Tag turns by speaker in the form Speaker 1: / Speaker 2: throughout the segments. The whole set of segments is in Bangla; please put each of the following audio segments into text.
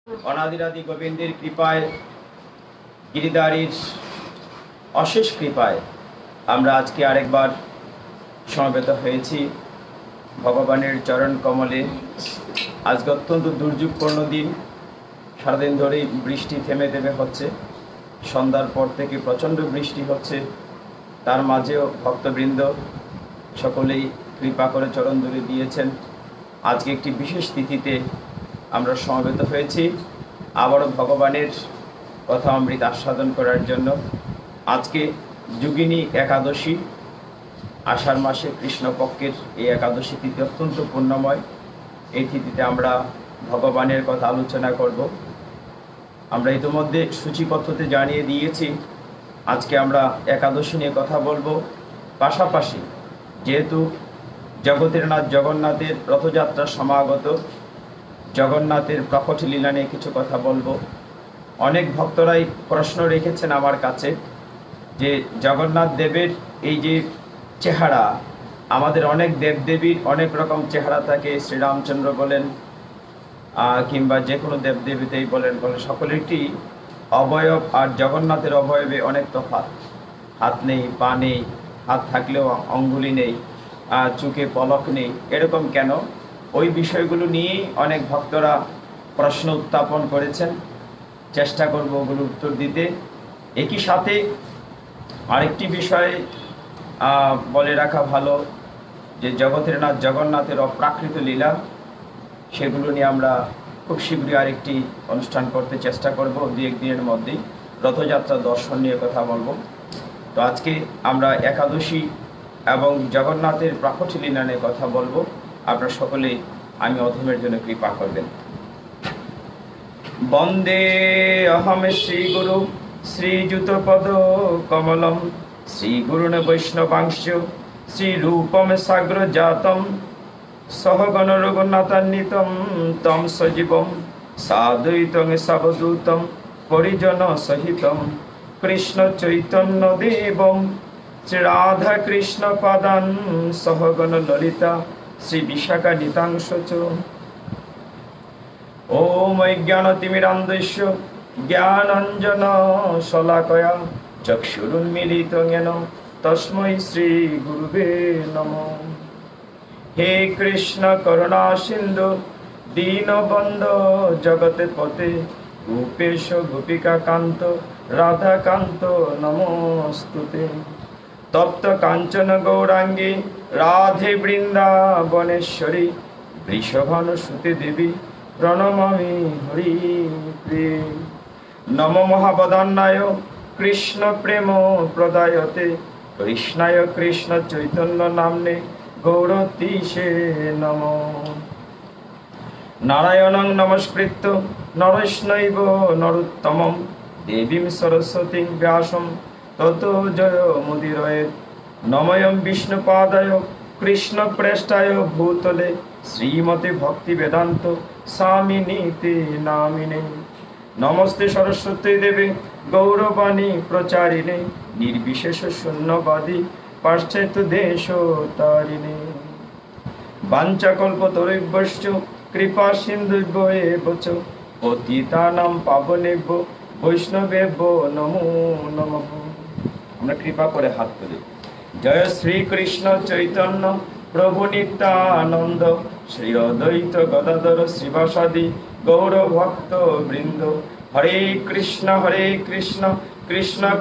Speaker 1: অনাদিরাদি গোবিন্দের কৃপায়, গিরিধারীর অশেষ কৃপায় আমরা আজকে আরেকবার সমবেত হয়েছি ভগবানের চরণ কমলে। আজকে অত্যন্ত দুর্যোগপূর্ণ দিন। সারাদিন ধরেই বৃষ্টি থেমে থেমে হচ্ছে, সন্ধ্যার পর থেকে প্রচণ্ড বৃষ্টি হচ্ছে। তার মাঝেও ভক্তবৃন্দ সকলেই কৃপা করে চরণ ধরে দিয়েছেন। আজকে একটি বিশেষ তিথিতে আমরা সমবেত হয়েছি আবারও ভগবানের কথা অমৃত আস্বাদন করার জন্য। আজকে যোগিনী একাদশী, আষাঢ় মাসে কৃষ্ণপক্ষের এই একাদশী তিথি অত্যন্ত পুণ্যময়। এই তিথিতে আমরা ভগবানের কথা আলোচনা করব। আমরা ইতিমধ্যে সূচিপত্রতে জানিয়ে দিয়েছি আজকে আমরা একাদশী নিয়ে কথা বলবো। পাশাপাশি যেহেতু জগতের নাথ জগন্নাথের রথযাত্রা সমাগত, জগন্নাথের প্রকট লীলা নিয়ে কিছু কথা বলবো। অনেক ভক্তরাই প্রশ্ন রেখেছেন আমার কাছে যে জগন্নাথ দেবের এই যে চেহারা, আমাদের অনেক দেবদেবীর অনেক রকম চেহারা থাকে, শ্রীরামচন্দ্র বলেন কিংবা যে কোনো দেবদেবীতেই বলেন সকলেরটি অবয়ব আর জগন্নাথের অবয়বে অনেক তফাৎ। হাত নেই, পা নেই, হাত থাকলেও আঙ্গুলি নেই, চোখে পলক নেই, এরকম কেন? ওই বিষয়গুলো নিয়েই অনেক ভক্তরা প্রশ্ন উত্থাপন করেছেন। চেষ্টা করব ওগুলো উত্তর দিতে। একই সাথে আরেকটি বিষয় বলে রাখা ভালো যে জগতের নাথ জগন্নাথের অপ্রাকৃত লীলা, সেগুলো নিয়ে আমরা খুব শীঘ্রই আরেকটি অনুষ্ঠান করতে চেষ্টা করব। দু একদিনের মধ্যেই রথযাত্রা দর্শন নিয়ে কথা বলবো। তো আজকে আমরা একাদশী এবং জগন্নাথের প্রাকট লীলা নিয়ে কথা বলবো। আপনারা সকলেই আমি অধমের জন্য কৃপা করবেন। বন্দে অহম শ্রী গুরু শ্রীযুত পদ কমলম শ্রীগুরুণ বৈষ্ণবাংশ শ্রীরূপম সাগ্র জাতম সহগণ রঘুনাথান্বিতম তম সজীবম সাদ্বৈতং সাবদূতম পরিজন সহিতম কৃষ্ণ চৈতন্য দেবম শ্রী রাধা কৃষ্ণ পাদান সহগণ ললিতা শ্রী বিশাখা নিতাংশ চ। ওম অজ্ঞানতিমিরান্ধস্য জ্ঞানাঞ্জন শলাকয়া চক্ষুরুন্মিলিतं জ্ঞান তস্मै শ্রী গুরুবে নমঃ। হে কৃষ্ণ করুণা সিন্ধু দীনবন্ধু জগৎপতে গোপেশ গোপিকা কান্ত রাধা কান্ত নমস্তুতে। তপ্ত কাঞ্চন গৌরাঙ্গী রাধে বৃন্দাবনেশ্বরী বৃষভানুসুতে দেবী প্রণমামি হরি প্রিয়ে। নম মহাবদান্যায় কৃষ্ণ প্রেম প্রদায়তে কৃষ্ণায় কৃষ্ণ চৈতন্য নাম্নে গৌরতীশে নম। নারায়ণং নমস্কৃত্য নরৈষ্ণৈব নরোত্তমং দেবীং সরস্বতীং ব্যাসং ততো জয় মুদিরয়েৎ। নময়ং বিষ্ণুপাদায় কৃষ্ণ প্রেষ্ঠায় ভূতলে শ্রীমতে ভক্তি বেদান্ত স্বামিনীতে নামিনে। নমস্তে সরস্বতী দেবে গৌরবাণী প্রচারিণে নির্বিশেষ শূন্যবাদী পাশ্চাত্য দেশ তারিণে। বাঞ্ছাকল্পতরুভ্যশ্চ কৃপা সিন্ধুভ্য এব চ পতিতানাং পাবনেভ্যো বৈষ্ণবেভ্যো নমো নমঃ। আমরা কৃপা করে হাত তুলি। জয় শ্রীকৃষ্ণ চৈতন্য প্রভু নিত্যানন্দ শ্রী অদ্বৈত গদাধর শ্রীবাসাদি গৌর ভক্ত বৃন্দ। হরে কৃষ্ণ কৃষ্ণ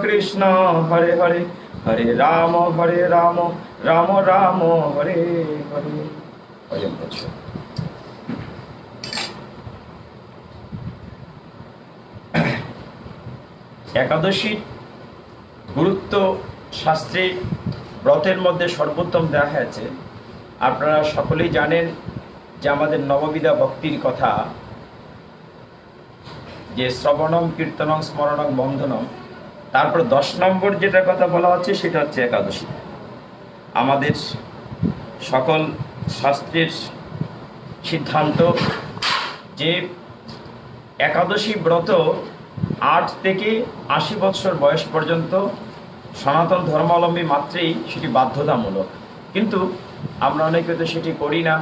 Speaker 1: কৃষ্ণ হরে হরে, হরে রাম রাম রাম হরে হরে। একাদশীর গুরুত্ব শাস্ত্রে ব্রতের মধ্যে সর্বোত্তম দেওয়া হয়েছে। আপনারা সকলেই জানেন যে আমাদের নববিধা ভক্তির কথা, যে শ্রবণম কীর্তনম স্মরণম বন্ধনম, তারপর 10 নম্বর যেটা কথা বলা হচ্ছে সেটা হচ্ছে একাদশী। আমাদের সকল শাস্ত্রের সিদ্ধান্ত যে একাদশী ব্রত 8 থেকে 80 বৎসর বয়স পর্যন্ত সনাতন ধর্মাবলম্বী মাত্রেই সেটি বাধ্যতামূলক, কিন্তু আমরা অনেকে তো সেটি করি না।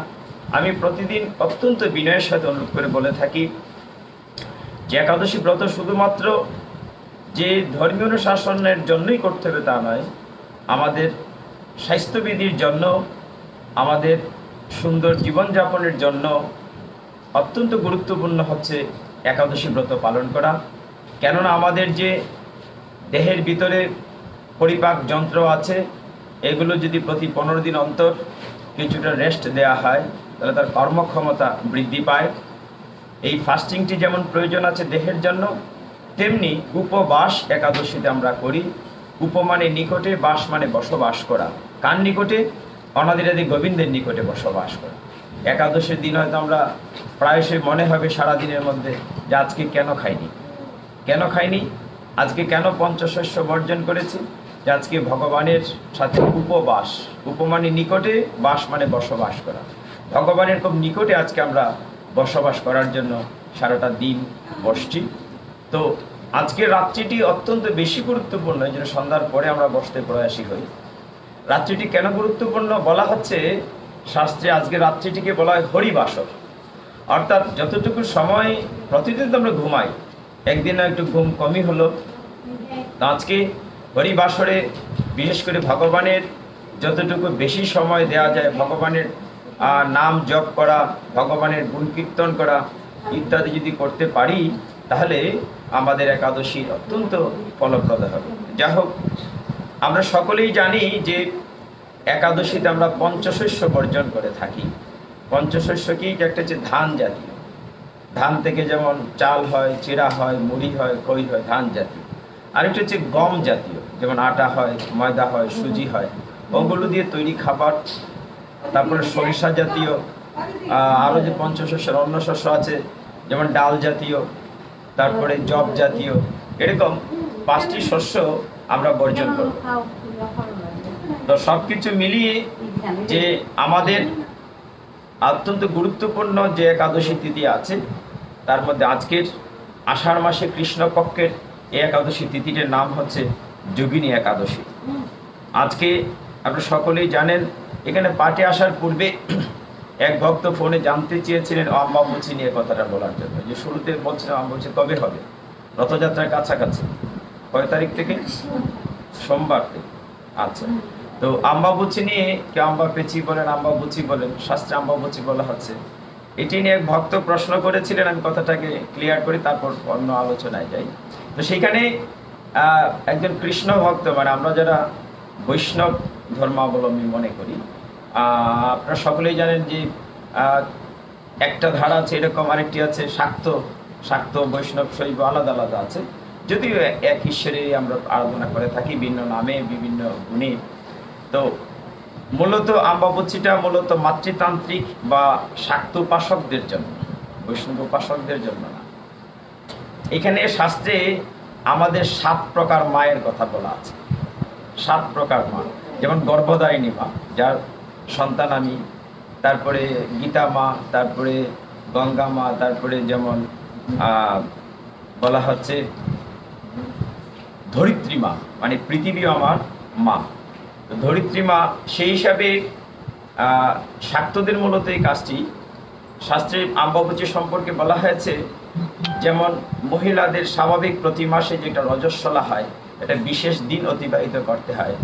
Speaker 1: আমি প্রতিদিন অত্যন্ত বিনয়ের সাথে অনুরোধ করে বলে থাকি যে একাদশী ব্রত শুধুমাত্র যে ধর্মীয় অনুশাসনের জন্যই করতে হবে তা নয়, আমাদের স্বাস্থ্যবিধির জন্য, আমাদের সুন্দর জীবনযাপনের জন্য অত্যন্ত গুরুত্বপূর্ণ হচ্ছে একাদশী ব্রত পালন করা। কেননা আমাদের যে দেহের ভিতরে পরিপাক যন্ত্র আছে, এগুলো যদি প্রতি 15 দিন অন্তর কিছুটা রেস্ট দেওয়া হয় তাহলে তার কর্মক্ষমতা বৃদ্ধি পায়। এই ফাস্টিংটি যেমন প্রয়োজন আছে দেহের জন্য, তেমনি উপবাস একাদশীতে আমরা করি। উপ মানে নিকটে, বাস মানে বসবাস করা। কার নিকটে? অনাদিরাদি গোবিন্দের নিকটে বসবাস করা। একাদশীর দিন হয়তো আমরা প্রায়শই মনে হবে সারাদিনের মধ্যে যে আজকে কেন খাইনি, আজকে কেন পঞ্চশস্য বর্জন করেছি, যে আজকে ভগবানের সাথে উপবাস। উপ মানে নিকটে, বাস মানে বসবাস করা। ভগবানের খুব নিকটে আজকে আমরা বসবাস করার জন্য সারাটা দিন বসছি। তো আজকের রাত্রিটি অত্যন্ত বেশি গুরুত্বপূর্ণ, এই জন্য সন্ধ্যার পরে আমরা বসতে প্রয়াসী হই। রাত্রিটি কেন গুরুত্বপূর্ণ বলা হচ্ছে শাস্ত্রে, আজকে রাত্রিটিকে বলা হয় হরিবাসর। অর্থাৎ যতটুকু সময় প্রতিদিন তো আমরা ঘুমাই, একদিন একটু ঘুম কমই হলো, তো আজকে হরিবাসরে বিশেষ করে ভগবানের যতটুকু বেশি সময় দেওয়া যায়, ভগবানের নাম জপ করা, ভগবানের গুণ কীর্তন করা ইত্যাদি যদি করতে পারি, তাহলে আমাদের একাদশী অত্যন্ত ফলপ্রদ হবে। যাই হোক, আমরা সকলেই জানি যে একাদশীতে আমরা পঞ্চশস্য বর্জন করে থাকি। পঞ্চশস্য কি? একটা হচ্ছে ধান জাতীয়, ধান থেকে যেমন চাল হয়, চিড়া হয়, মুড়ি হয়, খই হয়, ধান জাতীয়। আরেকটা হচ্ছে গম জাতীয়, যেমন আটা হয়, ময়দা হয়, সুজি হয়, ওগুলো দিয়ে তৈরি খাবার। তারপরে সরিষা জাতীয়, আরও যে পঞ্চশস্যের অন্য শস্য আছে যেমন ডাল জাতীয়, তারপরে জব জাতীয়, এরকম 5টি শস্য আমরা বর্জন করব। তো সব কিছু মিলিয়ে যে আমাদের অত্যন্ত গুরুত্বপূর্ণ যে একাদশী তিথি আছে, তার মধ্যে আজকের আষাঢ় মাসে কৃষ্ণপক্ষের এই একাদশী তিথিটির নাম হচ্ছে যোগিনী একাদশী। আজকে আপনারা সকলেই জানেন, এখানে পাঠে আসার পূর্বে এক ভক্ত ফোনে জানতে চেয়েছিলেন অম্বাবুচি নিয়ে কথাটা বলার জন্য, যে শুরুতে বলছিলাম অম্বাবুচি কবে হবে, রথযাত্রার কাছাকাছি, কয় তারিখ থেকে? সোমবার থেকে। আচ্ছা, তো আম্বাবুচি নিয়ে, কেউ আম্বা পেচি বলেন, আম্বাবুচি বলেন, শাস্ত্রে আম্বাবুচি বলা হচ্ছে, এটি নিয়ে এক ভক্ত প্রশ্ন করেছিলেন। আমি কথাটাকে ক্লিয়ার করি, তারপর অন্য আলোচনায় যাই। তো সেখানে একজন কৃষ্ণ ভক্ত, মানে আমরা যারা বৈষ্ণব ধর্মাবলম্বী মনে করি, আপনারা সকলেই জানেন যে একটা ধারা আছে এরকম, আরেকটি আছে শাক্ত, বৈষ্ণব, শৈব আলাদা আলাদা আছে, যদিও এক ঈশ্বরে আমরা আরাধনা করে থাকি, ভিন্ন নামে, বিভিন্ন গুণে। তো মূলত আম্বাবুচিটা মূলত মাতৃতান্ত্রিক বা শাক্ত উপাসকদের জন্য, বৈষ্ণব উপাসকদের জন্য না। এখানে শাস্ত্রে আমাদের 7 প্রকার মায়ের কথা বলা আছে। 7 প্রকার মা, যেমন গর্ভধারিণী মা, যার সন্তান আমি, তারপরে গীতা মা, তারপরে গঙ্গা মা, তারপরে যেমন বলা হচ্ছে ধরিত্রী মা, মানে পৃথিবী আমার মা। তো ধরিত্রী মা, সেই হিসাবে শাক্তদের মূলত এই কাজটি শাস্ত্রে আম্বাবুচি সম্পর্কে বলা হয়েছে। যেমন মহিলাদের স্বাভাবিক প্রতি মাসে যেটা রজস্বলা হয়, এটা বিশেষ দিন অতিবাহিত করতে হয়,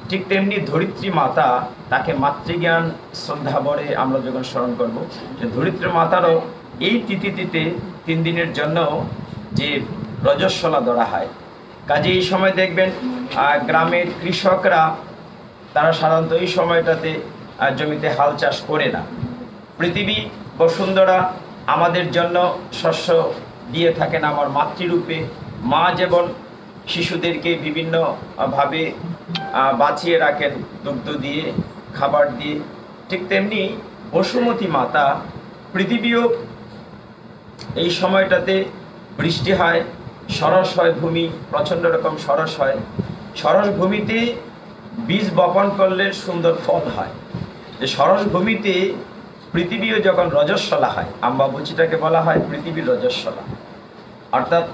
Speaker 1: ঠিক তেমনি ধরিত্রী মাতা, তাকে মাতৃজ্ঞান শ্রদ্ধা ভরে আমরা যখন স্মরণ করব, যে ধরিত্রী মাতারও এই তিথিতে 3 দিনের জন্য যে রজস্বলা ধরা হয়। কাজে এই সময় দেখবেন গ্রামের কৃষকরা, তারা সাধারণত এই সময়টাতে জমিতে হাল চাষ করে না। পৃথিবী বসুন্ধরা আমাদের জন্য শস্য দিয়ে থাকেন আমার মাতৃরূপে। মা যেমন শিশুদেরকে বিভিন্নভাবে বাঁচিয়ে রাখেন দুগ্ধ দিয়ে, খাবার দিয়ে, ঠিক তেমনি বসুমতী মাতা, পৃথিবীও এই সময়টাতে বৃষ্টি হয়, সরস হয়, ভূমি প্রচণ্ড রকম সরস হয়। সরস ভূমিতে বীজ বপন করলে সুন্দর ফল হয়। যে সরস ভূমিতে পৃথিবীও যখন রজস্বলা হয়, আম্বাবুচিটাকে বলা হয় পৃথিবীর রজস্বলা। অর্থাৎ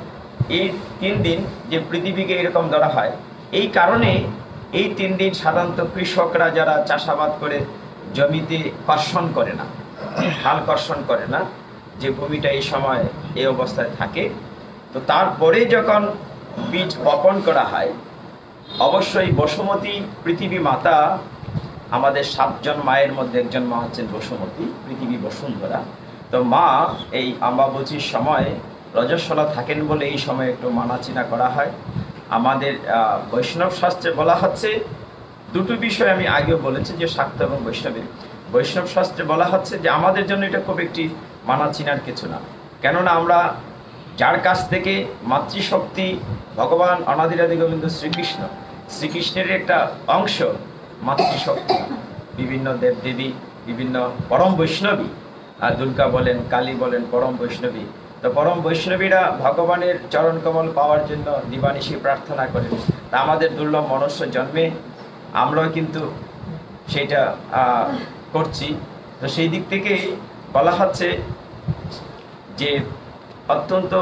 Speaker 1: এই 3 দিন যে পৃথিবীকে এরকম ধরা হয়, এই কারণে এই 3 দিন সাধারণত কৃষকরা যারা চাষাবাদ করে জমিতে কর্ষণ করে না, হাল কর্ষণ করে না, যে ভূমিটা এই সময় এই অবস্থায় থাকে, তো তারপরে যখন বীজ বপন করা হয়, অবশ্যই বসুমতী পৃথিবী মাতা, আমাদের 7 জন মায়ের মধ্যে একজন মা হচ্ছেন বসুমতী, পৃথিবী বসুন্ধরা। তো মা এই অমাবস্যার সময় রজস্বলা থাকেন বলে এই সময় একটু মানাচিনা করা হয়। আমাদের বৈষ্ণব শাস্ত্রে বলা হচ্ছে, দুটো বিষয় আমি আগেও বলেছি যে শাক্ত এবং বৈষ্ণবের। বৈষ্ণব শাস্ত্রে বলা হচ্ছে যে আমাদের জন্য এটা খুব একটি মানাচিনার কিছু না, কেননা আমরা যার কাছ থেকে মাতৃশক্তি, ভগবান অনাদিরাদি গোবিন্দ শ্রীকৃষ্ণের একটা অংশ মাতৃশক্তি, বিভিন্ন দেবদেবী, বিভিন্ন পরম বৈষ্ণবী, আর দুর্গা বলেন, কালী বলেন, পরম বৈষ্ণবী। তো পরম বৈষ্ণবীরা ভগবানের চরণ কমল পাওয়ার জন্য দিবানিশি প্রার্থনা করেন। তা আমাদের দুর্লভ মনুষ্য জন্মে আমরাও কিন্তু সেটা করছি। তো সেই দিক থেকে বলা হচ্ছে যে অত্যন্ত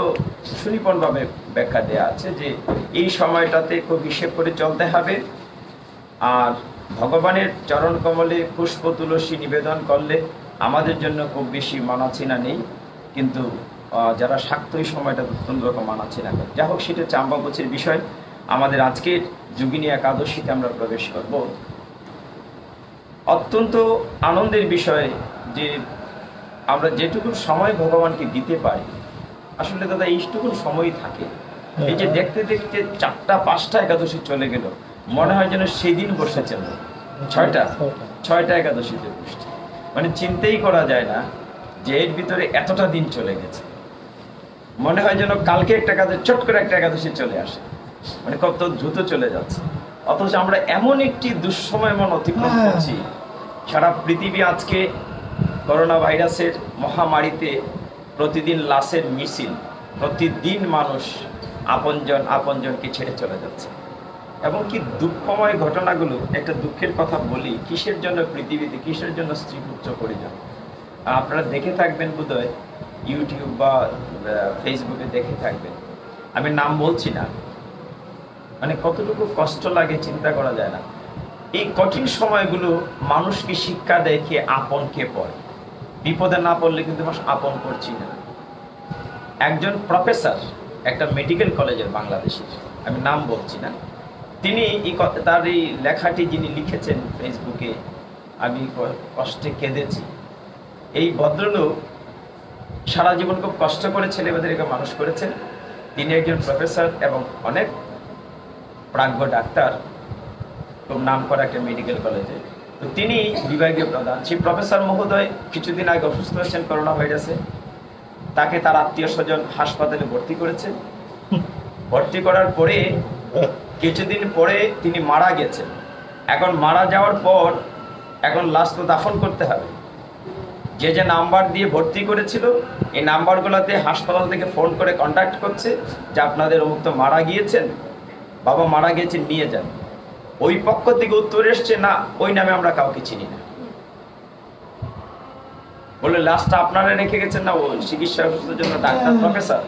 Speaker 1: সুনিপুণভাবে ব্যাখ্যা দেওয়া আছে যে এই সময়টাতে খুব হিসেব করে চলতে হবে। আর ভগবানের চরণ কমলে পুষ্প তুলসী নিবেদন করলে আমাদের জন্য খুব বেশি মানাচিনা নেই, কিন্তু যারা শাক্ত এই সময়টা অত্যন্ত রকম মানাচিনা করে। যাই হোক, সেটা হচ্ছে অমাবস্যার বিষয়। আমাদের আজকের যোগিনী একাদশীতে আমরা প্রবেশ করব। অত্যন্ত আনন্দের বিষয় যে আমরা যেটুকু সময় ভগবানকে দিতে পারি, আসলে দাদা এইটুকু সময়ই থাকে। এই যে দেখতে দেখতে 4টা 5টা একাদশী চলে গেল, মনে হয় যেন সেদিন বসেছেন 6টা একাদশীতে বসছে। মানে চিন্তাই করা যায় না যে এর ভিতরে এতটা দিন চলে গেছে। মনে হয় যেন কালকে একটা একাদশী, চট করে একটা একাদশী চলে আসে, মানে কত দ্রুত চলে যাচ্ছে। অথচ আমরা এমন একটি দুঃসময় মন অতিক্রম করছি। সারা পৃথিবী আজকে করোনা ভাইরাসের মহামারীতে প্রতিদিন লাশের মিছিল, প্রতিদিন মানুষ আপনজনকে ছেড়ে চলে যাচ্ছে। এবং কি দুঃখময় ঘটনাগুলো, একটা দুঃখের কথা বলি, কিসের জন্য পৃথিবীতে, কিসের জন্য স্ত্রী পুত্র পরিজন। আপনারা দেখে থাকবেন বোধহয়, ইউটিউব বা ফেসবুকে দেখে থাকবেন, আমি নাম বলছি না, মানে কতটুকু কষ্ট লাগে চিন্তা করা যায় না। এই কঠিন সময়গুলো মানুষকে শিক্ষা দেয় কে আপন কে পড়ে। বিপদে না পড়লে কিন্তু মানুষ আপন করছি না। একজন প্রফেসর একটা মেডিকেল কলেজের, বাংলাদেশের, আমি নাম বলছি না, তিনি তার এই লেখাটি যিনি লিখেছেন ফেসবুকে, আমি কষ্টে কেঁদেছি। এই ভদ্রলোক সারা জীবন খুব কষ্ট করে ছেলেমেয়েদেরকে মানুষ করেছেন। তিনি একজন প্রফেসর এবং অনেক প্রাজ্ঞ ডাক্তার, খুব নাম করা একটা মেডিকেল কলেজে। তো তিনি বিভাগীয় প্রধান। সেই প্রফেসর মহোদয় কিছুদিন আগে অসুস্থ হয়েছেন করোনা ভাইরাসে। তাকে তার আত্মীয় স্বজন হাসপাতালে ভর্তি করেছে। ভর্তি করার পরে কিছুদিন পরে তিনি মারা গেছেন। এখন মারা যাওয়ার পর এখন লাশ তো দাফন করতে হবে। যে যে নাম্বার দিয়ে ভর্তি করেছিল, এই নাম্বারগুলোতে হাসপাতাল থেকে ফোন করে কন্ট্যাক্ট করছে যে আপনাদের অমুক তো মারা গিয়েছেন, বাবা মারা গিয়েছেন, নিয়ে যান। ওই পক্ষ থেকে উত্তর এসছে, না, ওই নামে আমরা কাউকে চিনি না। বলে লাশটা আপনারা রেখে গেছেন না, ও চিকিৎসার জন্য ডাক্তার প্রফেসর,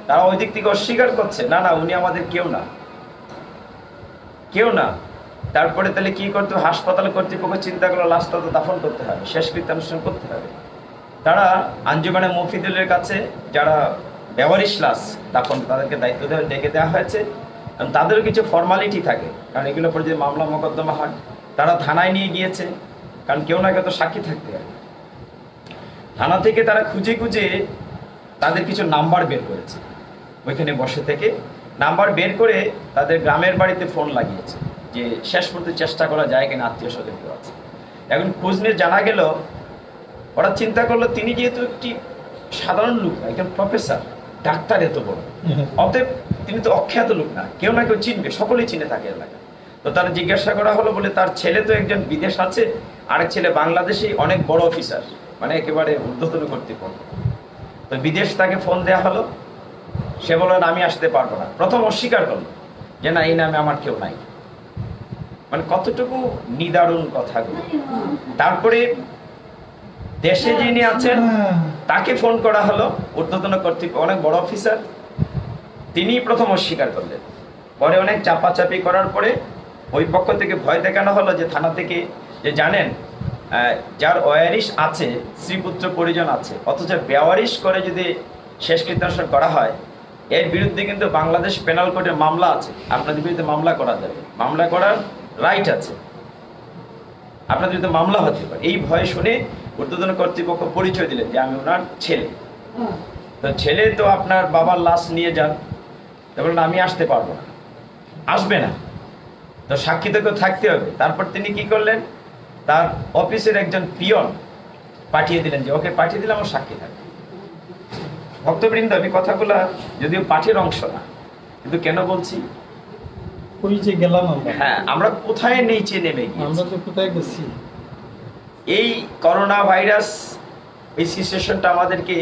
Speaker 1: তারা ওই দিক থেকে অস্বীকার করছে, না না, উনি আমাদের কেউ না। তারপরে তাহলে কি করতে হবে? হাসপাতাল কর্তৃপক্ষ চিন্তা করলো লাশটা তো দাফন করতে হবে, শেষকৃত্যানুষ্ঠান করতে হবে। তারা আঞ্জুমানে মুফিদুলের কাছে, যারা বেওয়ারিশ লাশ দাফন, তাদেরকে দায়িত্ব ডেকে দেওয়া হয়েছে। তাদেরও কিছু ফর্মালিটি থাকে, কারণ এগুলোর পরে যে মামলা মোকদ্দমা হয়, তারা থানায় নিয়ে গিয়েছে, কারণ কেউ না কেউ তো সাক্ষী থাকতে হবে। থানা থেকে তারা খুঁজে খুঁজে তাদের কিছু নাম্বার বের করেছে, ওইখানে বসে থেকে নাম্বার বের করে তাদের গ্রামের বাড়িতে ফোন লাগিয়েছে যে শেষ পর্যন্ত চেষ্টা করা যায় কিনা আত্মীয় স্বজন কেউ আছে। এখন খোঁজ নিয়ে জানা গেল, ওরা চিন্তা করলো তিনি যেহেতু একটি সাধারণ লোক না, একজন প্রফেসর, ডাক্তার এত বড়, অতএব তিনি তো অখ্যাত লোক না, কেউ না কেউ চিনবে, সকলেই চিনে থাকে এলাকায়। তো তারা জিজ্ঞাসা করা হলো, বলে তার ছেলে তো একজন বিদেশ আছে, আরেক ছেলে বাংলাদেশে অনেক বড় অফিসার, মানে একেবারে ঊর্ধ্বতন কর্তৃপক্ষ। তো বিদেশ তাকে ফোন দেওয়া হলো, সে বললেন আমি আসতে পারবো না। প্রথম অস্বীকার করলো যে না, এই নামে আমার কেউ নাই। মানে কতটুকু নিদারুণ কথাগুলো। তারপরে দেশে যিনি আছেন তাকে ফোন করা হলো, ঊর্ধ্বতন কর্তৃপক্ষ, অনেক বড় অফিসার, তিনি প্রথম অস্বীকার করলেন। পরে অনেক চাপাচাপি করার পরে ওই পক্ষ থেকে ভয় দেখানো হলো যে থানা থেকে, যে জানেন যার ওয়ারিশ আছে, স্ত্রীপুত্র পরিজন আছে, অথচ বেওয়ারিশ করে যদি শেষকৃত্যানুষ্ঠান করা হয়, এর বিরুদ্ধে কিন্তু বাংলাদেশ পেনাল কোর্টের মামলা আছে, আপনাদের বিরুদ্ধে মামলা করা যাবে, মামলা করার রাইট আছে, আপনাদের বিরুদ্ধে মামলা হতে পারে। এই ভয় শুনে ঊর্ধ্বতন কর্তৃপক্ষ পরিচয় দিলেন যে আমি ওনার ছেলে। তো ছেলে তো আপনার বাবার লাশ নিয়ে যান, তো বললেন আমি আসতে পারবো না, আসবে না, তো সাক্ষী তো কেউ থাকতে হবে। তারপর তিনি কি করলেন, তার অফিসের একজন পিয়ন পাঠিয়ে দিলেন যে ওকে পাঠিয়ে দিলাম, ও সাক্ষী থাকবে। ভক্তবৃন্দ, আমি কথাগুলা যদিও পাঠের অংশ না, কিন্তু কেন বলছি,
Speaker 2: ওই যে গেলাম আমরা,
Speaker 1: হ্যাঁ আমরা কোথায় নিচে নেমে গিয়েছি,
Speaker 2: আমরা তো কোথায় গেছি।
Speaker 1: এই করোনা ভাইরাস এই সিচুয়েশনটা আমাদেরকে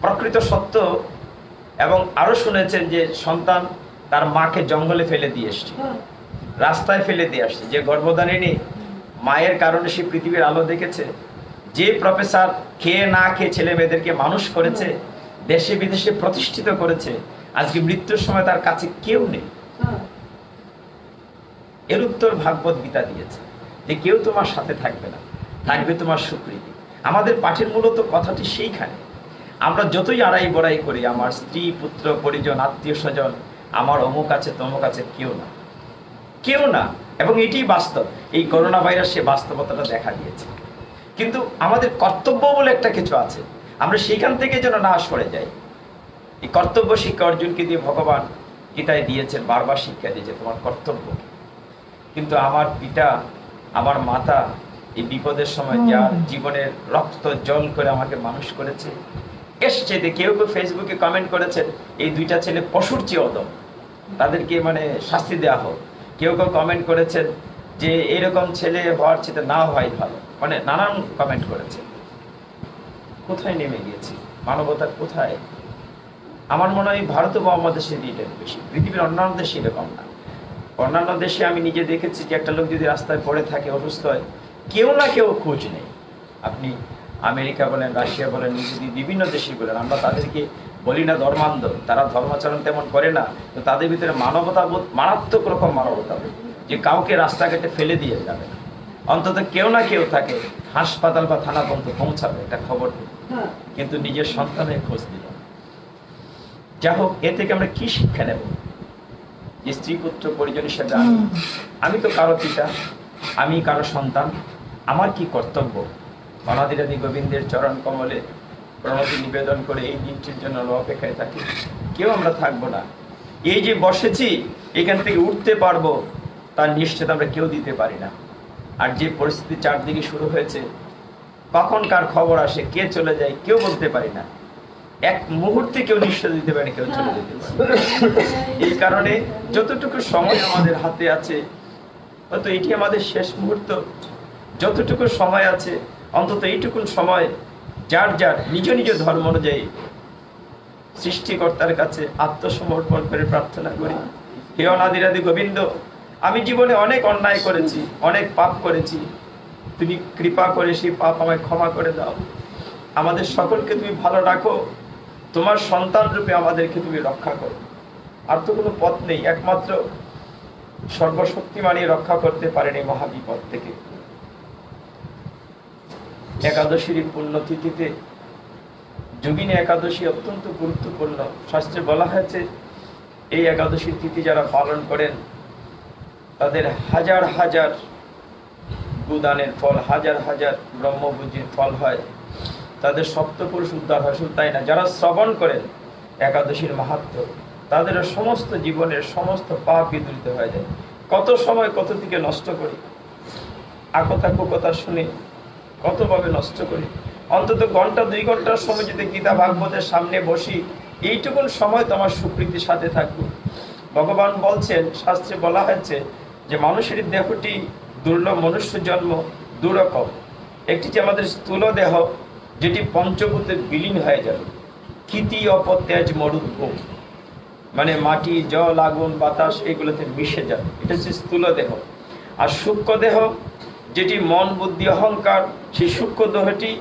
Speaker 1: প্রকৃত সত্য, এবং আরো শুনেছেন যে সন্তান তার মাকে জঙ্গলে ফেলে দিয়ে এসছে, রাস্তায় ফেলে দিয়ে আসছে, যে গর্ভধারিণী মায়ের কারণে সে পৃথিবীর আলো দেখেছে, যে প্রফেসর খেয়ে না খেয়ে ছেলে মেয়েদেরকে মানুষ করেছে, দেশে বিদেশে প্রতিষ্ঠিত করেছে, আজকে মৃত্যুর সময় তার কাছে কেউ নেই। এর উত্তর ভাগবত গীতা দিয়েছে যে কেউ তোমার সাথে থাকবে না, থাকবে তোমার সুকৃতি। আমাদের পাঠের মূলত কথাটি সেইখানে। আমরা যতই আড়াই বড়াই করি, আমার স্ত্রী পুত্র পরিজন আত্মীয় স্বজন, আমার অমুক আছে তমুক আছে, কেউ না, কেউ না। এবং এটি বাস্তব, এই করোনা ভাইরাস সে বাস্তবতাটা দেখা দিয়েছে। কিন্তু আমাদের কর্তব্য বলে একটা কিছু আছে, আমরা সেইখান থেকে যেন না সরে যাই। এই কর্তব্য শিক্ষা অর্জুনকে দিয়ে ভগবান গীতায় দিয়েছেন, বারবার শিক্ষা দিয়েছে তোমার কর্তব্য। কিন্তু আমার পিতা, আমার মাতা এই বিপদের সময় যার জীবনের রক্ত জল করে আমাকে মানুষ করেছে, এসছে কেউ কেউ ফেসবুকে কমেন্ট করেছেন এই দুইটা ছেলে পশুর চেয়ে অদম, তাদেরকে মানে শাস্তি দেওয়া হোক। কেউ কেউ কমেন্ট করেছেন যে এরকম ছেলে হওয়ার চেয়ে না হওয়াই ভালো, মানে নানান কমেন্ট করেছে। কোথায় নেমে গিয়েছি, মানবতার কোথায়? আমার মনে হয় ভারত ও বাংলাদেশে এটা বেশি, পৃথিবীর অন্যান্য দেশে এরকম না। অন্যান্য দেশে আমি নিজে দেখেছি যে একটা লোক যদি রাস্তায় পড়ে থাকে অসুস্থ হয়, কেউ না কেউ খোঁজ নেই। আপনি আমেরিকা বলেন, রাশিয়া বলেন, যদি বিভিন্ন দেশে বলেন, আমরা তাদেরকে বলি না ধর্মান্ধ, তারা ধর্মাচরণ তেমন করে না, তো তাদের ভিতরে মানবতাবোধ, মারাত্মক রকম মানবতাবোধ, যে কাউকে রাস্তাঘাটে ফেলে দিয়ে যাবে না, অন্তত কেউ না কেউ থাকে হাসপাতাল বা থানা পর্যন্ত পৌঁছাবে একটা খবর দেবে, কিন্তু নিজের সন্তানের খোঁজ দিল। যা হোক, এ থেকে আমরা কি শিক্ষা নেব? যে স্ত্রী পুত্র পরিজন হিসেবে আমি তো কারো পিতা, আমি কারো সন্তান, আমার কি কর্তব্য? অনাদিরাদি গোবিন্দের চরণ কমলে প্রণতি নিবেদন করে এই দিনটির জন্য অপেক্ষায় থাকি। কেউ আমরা থাকবো না। এই যে বসেছি, এখান থেকে উঠতে পারবো তার নিশ্চিত আমরা কেউ দিতে পারি না। আর যে পরিস্থিতি চারদিকে শুরু হয়েছে, কখন কার খবর আসে, কে চলে যায়, কেউ বলতে পারি না। এক মুহূর্তে কেউ নিশ্চয় দিতে পারে, কেউ চলে যেতে পারে। এই কারণে যতটুকু সময় আমাদের হাতে আছে, হয়তো এটি আমাদের শেষ মুহূর্ত, যতটুকু সময় আছে অন্তত এইটুকু সময় যার যার নিজ নিজ ধর্ম অনুযায়ী সৃষ্টিকর্তার কাছে আত্মসমর্পণ করে প্রার্থনা করি, হে অনাদিরাদি গোবিন্দ, আমি জীবনে অনেক অন্যায় করেছি, অনেক পাপ করেছি, তুমি কৃপা করে সেই পাপ আমায় ক্ষমা করে দাও। আমাদের সকলকে তুমি ভালো রাখো, তোমার সন্তান রূপে আমাদেরকে তুমি রক্ষা করো। আর তো কোনো পথ নেই, একমাত্র সর্বশক্তিমানই রক্ষা করতে পারেন এই মহাবিপদ থেকে। একাদশীর পুণ্যতিথিতে যোগিনী একাদশী অত্যন্ত গুরুত্বপূর্ণ। শাস্ত্রে বলা হয়েছে এই একাদশীর তিথি যারা পালন করেন তাদের হাজার হাজার গুদানের ফল, হাজার হাজার ব্রহ্মভোজির ফল হয়, তাদের সপ্তপুরুষ উদ্ধার হয়। শুধু তাই না, যারা শ্রবণ করেন একাদশীর মাহাত্ম্য, তাদের সমস্ত জীবনের সমস্ত পাপ বিদূরিত হয়ে যায়। কত সময় কত দিকে নষ্ট করি, আকথা কুকথা শুনে কতভাবে নষ্ট করি। অন্তত ঘন্টা 2 ঘন্টার সময় যদি গীতা ভাগবতের সামনে বসি, এইটুকুন সময় তো আমার সুকৃতির সাথে থাকবে। ভগবান বলছেন, শাস্ত্রে বলা হয়েছে যে মানুষের দেহটি দুর্লভ, মনুষ্য জন্ম দুরকম। একটি যে আমাদের স্থূল দেহ, যেটি পঞ্চভূতে বিলীন হয়ে যাবে, ক্ষিতি অপ তেজ মরুদ্ভূম, মানে মাটি জল আগুন বাতাস এগুলোতে মিশে যাবে, এটা হচ্ছে স্থূল দেহ। আর সূক্ষ্ম দেহ, যেটি মন বুদ্ধি অহংকার, সেই সূক্ষ্ম দেহটি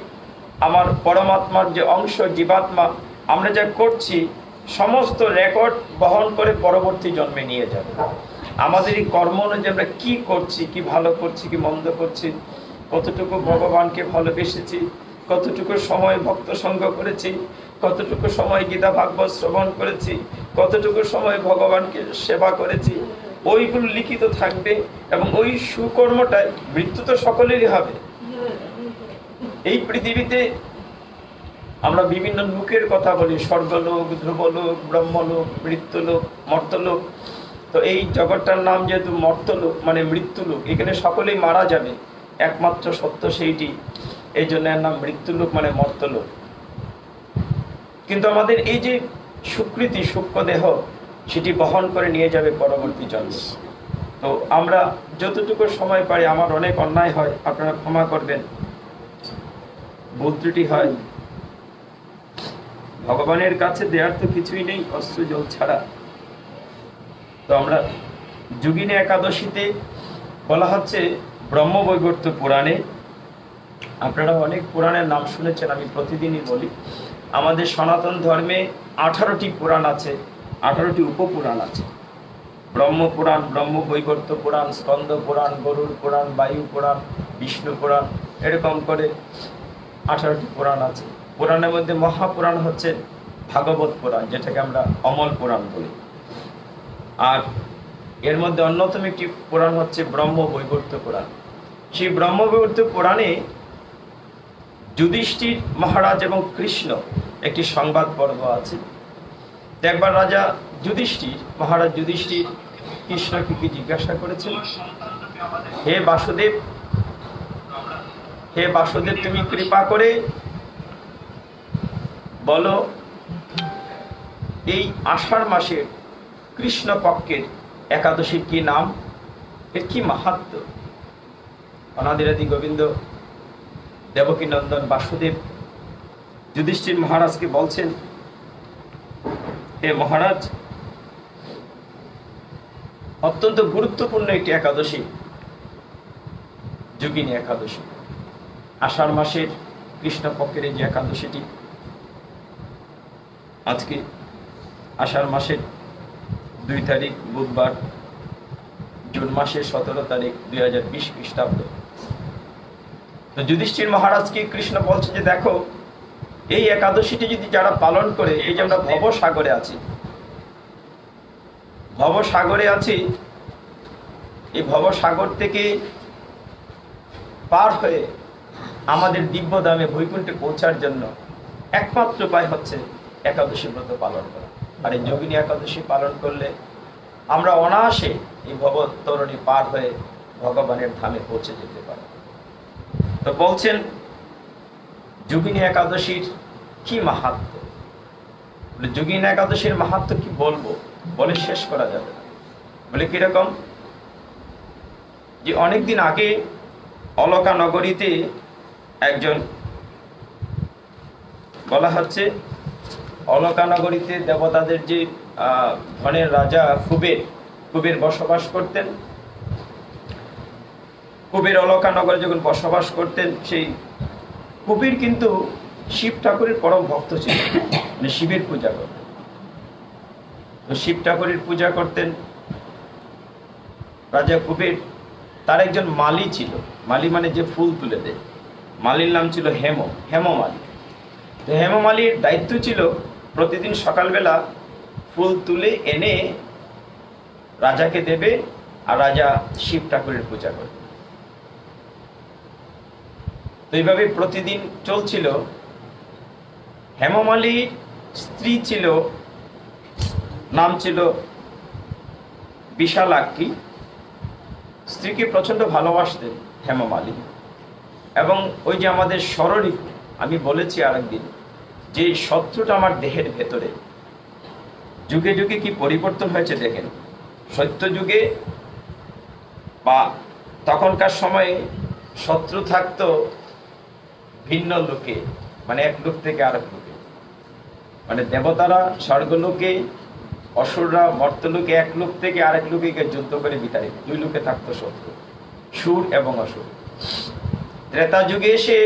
Speaker 1: আমার পরমাত্মার যে অংশ, জীবাত্মা, আমরা যা করছি সমস্ত রেকর্ড বহন করে পরবর্তী জন্মে নিয়ে যাবে। আমাদের এই কর্ম অনুযায়ী আমরা কি করছি, কি ভালো করছি, কি মন্দ করছি, কতটুকু ভগবানকে ভালোবেসেছি, কতটুকু সময় ভক্ত সঙ্গ করেছি, কতটুকু সময় গীতা ভাগবত শ্রবণ করেছি, কতটুকু সময় ভগবানকে সেবা করেছি, ওইগুলো লিখিত থাকবে। এবং ওই সুকর্মটায় মৃত্যু তো সকলেরই হবে। এই পৃথিবীতে আমরা বিভিন্ন লোকের কথা বলি, স্বর্গলোক, ধ্রুবলোক, ব্রহ্মলোক, মৃত্যুলোক, মর্তলোক। তো এই জগৎটার নাম যেহেতু মর্তলোক মানে মৃত্যুলোক, এখানে সকলেই মারা যাবে, একমাত্র সত্য সেইটি, এই জন্য এর নাম মৃত্যুলোক মানে মর্তলোক। কিন্তু আমাদের এই যে সুকৃতি সূক্ষ্ম দেহ, সেটি বহন করে নিয়ে যাবে পরবর্তী জন্মে। তো আমরা যতটুকু সময় পাই, আমার অনেক অন্যায় হয়, আপনারা ক্ষমা করবেন, ভুল ত্রুটি হয়, ভগবানের কাছে দেওয়ার তো কিছুই নেই অস্ত্র জল ছাড়া। তো আমরা যোগিনী একাদশীতে বলা হচ্ছে ব্রহ্মবৈবর্ত পুরাণে, আপনারা অনেক পুরাণের নাম শুনেছেন, আমি প্রতিদিনই বলি, আমাদের সনাতন ধর্মে 18টি পুরাণ আছে, 18টি উপপুরাণ আছে। ব্রহ্মপুরাণ, ব্রহ্মবৈবর্ত পুরাণ, স্কন্দ পুরাণ, গরুড় পুরাণ, বায়ু পুরাণ, বিষ্ণু পুরাণ, এরকম করে 18টি পুরাণ আছে। পুরাণের মধ্যে মহাপুরাণ হচ্ছে ভাগবত পুরাণ, যেটাকে আমরা অমল পুরাণ বলি। আর এর মধ্যে অন্যতম একটি পুরাণ হচ্ছে ব্রহ্মবৈবর্ত পুরাণ। সেই ব্রহ্মবৈবর্ত পুরাণে যুধিষ্ঠির মহারাজ এবং কৃষ্ণ একটি সংবাদ পর্ব আছে। একবার রাজা যুধিষ্ঠির, মহারাজ যুধিষ্ঠির কৃষ্ণকে কি জিজ্ঞাসা করেছেন, হে বাসুদেব, হে বাসুদেব, তুমি কৃপা করে বলো, এই আষাঢ় মাসের কৃষ্ণ পক্ষের একাদশীর কি নাম, এর কি মাহাত্ম্য। অনাদিরাদি গোবিন্দ দেবকী নন্দন বাসুদেব যুধিষ্ঠির মহারাজকে বলছেন, হে মহারাজ, অত্যন্ত গুরুত্বপূর্ণ একটি একাদশী, যোগিনী একাদশী। আষাঢ় মাসের কৃষ্ণপক্ষের এই যে একাদশীটি, আজকে আষাঢ় মাসের 2 তারিখ বুধবার, জুন মাসের 17 তারিখ 2020 খ্রিস্টাব্দ। তো যুধিষ্ঠির মহারাজকে কৃষ্ণ বলছে যে দেখো, এই একাদশীটি যদি যারা পালন করে, এই যে আমরা ভবসাগরে আছি, ভবসাগরে আছি, এই ভবসাগর থেকে পার হয়ে আমাদের দিব্য ধামে বৈকুণ্ঠে পৌঁছার জন্য একমাত্র উপায় হচ্ছে একাদশী ব্রত পালন করা। আর এই যোগিনী একাদশী পালন করলে আমরা অনায়াসে এই ভবতরণী পার হয়ে ভগবানের ধামে পৌঁছে যেতে পারি। তো বলছেন যোগিনী একাদশীর কি মাহাত্ম্য, যোগিনী একাদশীর মাহাত্ম্য কি বলবো, বলে শেষ করা যাবে না। বলে কিরকম, যে অনেকদিন আগে অলকা নগরীতে একজন, বলা হচ্ছে অলকা নগরীতে দেবতাদের যে ধনের রাজা কুবের বসবাস করতেন। কুবের অলকা নগরে যখন বসবাস করতেন, সেই কুবের কিন্তু শিব ঠাকুরের পরম ভক্ত ছিল, মানে শিবের পূজা করতেন। তো শিব ঠাকুরের পূজা করতেন রাজা কুবের। তার একজন মালি ছিল, মালি মানে যে ফুল তুলে দেয়, মালির নাম ছিল হেমমালি। তো হেমমালির দায়িত্ব ছিল প্রতিদিন সকালবেলা ফুল তুলে এনে রাজাকে দেবে, আর রাজা শিব ঠাকুরের পূজা করবে। তো এইভাবে প্রতিদিন চলছিল। হেমমালির স্ত্রী ছিল, নাম ছিল বিশালাক্ষী। স্ত্রীকে প্রচন্ড ভালোবাসতেন হেমমালি। এবং ওই যে আমাদের স্বরলিপি, আমি বলেছি আরেকদিন, যে শত্রুটা আমার দেহের ভেতরে, যুগে যুগে কি পরিবর্তন হয়েছে দেখেন। সত্য যুগে বা তখনকার সময়ে শত্রু থাকতো ভিন্ন লোকে, মানে এক লোক থেকে আরেক লোকে, মানে দেবতারা স্বর্গলোকে, অসুররা মর্তলোকে, এক লোক থেকে আরেক লোকে যুদ্ধ করে বিতাড়িত, 2 লোকে থাকতো শত্রু, সুর এবং অসুর। ত্রেতা যুগে এসে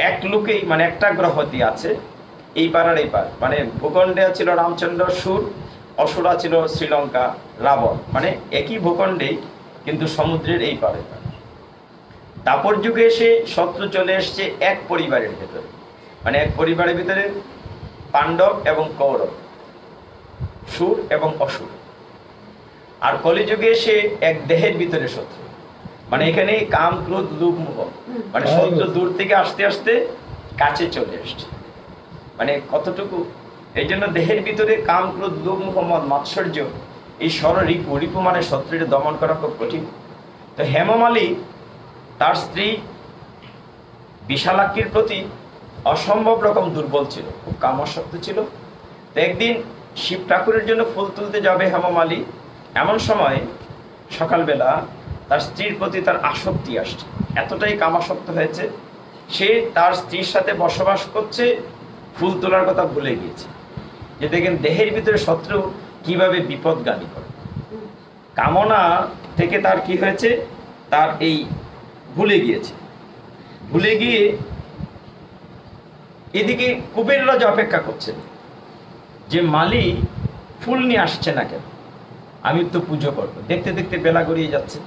Speaker 1: এক লোকেই, মানে একটা গ্রহতি আছে, এই পার আর এই পার, মানে ভূখণ্ডে ছিল রামচন্দ্র সুর, অসুরা ছিল শ্রীলঙ্কা রাবণ, মানে একই ভূখণ্ডেই কিন্তু সমুদ্রের এই পারে। দাপর যুগে এসে শত্রু চলে এসছে এক পরিবারের ভেতরে, মানে এক পরিবারের ভিতরে পাণ্ডব এবং কৌরব, সুর এবং অসুর। আর কলিযুগে সে এক দেহের ভিতরে শত্রু, মানে এখানে কাম ক্রোধ লোভ মোহ, মানে শত্রু দূর থেকে আস্তে আস্তে কাছে চলে আসছে। মানে কতটুকু, এই জন্য দেহের ভিতরে কাম ক্রোধ লোভ মোহ মদ মাৎসর্য, এই রিপু, রিপু মানে শত্রুকে দমন করা খুব কঠিন। তো হেমমালী তার স্ত্রী বিশালাক্ষীর প্রতি অসম্ভব রকম দুর্বল ছিল, খুব কামাসক্ত ছিল। তো একদিন শিব ঠাকুরের জন্য ফুল তুলতে যাবে হেমমালী, এমন সময় সকালবেলা তার স্ত্রীর প্রতি তার আসক্তি আসছে, এতটাই কামাসক্ত হয়েছে, সে তার স্ত্রীর সাথে বসবাস করছে, ফুল তোলার কথা ভুলে গিয়েছে। যে দেখেন দেহের ভিতরে শত্রু কিভাবে বিপদগামী করে। কামনা থেকে তার কি হয়েছে, তার এই ভুলে গিয়েছে। ভুলে গিয়ে এদিকে কুবের রাজা অপেক্ষা করছেন যে মালি ফুল নিয়ে আসছে না কেন, আমি তো পুজো করবো। দেখতে দেখতে বেলা গড়িয়ে যাচ্ছে,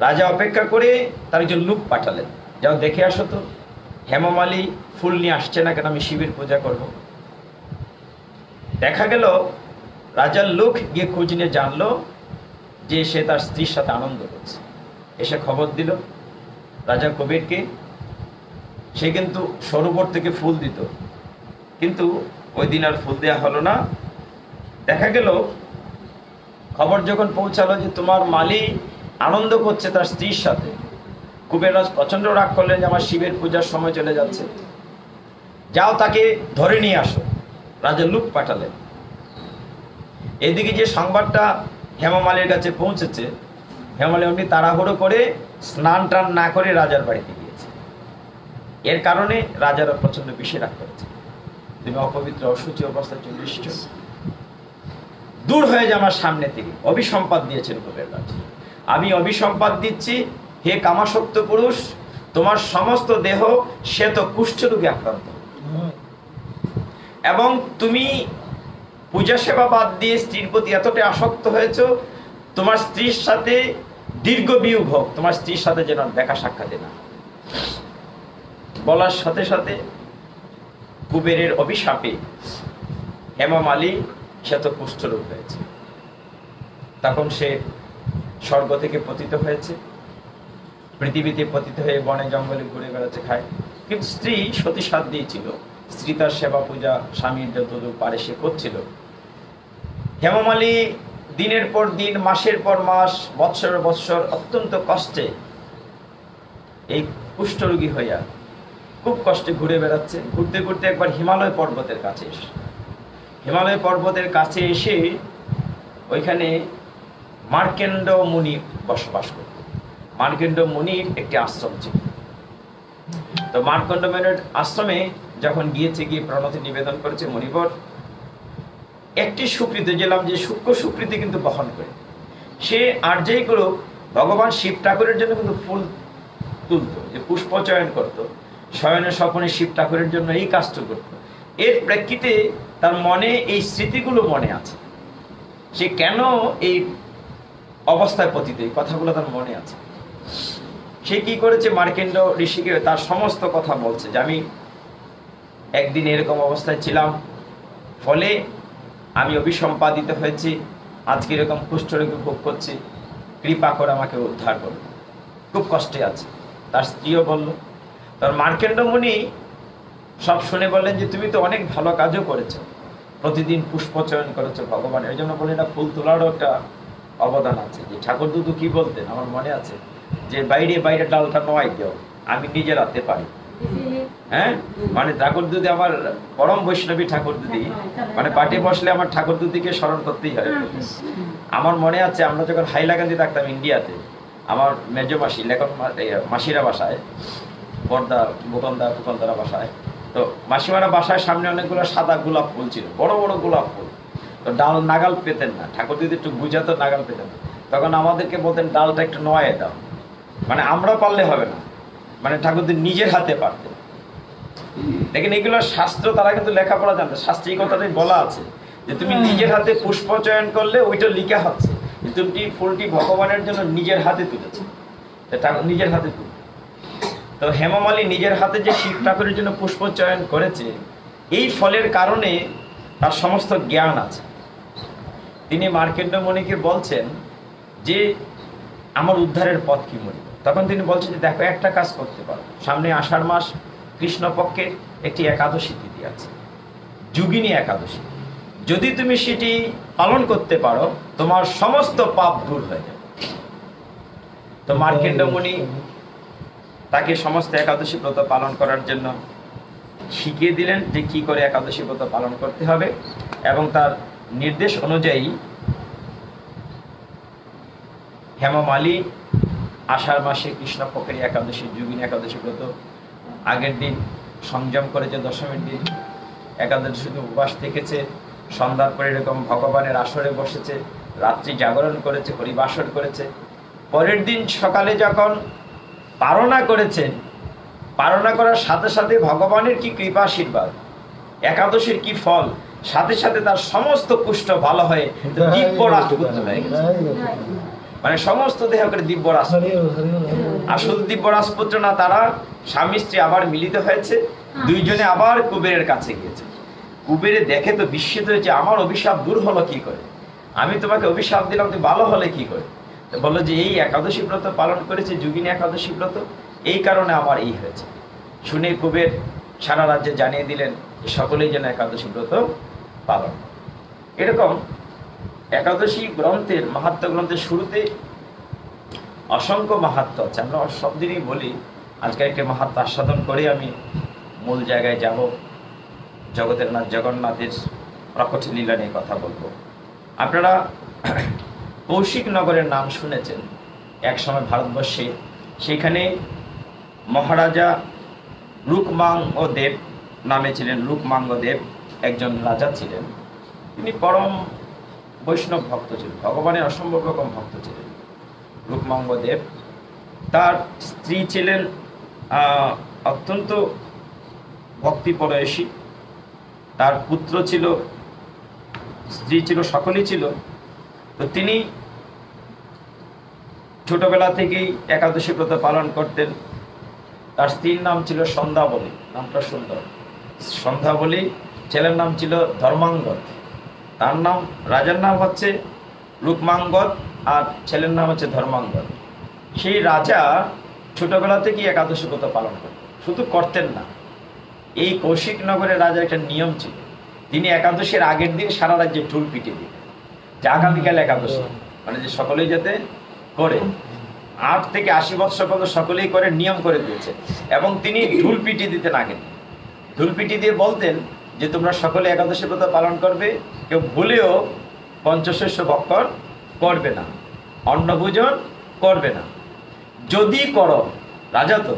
Speaker 1: রাজা অপেক্ষা করে তার একজন লোক পাঠালেন, যাও দেখে আসো তো হেমমালী ফুল নিয়ে আসছে না কেন, আমি শিবের পূজা করব। দেখা গেল রাজার লোক গিয়ে খোঁজ নিয়ে জানলো যে সে তার স্ত্রীর সাথে আনন্দ করছে। এসে খবর দিল রাজা কবিরকে। সে কিন্তু সরোবর থেকে ফুল দিত, কিন্তু ওই দিন আর ফুল দেওয়া হলো না। দেখা গেল খবর যখন পৌঁছালো যে তোমার মালি আনন্দ করছে তার স্ত্রীর সাথে, কুবেররাজ প্রচন্ড রাগ করলেন যে আমার শিবের পূজার সময় চলে যাচ্ছে, যাও তাকে ধরে নিয়ে আসো। রাজা লোক পাঠালেন। এদিকে যে সংবাদটা হেমমালীর কাছে পৌঁছেছে, হেমমালী অমনি তাড়াহুড়ো করে স্নান টান না করে রাজার বাড়িতে গিয়েছে। এর কারণে রাজারা প্রচন্ড বেশি রাগ করেছে, তুমি অপবিত্র অসুচি অবস্থায় চলে এসেছ, দূর হয়ে যা আমার সামনে থেকে। অভিসম্পাদ দিয়েছেন কুবেররাজ, আমি অভিসম্পাদ দিচ্ছি, হে কামাসক্ত পুরুষ, তোমার সমস্ত দেহ শ্বেত কুষ্ঠরোগে আক্রান্ত, এবং তুমি পূজা সেবা বাদ দিয়ে স্ত্রীর প্রতি এতটাই আসক্ত হয়েছ, তোমার স্ত্রীর সাথে দীর্ঘ বিয়োগ হোক, তোমার স্ত্রীর সাথে যেন দেখা সাক্ষাতে না। বলার সাথে সাথে কুবেরের অভিশাপে হেমমালী শ্বেত কুষ্ঠরোগ হয়েছে। তখন সে স্বর্গ থেকে পতিত হয়েছে, পৃথিবীতে পতিত হয়ে বনে জঙ্গলে ঘুরে বেড়াচ্ছে, খায়। কিন্তু স্ত্রী সতী সাথ দিয়েছিল, স্ত্রী তার সেবা পূজা স্বামীর যতটুকু পারে সে করছিল। হেমমালী দিনের পর দিন, মাসের পর মাস, বৎসর বৎসর অত্যন্ত কষ্টে এই কুষ্ঠরোগী হইয়া খুব কষ্টে ঘুরে বেড়াচ্ছে। ঘুরতে ঘুরতে একবার হিমালয় পর্বতের কাছে এসে, হিমালয় পর্বতের কাছে এসে ওইখানে মার্কেন্ড মুনি বসবাস করত। মার্কেন্ড মুনির একটি আশ্রম ছিল। তো মার্কেন্ড মুনির আশ্রমে যখন গিয়েছে, গিয়ে প্রণতি নিবেদন করেছে, মুনিবর একটি সুকৃতি, যেলাম যে সূক্ষ্ম সুকৃতি কিন্তু বহন করে, সে আর যেই করুক ভগবান শিব ঠাকুরের জন্য কিন্তু ফুল তুলত, যে পুষ্প চয়ন করত, শয়নে স্বপনে শিব ঠাকুরের জন্য এই কাজটা করত। এর প্রেক্ষিতে তার মনে এই স্মৃতিগুলো মনে আছে, সে কেন এই অবস্থায় পতিত, এই কথাগুলো তার মনে আছে। সে কি করেছে, মার্কেন্ড ঋষিকে তার সমস্ত কথা বলছে যে আমি একদিন এরকম অবস্থায় ছিলাম, ফলে আমি অভিসম্পাদিত হয়েছি, আজকে এরকম কুষ্ঠরোগে ভোগ করছি, কৃপা করে আমাকে উদ্ধার করো, খুব কষ্টে আছে। তার স্ত্রীও বলল। তার মার্কেন্ড মুনি সব শুনে বললেন যে তুমি তো অনেক ভালো কাজও করেছো, প্রতিদিন পুষ্প চয়ন করেছো ভগবান, এই জন্য বলে না ফুল তোলারও একটা অবদান আছে। যে ঠাকুর দুদু কি বলতেন আমার মনে আছে, যে বাইরে বাইরে ডালটা নোয়াই দেও, আমি নিজে রাখতে পারি। হ্যাঁ, মানে ঠাকুর দিদি আমার পরম বৈষ্ণবী ঠাকুর দিদি, মানে পাটে বসলে আমার ঠাকুর দিদিকে স্মরণ করতেই হয়। আমার মনে আছে আমরা যখন হাইলাকান্দি থাকতাম ইন্ডিয়াতে, আমার মেজো মাসি লেখন মাসিরা বাসায়, বর্দা ফুকনদারা বাসায়, তো মাসিমারা বাসায় সামনে অনেকগুলো সাদা গোলাপ ফুল ছিল, বড় বড় গোলাপ ফুল। তো ডাল নাগাল পেতেন না, ঠাকুর দিদি একটু বুঝাতো, নাগাল পেতেন না। তখন আমাদেরকে বলতেন ডালটা একটু নয় দাও, মানে আমরা পারলে হবে না, মানে ঠাকুর দিদি নিজের হাতে পারতেন। দেখেন এগুলো শাস্ত্র, তারা কিন্তু লেখাপড়া জানতো, শাস্ত্রে এই কথাটাই বলা আছে যে তুমি নিজের হাতে পুষ্প চয়ন করলে ওইটা লিখা হচ্ছে যে তুমি ফুলটি ভগবানের জন্য নিজের হাতে তুলেছে, নিজের হাতে তুলে। তো হেমমালী নিজের হাতে যে শিব ঠাকুরের জন্য পুষ্প চয়ন করেছে, এই ফলের কারণে তার সমস্ত জ্ঞান আছে। তিনি মার্কেন্ড মুনিকে বলছেন যে আমার উদ্ধারের পথ কি মনি? তখন তিনি বলছেন যে দেখো, একটা কাজ করতে পারো, সামনে আষাঢ় মাস কৃষ্ণপক্ষের একটি একাদশী তিথি আছে, যোগিনী একাদশী। যদি তুমি সেটি পালন করতে পারো, তোমার সমস্ত পাপ দূর হয়ে যাবে। তো মার্কেন্ড মুনি তাকে সমস্ত একাদশী ব্রত পালন করার জন্য শিখিয়ে দিলেন যে কি করে একাদশী ব্রত পালন করতে হবে, এবং তার নির্দেশ অনুযায়ী হেমমালী আষাঢ় মাসে কৃষ্ণপক্ষের একাদশী যোগিনী একাদশী ব্রত আগের দিন সংযম করেছে, দশমীর দিন একাদশী উপবাস থেকেছে, সন্ধ্যার পরে এরকম ভগবানের আসরে বসেছে, রাত্রি জাগরণ করেছে, হরিবাসর করেছে। পরের দিন সকালে যখন পারণা করেছেন, পারণা করার সাথে সাথে ভগবানের কি কৃপা আশীর্বাদ, একাদশীর কি ফল, সাথে সাথে তার সমস্ত কুষ্ঠ ভালো হয়ে দিব্য রাজপুত্র হয়ে গেছে। মানে সমস্ত দেহ করে দিব্য রাজপুত্র। আর শুধু দিব্য রাজপুত্র না, তারা স্বামী স্ত্রী আবার মিলিত হয়েছে, দুইজনে আবার কুবেরের কাছে গিয়েছে। কুবেরে দেখে তো বিস্মিত হয়েছে, আমার অভিশাপ দূর হলো কি করে, আমি তোমাকে অভিশাপ দিলাম, তুমি ভালো হলে কি করে? বললো যে এই একাদশী ব্রত পালন করেছে, যোগিনী একাদশী ব্রত, এই কারণে আমার এই হয়েছে। শুনে কুবের সারা রাজ্যে জানিয়ে দিলেন সকলেই যেন একাদশী ব্রত পালন। এরকম একাদশী গ্রন্থের মাহাত্ম্য গ্রন্থের শুরুতে অসংখ্য মাহাত্ম্য আছে। আমরা সব দিনই বলি, আজকে একটা মাহাত্ম্য আস্বাদন করে আমি মূল জায়গায় যাব। জগতের নাথ জগন্নাথের প্রকট লীলা নিয়ে কথা বলবো। আপনারা কৌশিক নগরের নাম শুনেছেন, এক সময় ভারতবর্ষে। সেখানে মহারাজা রুকমাঙ্গদেব নামে ছিলেন। রুকমাঙ্গদেব একজন রাজা ছিলেন, তিনি পরম বৈষ্ণব ভক্ত ছিলেন, ভগবানের অসম্ভব রকম ভক্ত ছিলেন রুকমাঙ্গদেব। তার স্ত্রী ছিলেন অত্যন্ত ভক্তিপরয়সী, তার পুত্র ছিল, স্ত্রী ছিল, সকলেই ছিল। তো তিনি ছোটবেলা থেকেই একাদশী ব্রত পালন করতেন। তার স্ত্রীর নাম ছিল সন্ধ্যাবলী, নামটা সুন্দর, সন্ধ্যাবলী। ছেলের নাম ছিল ধর্মাঙ্গদ। তার নাম, রাজার নাম হচ্ছে রুকমাঙ্গদ আর ছেলের নাম হচ্ছে ধর্মাঙ্গদ। সেই রাজা ছোটবেলা থেকেই একাদশী ব্রত পালন করতেন, শুধু করতেন না, এই কৌশিক নগরের রাজার একটা নিয়ম ছিল, তিনি একাদশীর আগের দিন সারা রাজ্যে ঢুল পিটিয়ে দিতেন যে আগামীকাল একাদশী, মানে যে সকলেই যাতে করে। 8 থেকে 80 বৎসর পর্যন্ত সকলেই করে, নিয়ম করে দিয়েছে। এবং তিনি ঢুল পিটিয়ে দিতেন আগে, ঢুল পিটিয়ে দিয়ে বলতেন যে তোমরা সকলে একাদশী ব্রত পালন করবে, কেউ ভুলেও পঞ্চশস্য ভক্ষণ করবে না, অন্নভোজন করবে না। যদি করো, রাজা তো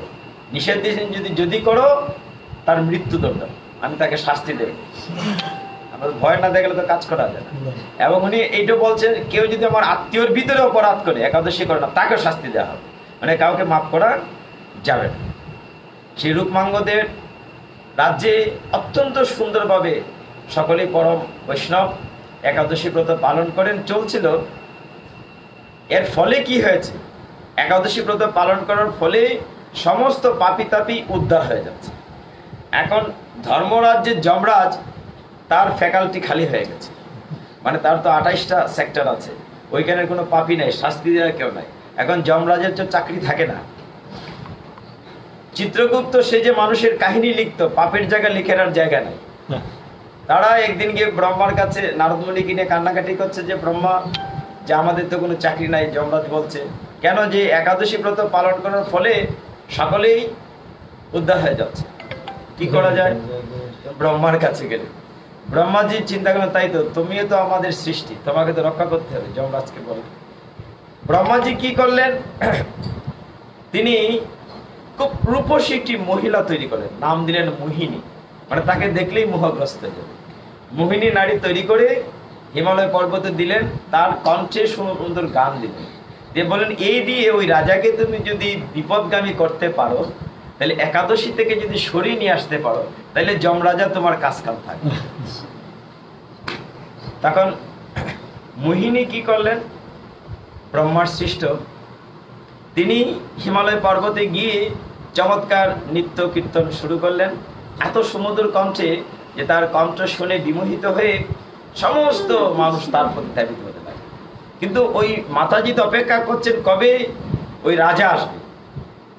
Speaker 1: নিষেধ দিয়েছেন, যদি করো তার মৃত্যুদণ্ড, আমি তাকে শাস্তি দেব। আমাদের ভয় না দেখলে তো কাজ করা যায় না। এবং উনি এইটা বলছেন, কেউ যদি আমার আত্মীয়র ভিতরে অপরাধ করে, একাদশী করে না, তাকেও শাস্তি দেওয়া হবে, মানে কাউকে মাফ করা যাবে না। সেই রূপমাঙ্গদের রাজ্যে অত্যন্ত সুন্দরভাবে সকলেই পরম বৈষ্ণব একাদশী ব্রত পালন করেন, চলছিল। এর ফলে কি হয়েছে, একাদশী ব্রত পালন করার ফলে সমস্ত পাপী তাপী উদ্ধার হয়ে যাচ্ছে। এখন ধর্মরাজ্যের যমরাজ, তার ফ্যাকাল্টি খালি হয়ে গেছে, মানে তার তো 28টা সেক্টর আছে, ওইখানের কোনো পাপী নাই, শাস্তি দেওয়ার কেউ নাই। এখন যমরাজের তো চাকরি থাকে না। চিত্রগুপ্ত সে যে মানুষের কাহিনী লিখতো, পাপের জায়গা লিখে আর জায়গা নেই। তারা একদিন গিয়ে ব্রহ্মার কাছে নারদমণি কিনে কান্নাকাটি করছে যে ব্রহ্মা, যে আমাদের তো কোনো চাকরি নাই। যমরাজ বলছে কেন, যে একাদশী ব্রত পালন করার ফলে সকলেই উদ্ধার হয়ে যাচ্ছে, কি করা যায়? ব্রহ্মার কাছে গেলে ব্রহ্মাজি চিন্তা করেন, তাই তো, তুমিও তো আমাদের সৃষ্টি, তোমাকে তো রক্ষা করতে হবে। যমরাজকে বলে ব্রহ্মাজি কি করলেন, তিনি খুব রূপসী একটি মহিলা তৈরি করলেন, নাম দিলেন মোহিনী, মানে তাকে দেখলেই মোহগ্রস্ত হয়ে যাবে। মোহিনী নারী তৈরি করে হিমালয় পর্বতে দিলেন, তার কণ্ঠে সুন্দর গান দিলেন, দিয়ে বলেন এই দিয়ে ওই রাজাকে তুমি যদি বিপদগামী করতে পারো, তাহলে একাদশী থেকে যদি সরিয়ে নিয়ে আসতে পারো, তাহলে যমরাজা তোমার কাজ কাম থাকবে। তখন মোহিনী কি করলেন, ব্রহ্মার সৃষ্ট, তিনি হিমালয় পর্বতে গিয়ে চমৎকার নৃত্য কীর্তন শুরু করলেন। এত সুমধুর কণ্ঠে যে তার কণ্ঠ শুনে বিমোহিত হয়ে সমস্ত মানুষ তার প্রতি ধাবিত হতে লাগে। কিন্তু ওই মাতাজি তো অপেক্ষা করছেন কবে ওই রাজা আসবে।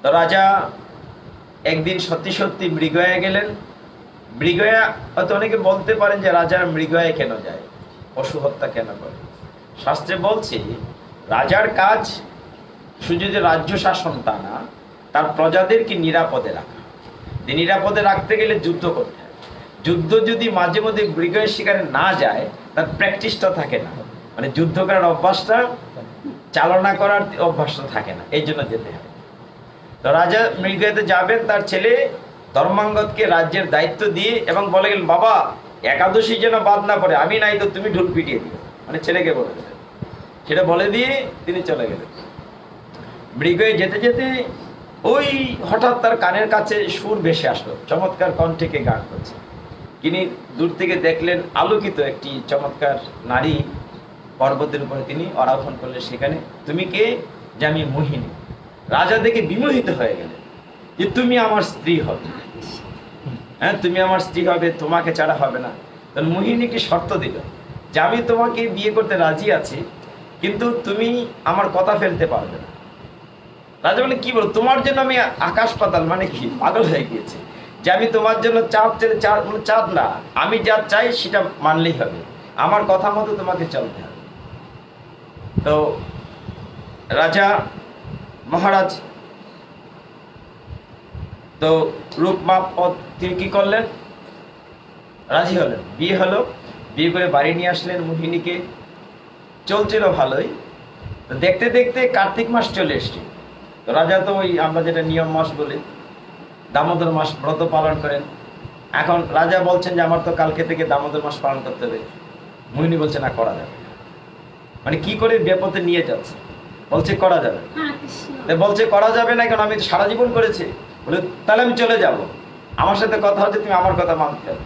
Speaker 1: তো রাজা একদিন সত্যি সত্যি মৃগয়া গেলেন। মৃগয়া হয়তো অনেকে বলতে পারেন যে রাজা মৃগয়া কেন যায়, পশু হত্যা কেন করে। শাস্ত্রে বলছে রাজার কাজ শুধু যে রাজ্য শাসন তা না, তার প্রজাদেরকে নিরাপদে রাখা। নিরাপদে রাখতে গেলে যুদ্ধ করতে হয়। যুদ্ধ যদি মাঝে মধ্যে মৃগয়ের শিকারে না যায়, তার প্র্যাকটিসটা থাকে না, মানে যুদ্ধ করার অভ্যাসটা, চালনা করার অভ্যাসটা থাকে না, এই জন্য যেতে হয়। তো রাজা মৃগয়াতে যাবেন, তার ছেলে ধর্মাঙ্গদকে রাজ্যের দায়িত্ব দিয়ে এবং বলে গেলেন বাবা একাদশী যেন বাদ না পড়ে, আমি নাই তো তুমি ঢোল পিটিয়ে দিও, মানে ছেলেকে বলে দিলেন। সেটা বলে দিয়ে তিনি চলে গেলেন। মৃগয়ে যেতে যেতে ওই হঠাৎ তার কানের কাছে সুর ভেসে আসলো, চমৎকার কণ্ঠে গান করছে। তিনি দূর থেকে দেখলেন আলোকিত একটি চমৎকার নারী পর্বতের উপরে তিনি আরোহণ করলেন। সেখানে তুমি কে? যে আমি মোহিনী। রাজা দেখে বিমোহিত হয়ে গেলেন যে তুমি আমার স্ত্রী হবে, হ্যাঁ তুমি আমার স্ত্রী হবে, তোমাকে ছাড়া হবে না। তখন মোহিনীকে শর্ত দিল যে আমি তোমাকে বিয়ে করতে রাজি আছি, কিন্তু তুমি আমার কথা ফেলতে পারবে না। রাজা বলে কি বলো, তোমার জন্য আমি আকাশ পাতাল, মানে কি পাগল হয়ে গিয়েছে যে আমি তোমার জন্য চাঁদ চেলে চাঁদ না, আমি যা চাই সেটা মানলেই হবে, আমার কথা মতো তোমাকে চলতে হবে। তো রাজা মহারাজ তো রূপমাপ তিনি কি করলেন, রাজি হলেন, বিয়ে হলো। বিয়ে করে বাড়ি নিয়ে আসলেন মোহিনীকে। চলছিল ভালোই। তো দেখতে দেখতে কার্তিক মাস চলে এসছে। তো রাজা তো ওই আমরা যেটা নিয়ম মাস বলি, দামোদর মাস ব্রত পালন করেন। এখন রাজা বলছেন যে আমার তো কালকে থেকে দামোদর মাস পালন করতে হবে। মোহিনী বলছে না, করা যাবে। মানে কি করে বিপদে নিয়ে যাচ্ছে, বলছে করা যাবে। বলছে করা যাবে না কেন, আমি তো সারা জীবন করেছি। বলে তাহলে আমি চলে যাব, আমার সাথে কথা হচ্ছে, তুমি আমার কথা মানতে হবে।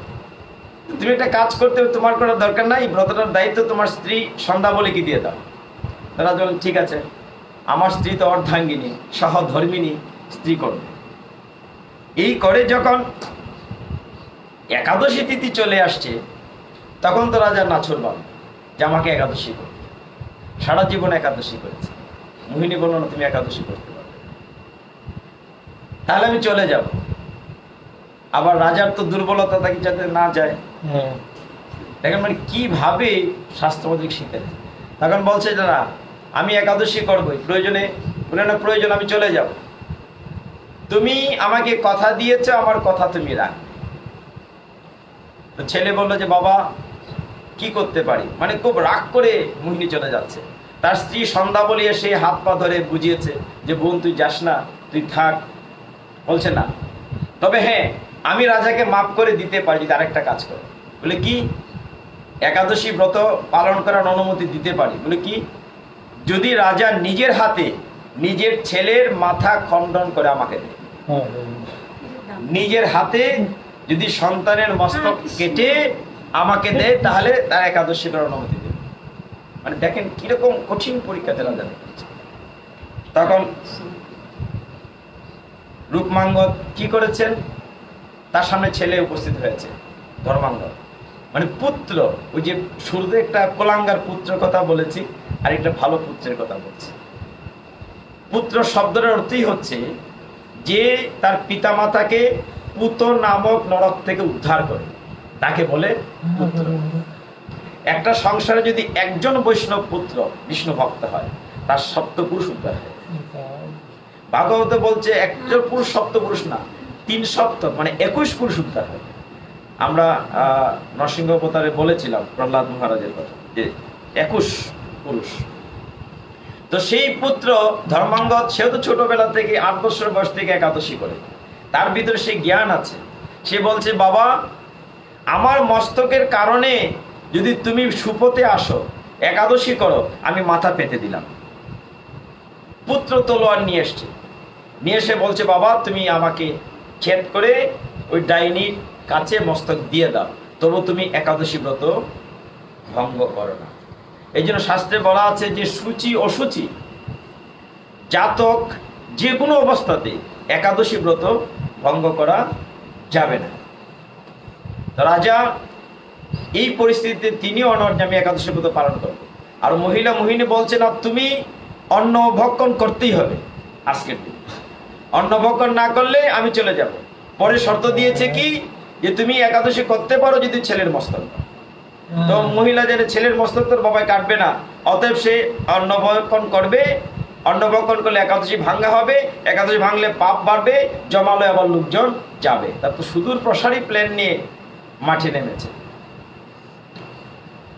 Speaker 1: তুমি একটা কাজ করতে হবে, তোমার করার দরকার নাই, ব্রতটার দায়িত্ব তোমার স্ত্রী সন্ধ্যাবলীকে দিয়ে দাও। তারা বলেন ঠিক আছে, আমার স্ত্রী তো অর্ধাঙ্গিনী সহধর্মিনী, স্ত্রী করবে। এই করে যখন একাদশী তিথি চলে আসছে, তখন তো রাজা নাছোড়বান যে আমাকে একাদশী করবে, সারা জীবন একাদশী করেছে। মোহিনী বলল না, তুমি একাদশী করতে পারবে, তাহলে আমি চলে যাব। আবার রাজার তো দুর্বলতা তাকে যাতে না যায়, দেখেন মানে কিভাবে শাস্ত্রমতিক শিখে। তখন বলছে যে না, আমি একাদশী করবোই, প্রয়োজনে বলে না প্রয়োজন আমি চলে যাব, তুমি আমাকে কথা দিয়েছো, আমার কথা তুমি রাখবে। তো ছেলে বললো যে বাবা কি করতে পারি, মানে খুব রাগ করে মোহিনী চলে যাচ্ছে। তার স্ত্রী সন্ধ্যাবলী এসে হাত পা ধরে বুঝিয়েছে যে বোন তুই যাস না, তুই থাক। বলছে না, তবে হ্যাঁ আমি রাজাকে মাফ করে দিতে পারি যদি আরেকটা কাজ করে। বলে কি? একাদশী ব্রত পালন করার অনুমতি দিতে পারি। বলে কি? যদি রাজা নিজের হাতে নিজের ছেলের মাথা খণ্ডন করে আমাকে দেয়, নিজের হাতে যদি সন্তানের মস্তক কেটে আমাকে দেয়, তাহলে তার একাদশী করার অনুমতি দেবে। মানে দেখেন কিরকম কঠিন পরীক্ষাতে রাজা দেখছে। তখন রূপমাঙ্গদ কি করেছেন, তার সামনে ছেলে উপস্থিত হয়েছে, ধর্মাঙ্গদ মানে পুত্র। ওই যে শুরুতে একটা কোলাঙ্গার পুত্রের কথা বলেছি, আর একটা ভালো পুত্রের কথা বলছি। পুত্র শব্দের অর্থই হচ্ছে যে তার পিতামাতাকে পুত নামক নরক থেকে উদ্ধার করে, তাকে বলে পুত্র। একটা সংসারে যদি একজন বৈষ্ণব পুত্র বিষ্ণু ভক্ত হয়, তার সপ্তপুরুষ উদ্ধার হয়। ভাগবত বলছে একজন পুরুষ সপ্তপুরুষ না, 3 সপ্তক মানে 21 পুরুষ উদ্ধার হয়। আমরা নরসিংহ অবতারে বলেছিলাম প্রহ্লাদ মহারাজের কথা, যে 21 পুরুষ। তো সেই পুত্র ধর্মাঙ্গদ, সেও তো ছোটবেলা থেকে 8 বছর বয়স থেকে একাদশী করে, তার ভিতরে সেই জ্ঞান আছে। সে বলছে বাবা আমার মস্তকের কারণে যদি তুমি সুপথে আসো, একাদশী করো, আমি মাথা পেতে দিলাম। পুত্র তলোয়ার নিয়ে এসছে, নিয়ে এসে বলছে বাবা তুমি আমাকে ছেদ করে ওই ডাইনির কাছে মস্তক দিয়ে দাও, তবু তুমি একাদশী ব্রত ভঙ্গ করো না। এই জন্য শাস্ত্রে বলা আছে যে সূচি অসুচি জাতক যে কোনো অবস্থাতে একাদশী ব্রত ভঙ্গ করা যাবে না। তো রাজা এই পরিস্থিতিতে তিনিও অনড় যে আমি একাদশী ব্রত পালন করবো। আর মহিলা মোহিনী বলছে না, তুমি অন্ন ভক্ষণ করতেই হবে আজকের দিন, অন্ন ভক্ষণ না করলে আমি চলে যাব। পরে শর্ত দিয়েছে কি, যে তুমি একাদশী করতে পারো যদি ছেলের মস্তক দাও। তো মহিলা যেন ছেলের মস্তক তোর বাবাই কাটবে না, অতএব সে অন্ন ভক্ষণ করবে। অন্ন ভক্ষণ করলে একাদশী ভাঙ্গা হবে, একাদশী ভাঙলে পাপ বাড়বে, জমালয়ে আবার লোকজন যাবে। তারপর সুদূর প্রসারী প্ল্যান নিয়ে মাঠে নেমেছে।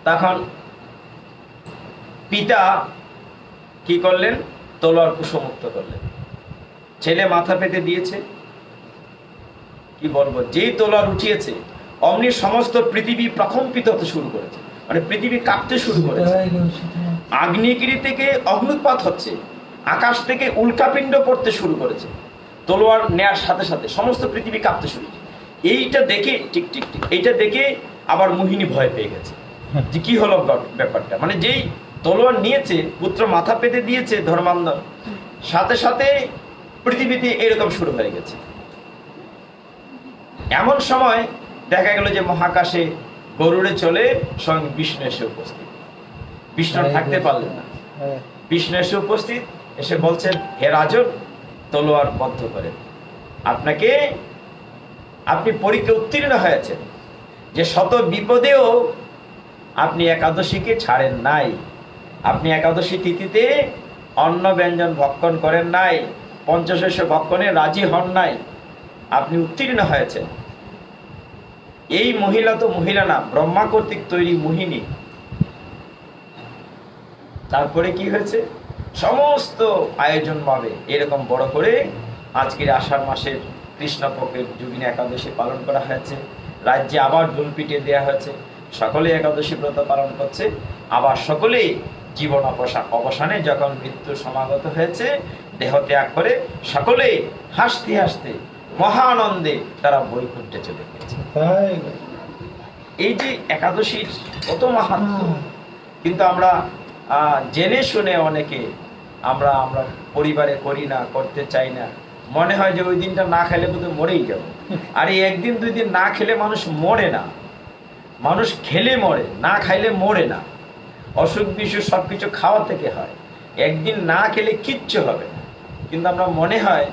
Speaker 1: তখন পিতা কি করলেন, তলোয়ার কুশমুক্ত করলেন। ছেলে মাথা পেতে দিয়েছে, কি বলবো, যেই তলোয়ার উঠিয়েছে অমনি সমস্ত পৃথিবী প্রকম্পিত হতে শুরু করেছে, মানে পৃথিবী কাঁপতে শুরু করেছে। আগ্নেয়গিরি থেকে অগ্নুৎপাত হচ্ছে, আকাশ থেকে উল্কাপিণ্ড পড়তে শুরু করেছে। তলোয়ার নেয়ার সাথে সাথে সমস্ত পৃথিবী কাঁপতে শুরু করেছে। এইটা দেখে ঠিক ঠিক ঠিক এইটা দেখে আবার মোহিনী ভয় পেয়ে গেছে যে কি হলো ব্যাপারটা। মানে যেই তলোয়ার নিয়েছে, পুত্র মাথা পেতে দিয়েছে ধর্মান্ধ, সাথে সাথে পৃথিবীতে এরকম শুরু হয়ে গেছে। এমন সময় দেখা গেল যে মহাকাশে গরুড়ে চলে স্বয়ং বিষ্ণু এসে উপস্থিত। বিষ্ণু থাকতে পারলেন না, বিষ্ণু এসে উপস্থিত, এসে বলছেন, হে রাজন, তলোয়ার বদ্ধ করেন। আপনি পরীক্ষা উত্তীর্ণ হয়েছেন, যে শত বিপদেও আপনি একাদশীকে ছাড়েন নাই, আপনি একাদশী তিথিতে অন্ন ব্যঞ্জন ভক্ষণ করেন নাই, পঞ্চশস্য ভক্ষণে রাজি হন নাই, আপনি উত্তীর্ণ হয়েছেন। এই মহিলা তো মহিলা না, ব্রহ্মা কর্তৃক তৈরি মোহিনী। তারপরে কি হয়েছে, সমস্ত আয়োজন ভাবে এরকম বড় করে আজকের আষাঢ় মাসের কৃষ্ণপক্ষের যোগিনী একাদশী পালন করা হয়েছে। রাজ্যে আবার ঢোল পিটিয়ে দেওয়া হয়েছে, সকলে একাদশী ব্রত পালন করছে। আবার সকলেই জীবন অবসানে যখন মৃত্যু সমাগত হয়েছে, দেহ ত্যাগ করে সকলেই হাসতে হাসতে মহানন্দে তারা বৈকুণ্ঠে চলে গেছে। এই যে একাদশীর কত মাহাত্ম্য, কিন্তু আমরা জেনে শুনে অনেকে আমরা পরিবারে করি না, করতে চাই না। মনে হয় যে ওই দিনটা না খেলে বোধহয় মরেই যাবো। আর এই একদিন দুই দিন না খেলে মানুষ মরে না, মানুষ খেলে মরে, না খাইলে মরে না। অসুখ বিসুখ সবকিছু খাওয়া থেকে হয়, একদিন না খেলে কিচ্ছু হবে না। কিন্তু আমরা মনে হয়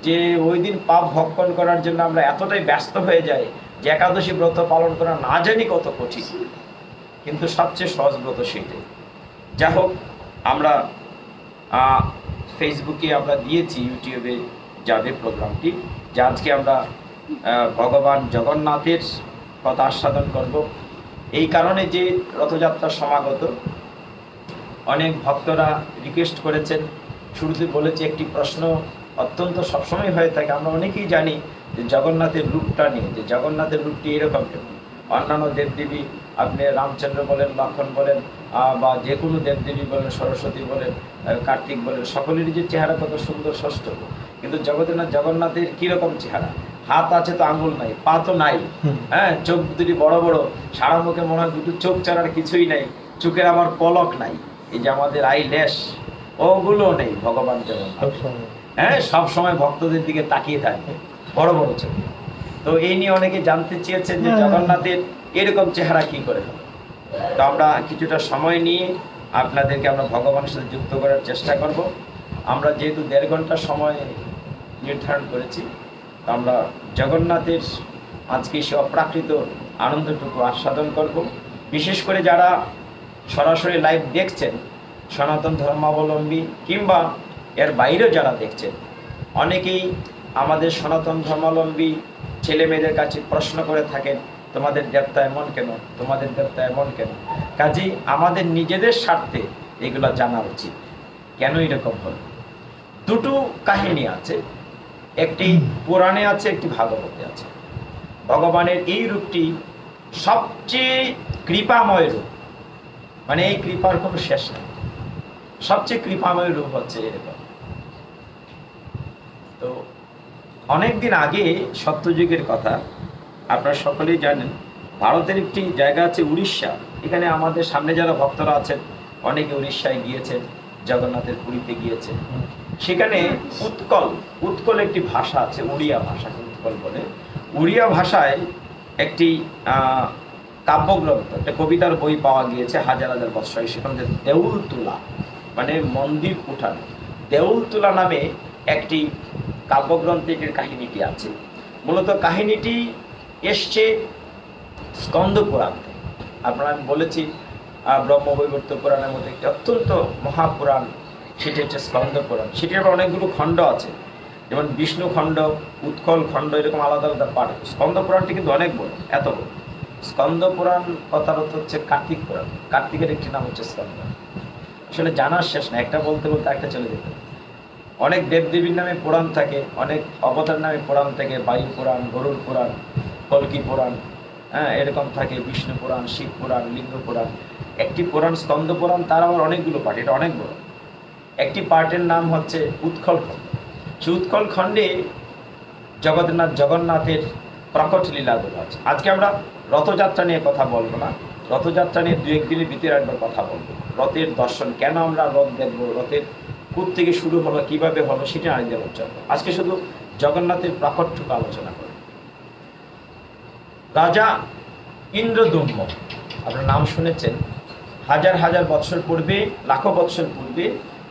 Speaker 1: যে ওই দিন পাপ ভক্ষণ করার জন্য আমরা এতটাই ব্যস্ত হয়ে যাই যে একাদশী ব্রত পালন করা না জানি কত কঠিন, কিন্তু সবচেয়ে সহজ ব্রত সেইটাই। যা হোক, আমরা ফেসবুকে আমরা দিয়েছি, ইউটিউবে যাবে প্রোগ্রামটি, যে আজকে আমরা ভগবান জগন্নাথের কথা আস্বাদন করব। এই কারণে যে রথযাত্রার সমাগত, অনেক ভক্তরা রিকোয়েস্ট করেছেন। শুরুতে বলেছি একটি প্রশ্ন অত্যন্ত সবসময় হয়ে থাকে, আমরা অনেকেই জানি যে জগন্নাথের রূপটা নিয়ে, যে জগন্নাথের রূপটি এরকম কেন। অন্যান্য দেবদেবী, আপনি রামচন্দ্র বলেন, লক্ষণ বলেন, বা যে কোনো দেবদেবী বলেন, সরস্বতী বলেন, কার্তিক বলেন, সকলেরই যে চেহারা কত সুন্দর ষষ্ঠ, কিন্তু জগন্নাথের কিরকম চেহারা, হাত আছে তো আঙুল নাই, পা তো নাই, হ্যাঁ, চোখ দুটি বড় বড়, সারা মুখে মনে হয় দুটো চোখ ছাড়ার কিছুই নাই, চোখের আবার পলক নাই, এই যে আমাদের আই ল্যাশ ওগুলো নেই ভগবান জগন্নাথ। হ্যাঁ, সব সময় ভক্তদের দিকে তাকিয়ে থাকে, বড় বড় চোখ। তো এই নিয়ে অনেকে জানতে চেয়েছেন যে জগন্নাথের এরকম চেহারা কি করে হবে। তো আমরা কিছুটা সময় নিয়ে আপনাদেরকে আমরা ভগবানের সাথে যুক্ত করার চেষ্টা করব। আমরা যেহেতু 1.5 ঘন্টা সময় নির্ধারণ করেছি, তো আমরা জগন্নাথের আজকে সে অপ্রাকৃত আনন্দটুকু আস্বাদন করব। বিশেষ করে যারা সরাসরি লাইভ দেখছেন, সনাতন ধর্মাবলম্বী কিংবা এর বাইরেও যারা দেখছেন, অনেকেই আমাদের সনাতন ধর্মাবলম্বী ছেলে মেয়েদের কাছে প্রশ্ন করে থাকেন, তোমাদের দেবতা এমন কেন, তোমাদের দেবতা এমন কেন। কাজেই আমাদের নিজেদের স্বার্থে এগুলো জানা উচিত, কেন এরকম হল। দুটো কাহিনী আছে, একটি পুরাণে আছে, একটি ভাগবতে আছে। ভগবানের এই রূপটি সবচেয়ে কৃপাময় রূপ, মানে এই কৃপার কোনো শেষ নেই, সবচেয়ে কৃপাময় রূপ হচ্ছে এরকম। তো অনেকদিন আগে সত্যযুগের কথা আপনারা সকলেই জানেন, ভারতের একটি জায়গা আছে উড়িষ্যা। এখানে আমাদের সামনে যারা ভক্তরা আছেন অনেকে উড়িষ্যায় গিয়েছেন, জগন্নাথের পুরীতে গিয়েছেন। সেখানে উৎকল একটি ভাষা আছে, উড়িয়া ভাষা উৎকল বলে। উড়িয়া ভাষায় একটি কাব্যগ্রন্থ, একটা কবিতার বই পাওয়া গিয়েছে হাজার হাজার বছর আগে। সেখানে যে দেউল তুলা মানে মন্দির উঠানো, দেউল তুলা নামে একটি কাব্যগ্রন্থে এটির কাহিনীটি আছে। মূলত কাহিনীটি এসছে স্কন্দ পুরাণ থেকে। আপনারা আমি বলেছি ব্রহ্মবৈবর্ত পুরাণের মধ্যে একটি অত্যন্ত মহাপুরাণ, সেটি হচ্ছে স্কন্দ পুরাণ। সেটির আবার অনেকগুলো খণ্ড আছে, যেমন বিষ্ণু খণ্ড, উৎকল খণ্ড, এরকম আলাদা আলাদা পাঠ। স্কন্দ পুরাণটি কিন্তু অনেক বড়, এত বড়। স্কন্দ পুরাণ কথার অর্থ হচ্ছে কার্তিক পুরাণ। কার্তিকের একটি নাম হচ্ছে স্কন্দ। আসলে জানার শেষ না, একটা বলতে বলতে একটা চলে যেতে। অনেক দেবদেবীর নামে পুরাণ থাকে, অনেক অবতার নামে পুরাণ থাকে, বায়ু পুরাণ, গরুড় পুরাণ, কল্কি পুরাণ, হ্যাঁ এরকম থাকে, বিষ্ণু পুরাণ, শিব পুরাণ, লিঙ্গ পুরাণ। একটি পুরাণ স্কন্দ পুরাণ, তার আবার অনেকগুলো পাঠ, এটা অনেক বড়। একটি পার্টের নাম হচ্ছে উৎকল খণ্ড। সেই উৎকল খণ্ডে জগন্নাথের প্রকট লীলাগুলো আছে। আজকে আমরা রথযাত্রা নিয়ে কথা বলবো না, রথযাত্রা নিয়ে দু একদিনের ভিতরে একবার কথা বলবো। রথের দর্শন, কেন আমরা রথ দেখবো, রথের কোথ থেকে শুরু হলো, কিভাবে হলো, সেটা আরেকদিন আলোচনা। আজকে শুধু জগন্নাথের প্রাকট্যকে আলোচনা করি। রাজা ইন্দ্রদুম্ন, আপনার নাম শুনেছেন। হাজার হাজার বৎসর পূর্বে, লাখো বৎসর পূর্বে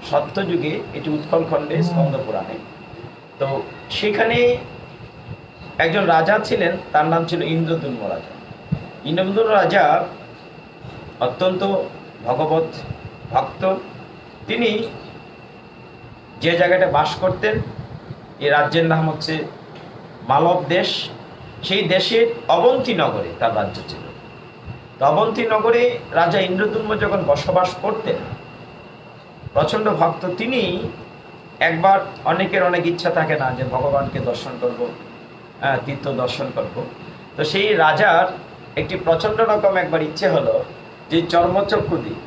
Speaker 1: সত্যযুগে, এটি উৎকল খণ্ডে স্কন্দ পুরাণে। তো সেখানে একজন রাজা ছিলেন, তার নাম ছিল ইন্দ্রদুম্ন রাজা। ইন্দ্রদুম্ন রাজা অত্যন্ত ভগবত ভক্ত। তিনি যে জায়গাটা বাস করতেন, এই রাজ্যের নাম হচ্ছে মালব দেশ। সেই দেশের অবন্তী নগরে তার রাজ্য ছিল। অবন্তী নগরে রাজা ইন্দ্রদুম্ন যখন বসবাস করতেন, প্রচণ্ড ভক্ত তিনি। একবার, অনেকের অনেক ইচ্ছা থাকে না যে ভগবানকে দর্শন করব, তীর্থ দর্শন করব। তো সেই রাজার একটি প্রচণ্ড রকম একবার ইচ্ছে হলো যে চর্মচক্ষু দিয়ে,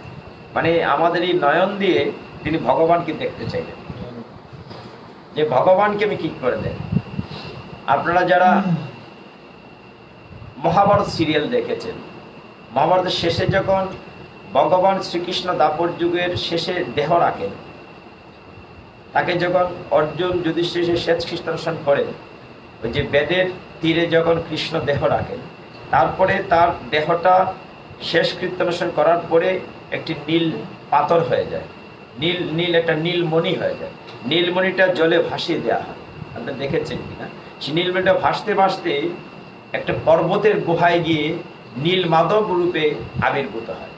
Speaker 1: মানে আমাদের এই নয়ন দিয়ে তিনি ভগবানকে দেখতে চাইলেন, যে ভগবানকে আমি কি করে দেন। আপনারা যারা মহাভারত সিরিয়াল দেখেছেন, মহাভারতের শেষে যখন ভগবান শ্রীকৃষ্ণ দাপর যুগের শেষে দেহ রাখেন, তাকে যখন অর্জুন যুধিষ্ঠির শেষ কৃষ্ণানুষ্ঠান করেন, ওই যে বেদের তীরে যখন কৃষ্ণ দেহ রাখেন, তারপরে তার দেহটা শেষ কৃত্যানুষ্ঠান করার পরে একটি নীল পাথর হয়ে যায়, নীল একটা নীলমণি হয়ে যায়। নীলমণিটা জলে ভাসিয়ে দেওয়া হয়, আপনি দেখেছেন কিনা। সেই নীলমণিটা ভাসতে ভাসতে একটা পর্বতের গুহায় গিয়ে নীল মাধব রূপে আবির্ভূত হয়।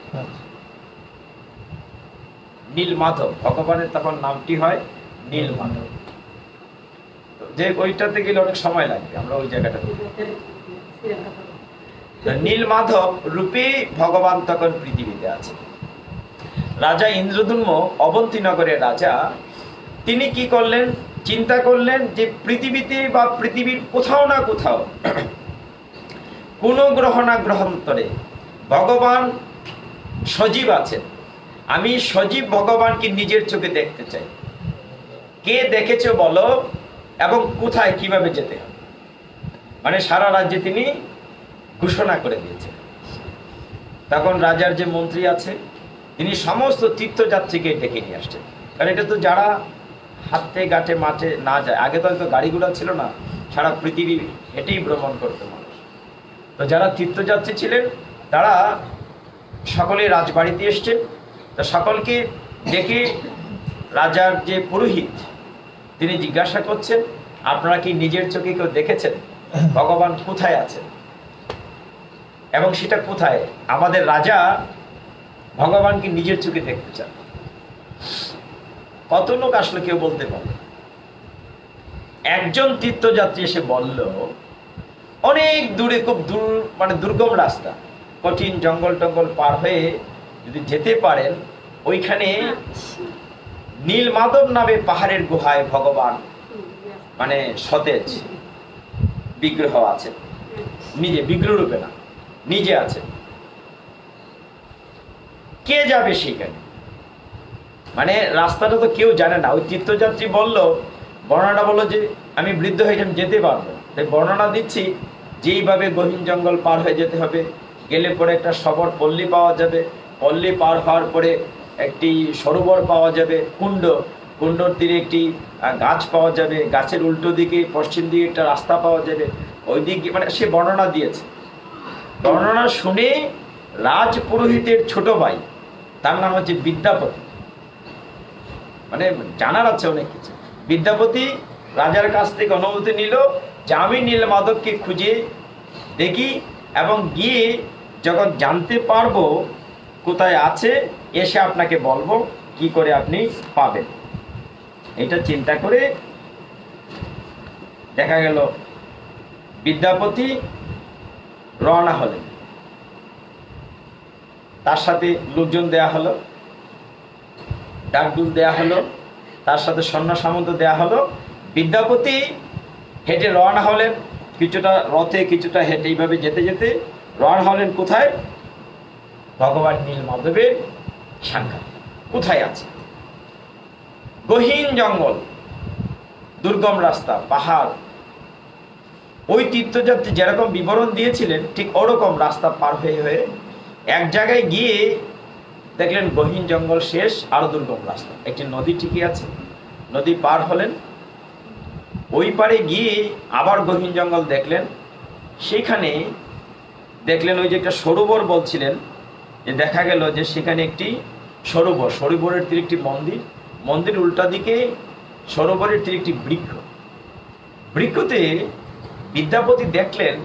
Speaker 1: নীল মাধব, ভগবানের তখন নামটি হয় নীল মাধব। যে ওইটাতে গেলে অনেক সময় লাগবে, আমরা ওই জায়গাটা। নীল মাধব রূপে ভগবান তখন পৃথিবীতে আছে। রাজা ইন্দ্রদুম্ন, অবন্তী নগরের রাজা, তিনি কি করলেন, চিন্তা করলেন যে পৃথিবীতে বা পৃথিবীর কোথাও না কোথাও কোন গ্রহ না গ্রহান্তরে ভগবান সজীব আছেন। আমি সজীব ভগবানকে নিজের চোখে দেখতে চাই। কে দেখেছো বলো, এবং কোথায় কিভাবে যেতে হবে। মানে সারা রাজ্যে তিনি ঘোষণা করে দিয়েছেন। তখন রাজার যে মন্ত্রী আছে, তিনি সমস্ত তীর্থযাত্রীকে ডেকে নিয়ে আসছেন। কারণ এটা তো যারা হাতে ঘাটে মাঠে না যায়, আগে তো হয়তো গাড়ি ঘোড়া ছিল না, সারা পৃথিবী হেঁটেই ভ্রমণ করতো মানুষ। তো যারা তীর্থযাত্রী ছিলেন, তারা সকলে রাজবাড়িতে এসছেন। তো সকলকে ডেকে রাজার যে পুরোহিত, তিনি জিজ্ঞাসা করছেন, আপনারা কি নিজের চোখে কেউ দেখেছেন ভগবান কোথায় আছেন, এবং সেটা কোথায়? আমাদের রাজা ভগবানকে নিজের চোখে দেখতে চান। কত লোক আসলে কেউ বলতে পারে। একজন তীর্থযাত্রী এসে বলল, অনেক দূরে, খুব দূর, মানে দুর্গম রাস্তা, কঠিন জঙ্গল টঙ্গল পার হয়ে যদি যেতে পারেন, ওইখানে নীল মাধব নামে পাহাড়ের গুহায় ভগবান, মানে সতেজ বিগ্রহ আছে, নিজে বিগ্রহ রূপে না, নিজে আছে। কে যাবে সেখানে? মানে রাস্তাটা তো কেউ জানে না। ওই তীর্থযাত্রী বলল, বর্ণনা বললো যে আমি বৃদ্ধ হয়ে যেতে পারবো। তাই বর্ণনা দিচ্ছি, যেইভাবে গহীন জঙ্গল পার হয়ে যেতে হবে, গেলে পরে একটা সবর পল্লী পাওয়া যাবে, পল্লী পার হওয়ার পরে একটি সরোবর পাওয়া যাবে, কুণ্ডর তীরে একটি গাছ পাওয়া যাবে, গাছের উল্টো দিকে পশ্চিম দিকে একটা রাস্তা পাওয়া যাবে, ওই দিকে, মানে সে বর্ণনা দিয়েছে। বর্ণনা শুনে রাজপুরোহিতের ছোট ভাই, তার নাম হচ্ছে বিদ্যাপতি, মানে জানার আছে অনেক কিছু। বিদ্যাপতি রাজার কাছ থেকে অনুমতি নিল যে আমি নীলমাধবকে খুঁজে দেখি এবং গিয়ে যখন জানতে পারবো কোথায় আছে এসে আপনাকে বলবো কি করে আপনি পাবেন। এটা চিন্তা করে দেখা গেল বিদ্যাপতি রওনা হলেন, তার সাথে লোকজন দেয়া হলো, ডাকডুল দেয়া হলো, তার সাথে সৈন্য সামন্ত দেয়া হলো। বিদ্যাপতি হেঁটে রওনা হলেন, কিছুটা রথে কিছুটা হেঁটে এইভাবে যেতে যেতে রওনা হলেন কোথায়? ভগবান নীলমাধবের সাক্ষাৎ কোথায় আছে? গহীন জঙ্গল, দুর্গম রাস্তা, পাহাড়। ওই তীর্থযাত্রী যেরকম বিবরণ দিয়েছিলেন ঠিক ওরকম রাস্তা পার হয়ে হয়ে এক জায়গায় গিয়ে দেখলেন গহীন জঙ্গল শেষ, আরো দুর্গম রাস্তা, একটি নদী ঠিকই আছে। নদী পার হলেন, ওই পারে গিয়ে আবার গহীন জঙ্গল দেখলেন। সেখানে দেখলেন ওই যে একটা সরোবর বলছিলেন, যে দেখা গেল যে সেখানে একটি সরোবর, সরোবরের তীরে একটি মন্দির, মন্দির উল্টা দিকে সরোবরের তীরে একটি বৃক্ষ। বৃক্ষতে বিদ্যাপতি দেখলেন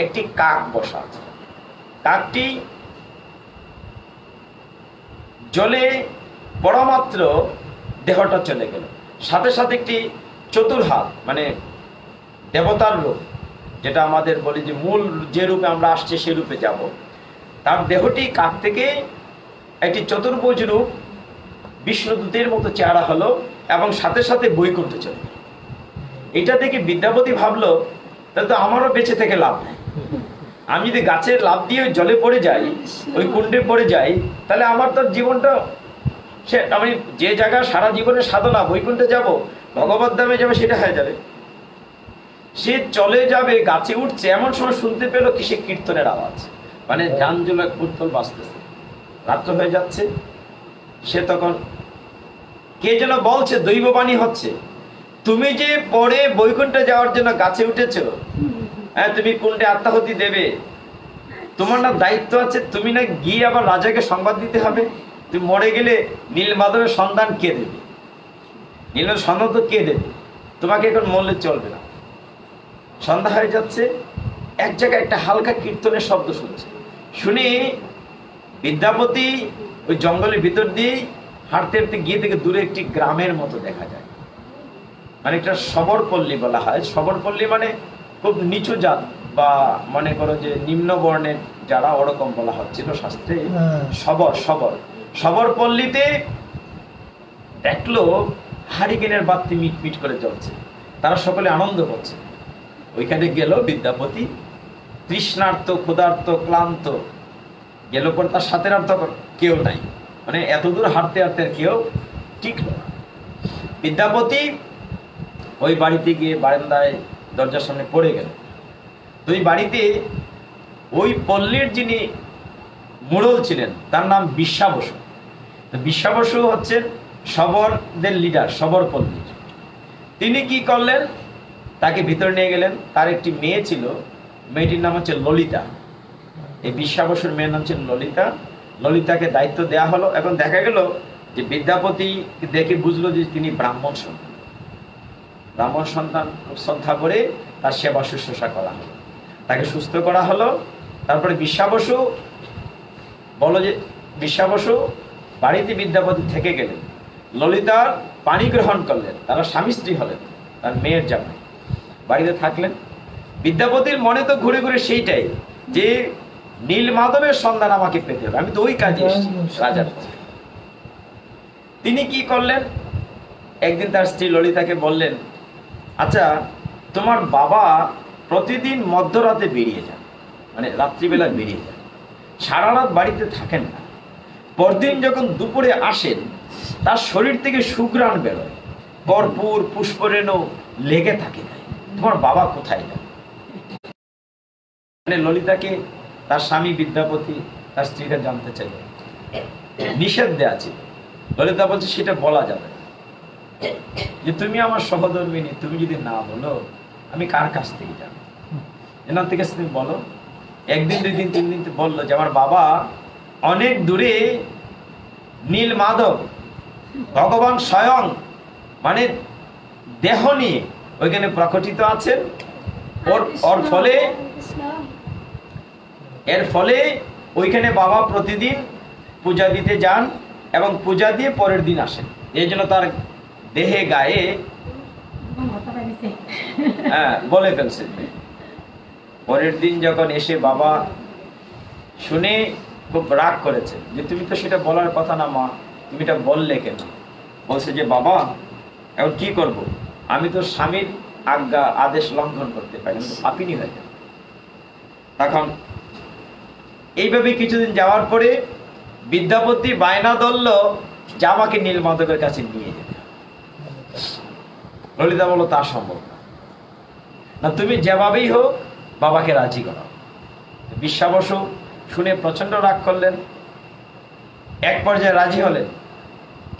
Speaker 1: একটি কাক বসা আছে। কাকটি জলে পড়া মাত্র দেহটা চলে গেল, সাথে সাথে একটি চতুর্হাত মানে দেবতার রূপ, যেটা আমাদের বলি যে মূল যে রূপে আমরা আসছি সে রূপে যাব, তার দেহটি কাক থেকে একটি চতুর্ভুজ রূপ বিষ্ণুদূতের মতো চেহারা হলো এবং সাথে সাথে বৈকুণ্ঠে চলে গেল। এটা দেখে বিদ্যাপতি ভাবলো তাহলে তো আমারও বেঁচে থেকে লাভ নেই, আমি যদি গাছের লাভ দিয়ে ওই জলে পড়ে যাই, ওই কুণ্ডে পড়ে যাই, তাহলে আমার তো জীবনটা সে, আমি যে জায়গায় সারা জীবনের সাধনা বৈকুণ্ঠে যাব, ভগবত ধামে যাবে, সেটা হয়ে যাবে। সে চলে যাবে, গাছে উঠছে, এমন সময় শুনতে পেল কিসে কীর্তনের আওয়াজ, মানে ধ্যান জুলা কীর্তন বাজতেছে, রাত্র হয়ে যাচ্ছে। সে তখন কে যেন বলছে, দৈববাণী হচ্ছে, তুমি যে পরে বৈকুণ্ঠে যাওয়ার জন্য গাছে উঠেছ, হ্যাঁ তুমি কুণ্ডে আত্মাহুতি দেবে, তোমার না দায়িত্ব আছে, তুমি না গিয়ে আবার রাজাকে সংবাদ দিতে হবে, তুমি মরে গেলে নীলমাধবের সন্ধান কে দেবে? নীলের সন্ধান তো কে দেবে? তোমাকে এখন মরলে চলবে না। সন্ধ্যা হয়ে যাচ্ছে, এক জায়গায় একটা হালকা কীর্তনের শব্দ শুনছে। শুনে বিদ্যাপতি ওই জঙ্গলের ভিতর দিয়ে হাঁটতে হাঁটতে গিয়ে থেকে দূরে একটি গ্রামের মতো দেখা যায়, মানে একটা শবরপল্লী বলা হয়। শবরপল্লী মানে খুব নিচু জাত বা মনে করো যে নিম্ন বর্ণের যারা, ওরকম বলা হচ্ছিল শাস্ত্রে। শবরপল্লীতে দেখলো হারিকেনের বাতি মিট মিট করে জ্বলছে, তারা সকলে আনন্দ করছে। ওইখানে গেল বিদ্যাপতি, তৃষ্ণার্ত, ক্ষুধার্ত, ক্লান্ত, গেল পর তার সাথে আর তখন কেউ নাই, মানে এত দূর হাঁটতে হাঁটতে কেউ টিকল না। বিদ্যাপতি ওই বাড়িতে গিয়ে বারান্দায় দরজার সামনে পড়ে গেল। তো ওই বাড়িতে ওই পল্লীর যিনি মোড়ল ছিলেন তার নাম বিশ্বা বসু। তো বিশ্বা বসু হচ্ছেন শবরদের লিডার, শবর পল্লীর। তিনি কি করলেন, তাকে ভিতরে নিয়ে গেলেন। তার একটি মেয়ে ছিল, মেয়েটির নাম হচ্ছে ললিতা। এই বিশ্বা বসুর মেয়ের নাম ছিল ললিতা। ললিতাকে দায়িত্ব দেয়া হলো। এখন দেখা গেল যে বিদ্যাপতি দেখে বুঝলো যে তিনি ব্রাহ্মণ সন্তান। ব্রাহ্মণ সন্তান শ্রদ্ধা করে তার সেবা শুশ্রূষা করা হলো, তাকে সুস্থ করা হলো। তারপরে বিশ্বা বসু বলো যে বিশ্বা বসু বাড়িতে বিদ্যাপতি থেকে গেলেন, ললিতার পানি গ্রহণ করলেন, তারা স্বামী স্ত্রী হলেন, তার মেয়ের জামাই বাড়িতে থাকলেন। বিদ্যাপতির মনে তো ঘুরে ঘুরে সেইটাই যে নীলমাধবের সন্ধান আমাকে পেতে হবে, আমি তো ওই কাজে এসেছি রাজার। তিনি কি করলেন, একদিন তার স্ত্রী ললিতাকে বললেন, আচ্ছা তোমার বাবা প্রতিদিন মধ্যরাতে বেরিয়ে যান, মানে রাত্রিবেলা বেরিয়ে যান, সারা রাত বাড়িতে থাকেন না। পরদিন যখন দুপুরে আসেন তার শরীর থেকে সুঘ্রাণ বেরোয়, কর্পূর পুষ্পরেণু লেগে থাকে, তোমার বাবা কোথায় যান? মানে ললিতাকে তার স্বামী বিদ্যাপতি তার স্ত্রীকে জানতে চাইল, নিষেধ দেয়া ছিল। ললিতা বলছে সেটা বলা যাবে না, যে তুমি আমার সহধর্মিনী, তুমি যদি না বলো আমি কার কাছ থেকে জানবো, এনার থেকে তুমি বলো। একদিন, 2 দিন, 3 দিন বললো যে আমার বাবা অনেক দূরে নীল মাধব ভগবান স্বয়ং মানে দেহ নিয়ে ওইখানে প্রকটিত আছেন। ওর ফলে এর ফলে ওইখানে বাবা প্রতিদিন পূজা দিতে যান এবং পূজা দিয়ে পরের দিন আসেন। এই জন্য তার দেহে গায়ে বলে ফেলছে। পরের দিন যখন এসে বাবা শুনে খুব রাগ করেছে যে তুমি তো সেটা বলার কথা না মা, তুমি এটা বললে কেন? বলছে যে বাবা এখন কি করব, আমি তো স্বামীর আজ্ঞা আদেশ লঙ্ঘন করতে পারি, আমি তো পাপিনী হয়ে যাব। তখন এইভাবে কিছুদিন যাওয়ার পরে বিদ্যাপতি বায়না ধরল যে আমাকে নীলমাধবের কাছে নিয়ে যেতে। ললিতা বলল তা সম্ভব না, তুমি যেভাবেই হোক বাবাকে রাজি করাও। বিশ্বাবসু শুনে প্রচন্ড রাগ করলেন, এক পর্যায়ে রাজি হলেন।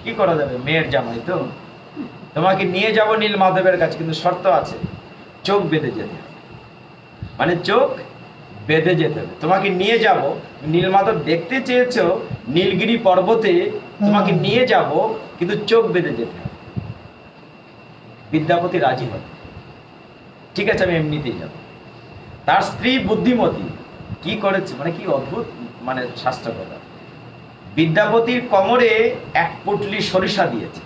Speaker 1: কি করা যাবে, মেয়ের জামাই তো, তোমাকে নিয়ে যাব নীলমাধবের কাছে, কিন্তু শর্ত আছে, চোখ বেঁধে যেতে হবে। মানে চোখ বেঁধে যেতে হবে, তোমাকে নিয়ে যাব। নীলমাধব দেখতে চেয়েছো নীলগিরি পর্বতে, তোমাকে নিয়ে যাব, কিন্তু চোখ বেঁধে যেতে হবে। বিদ্যাপতি রাজি হল, ঠিক আছে আমি এমনিতেই যাব। তার স্ত্রী বুদ্ধিমতী কি করেছে, মানে কি অদ্ভুত মানে শাস্ত্র কথা, বিদ্যাপতির কোমরে এক পুটলি সরিষা দিয়েছে,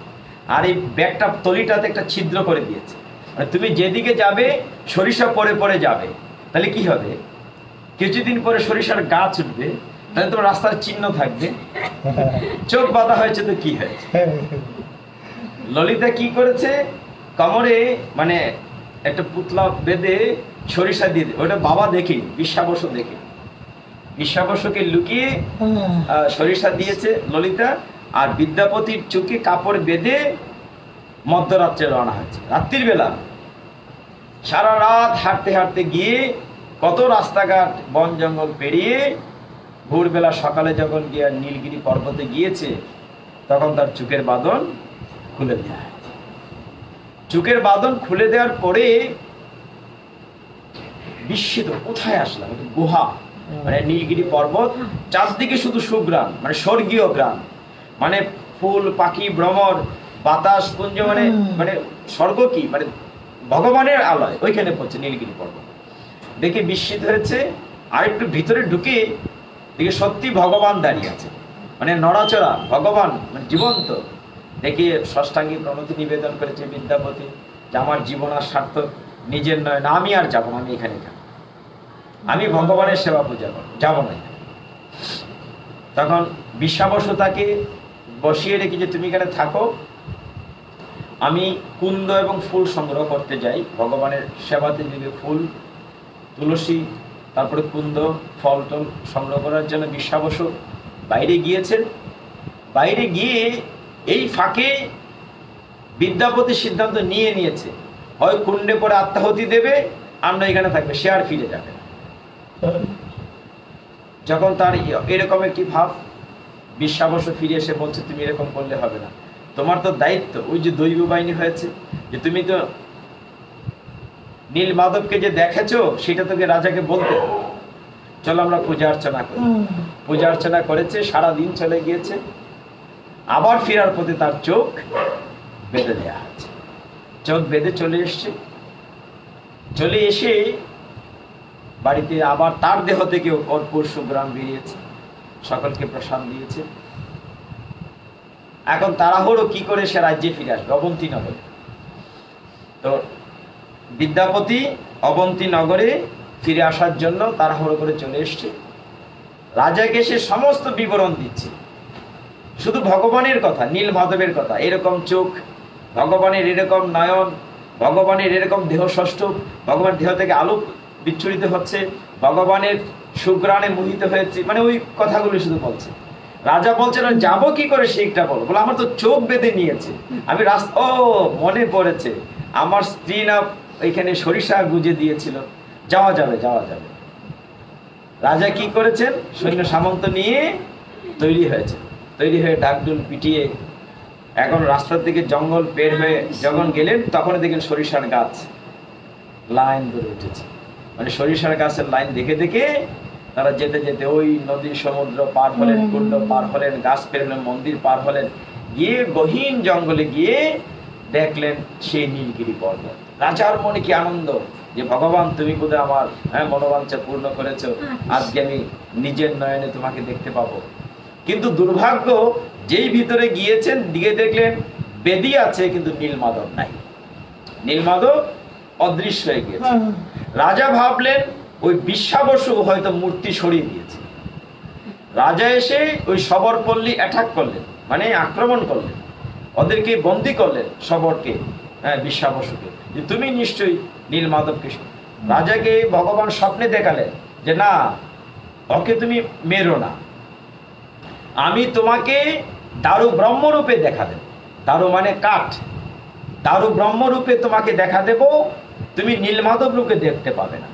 Speaker 1: আর এই ব্যাগটা তলিটাতে একটা ছিদ্র করে দিয়েছে। মানে তুমি যেদিকে যাবে সরিষা পরে পরে যাবে, তাহলে কি হবে, কিছুদিন পরে সরিষার গাছ উঠবে, তাহলে তোমার রাস্তার চিহ্ন থাকবে। চোখ বাঁধা হয়েছে তো কি হয়েছে। ললিতা কি করেছে, কোমরে মানে একটা পুতলা বেঁধে সরিষা দিয়ে, ওটা বাবা দেখেনি, বিশ্বাবসু দেখে, বিশ্বাবসুকে লুকিয়ে সরিষা দিয়েছে ললিতা। আর বিদ্যাপতির চোখে কাপড় বেঁধে মধ্যরাত্রে রওনা হয়েছে। রাত্রির বেলা সারা রাত হাঁটতে হাঁটতে গিয়ে কত রাস্তাঘাট বন জঙ্গল পেরিয়ে ভোরবেলা সকালে যখন গিয়ে নীলগিরি পর্বতে গিয়েছে, তখন তার চোখের বাঁধন খুলে দেওয়া হয়েছে। চোখের বাঁধন খুলে দেওয়ার পরে বিস্মিত, কোথায় আসলাম, গুহা, মানে নীলগিরি পর্বত, চারদিকে শুধু সুগ্রাম, মানে স্বর্গীয় গ্রাম, মানে ফুল পাখি ভ্রমর বাতাস পুঞ্জ, মানে মানে স্বর্গ কি, মানে ভগবানের আলয়, ওইখানে পড়ছে নীলগিরি পর্বত। দেখে বিস্মিত হয়েছে, আর একটু ভিতরে ঢুকে দেখে সত্যি ভগবান দাঁড়িয়ে আছে, মানে নড়াচড়া ভগবান, মানে জীবন্ত। দেখে ষষ্ঠাঙ্গী প্রণতি নিবেদন করেছে বিদ্যাপতি যে আমার জীবন আর সার্থক নিজের নয়, না আমি আর যাবো না, আমি এখানে থাকবো, আমি ভগবানের সেবা পূজা করবো, যাবো না। তখন বিশ্বাবসু তাকে বসিয়ে রেখে যে তুমি এখানে থাকো, আমি কুন্দ এবং ফুল সংগ্রহ করতে যাই, ভগবানের সেবাতে দিবে ফুল তুলসী, তারপরে কুন্দ ফল টল সংগ্রহ করার জন্য বিশ্বাবসু বাইরে গিয়েছেন। বাইরে গিয়ে এই ফাঁকে বিদ্যাপতি সিদ্ধান্ত নিয়ে নিয়েছে, হয় কুণ্ডে পরে আত্মাহুতি দেবে, আমরা এখানে থাকবে, সে আর ফিরে যাবে। যখন তার এরকম একটি ভাব, বিশ্বাবসু ফিরে এসে বলছে তুমি এরকম করলে হবে না, তোমার তো দায়িত্ব, ওই যে দৈব বাহিনী হয়েছে, যে তুমি তো নীলমাধবকে যে দেখেছো সেটা তোকে রাজাকে বলতে, চলো আমরা পূজা অর্চনা করি। পূজা অর্চনা করেছে, সারাদিন চলে গিয়েছে, আবার ফেরার পথে তার চোখ বেঁধে দেওয়া হয়েছে। চোখ বেঁধে চলে এসছে, চলে এসে বাড়িতে আবার তার দেহ থেকে অর্পুর সুগ্রাম বেরিয়েছে, সকলকে প্রসাদ দিয়েছে। এখন তাড়াহুড়ো কি করে সে রাজ্যে ফিরে আসবে, অবন্তী নগরে। তো বিদ্যাপতি অবন্তী নগরে ফিরে আসার জন্য তাড়াহুড়ো করে চলে এসছে। রাজাকে সে সমস্ত বিবরণ দিচ্ছে, শুধু ভগবানের কথা, নীলমাধবের কথা, এরকম চোখ, ভগবানের এরকম নয়ন, ভগবানের এরকম দেহ ষষ্ঠ, ভগবানের দেহ থেকে আলো বিচ্ছুরিত হচ্ছে, ভগবানের সুগ্রাণে মোহিত হয়েছে, মানে ওই কথাগুলো শুধু বলছে। রাজা বলছে না যাবো কি করে, সেইটা বলো। বলে আমার তো চোখ বেঁধে নিয়েছে, আমি ও মনে পড়েছে, আমার স্ত্রী না এখানে সরিষা গুজে দিয়েছিল, যাওয়া যাবে যাওয়া যাবে। রাজা কি করেছেন, সৈন্য সামন্ত নিয়ে তৈরি হয়েছে, তৈরি হয়ে ডাকডুল পিটিয়ে এখন রাস্তার দিকে জঙ্গল বের হয়ে যখন গেলেন, তখন দেখেন সরিষার গাছ লাইন ধরে উঠেছে, মানে সরিষার গাছের লাইন দেখে দেখে তারা যেতে যেতে ওই নদী সমুদ্র পার হলেন, কুণ্ড পার হলেন, গাছ পেরলেন, মন্দির পার হলেন, গিয়ে গহীন জঙ্গলে গিয়ে দেখলেন সেই নীলগিরি পর্বত। রাজার মনে কি আনন্দ যে ভগবান তুমি বোধহয় আমার মনোবাঞ্ছা পূর্ণ করেছো, আজকে আমি নিজের নয়নে তোমাকে দেখতে পাবো। কিন্তু দুর্ভাগ্য, যেই ভিতরে গিয়েছেন দিকে দেখলেন বেদী আছে কিন্তু নীলমাধব নাই, নীলমাধব অদৃশ্য হয়ে গিয়েছে। রাজা ভাবলেন ওই বিশ্বাবসু হয়তো মূর্তি সরিয়ে দিয়েছে। রাজা এসে ওই শবরপল্লী অ্যাটাক করলেন, মানে আক্রমণ করলেন, ওদেরকে বন্দি করলেন, শবরকে, বিশ্বাবসুকে, যে তুমি নিশ্চয়ই নীলমাধবকে। রাজাকে ভগবান স্বপ্নে দেখালেন যে না, ওকে তুমি মেরো না, আমি তোমাকে দারু ব্রহ্মরূপে দেখা দেব। দারু মানে কাঠ, দারু ব্রহ্মরূপে তোমাকে দেখা দেব, তুমি নীলমাধব রূপে দেখতে পাবে না।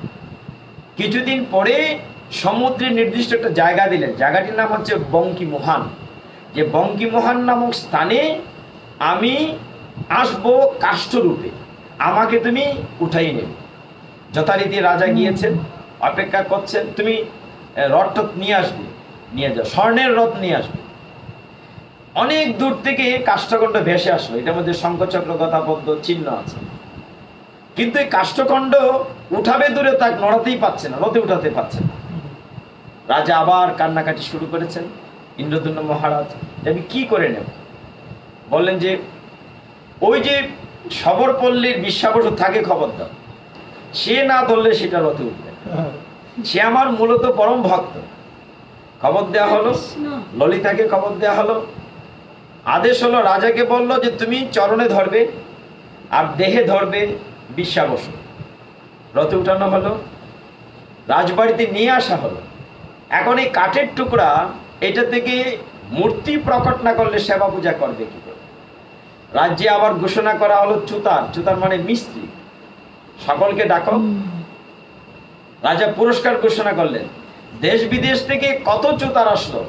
Speaker 1: কিছুদিন পরে সমুদ্রে নির্দিষ্ট একটা জায়গা দিলেন, জায়গাটির নাম হচ্ছে বঙ্কিমোহান। যে বঙ্কিমোহান নামক স্থানে আমি আসবো কাষ্ঠরূপে, আমাকে তুমি উঠাই নেবে। যথারীতি রাজা গিয়েছেন, অপেক্ষা করছেন, তুমি রথ নিয়ে আসবে, নিয়ে যাও, স্বর্ণের রথ নিয়ে আসবে। অনেক দূর থেকে কাষ্ঠখণ্ড ভেসে আসলো, এটার মধ্যে শঙ্খচক্র গদাপদ্ম চিহ্ন আছে, কিন্তু এই কাষ্ঠখণ্ড উঠাবে দূরে, তাকে নড়াতেই পারছে না, রথে উঠাতে পারছে না। রাজা আবার কান্নাকাটি শুরু করেছেন। ইন্দ্রদ্যুম্ন মহারাজ, আমি কি করে নেব? বললেন যে ওই যে শবরপল্লীর বিশ্বাবসু থাকে, খবর দাও, সে না ধরলে সেটা রথে উঠবে, সে আমার মূলত পরম ভক্ত। খবর দেওয়া হলো, ললিতাকে খবর দেওয়া হলো, আদেশ হলো, রাজাকে বলল যে তুমি চরণে ধরবে আর দেহে ধরবে বিশ্বাবসু। রথে উঠানো হলো, রাজবাড়িতে নিয়ে আসা হলো। এখন এই কাঠের টুকরা, এটা থেকে মূর্তি প্রকট না করলে সেবা পূজা করবে কি করে? রাজ্যে আবার ঘোষণা করা হলো চুতার, চুতার মানে মিস্ত্রি, সকলকে ডাকো। রাজা পুরস্কার ঘোষণা করলেন, দেশ বিদেশ থেকে কত চুতার আসলো,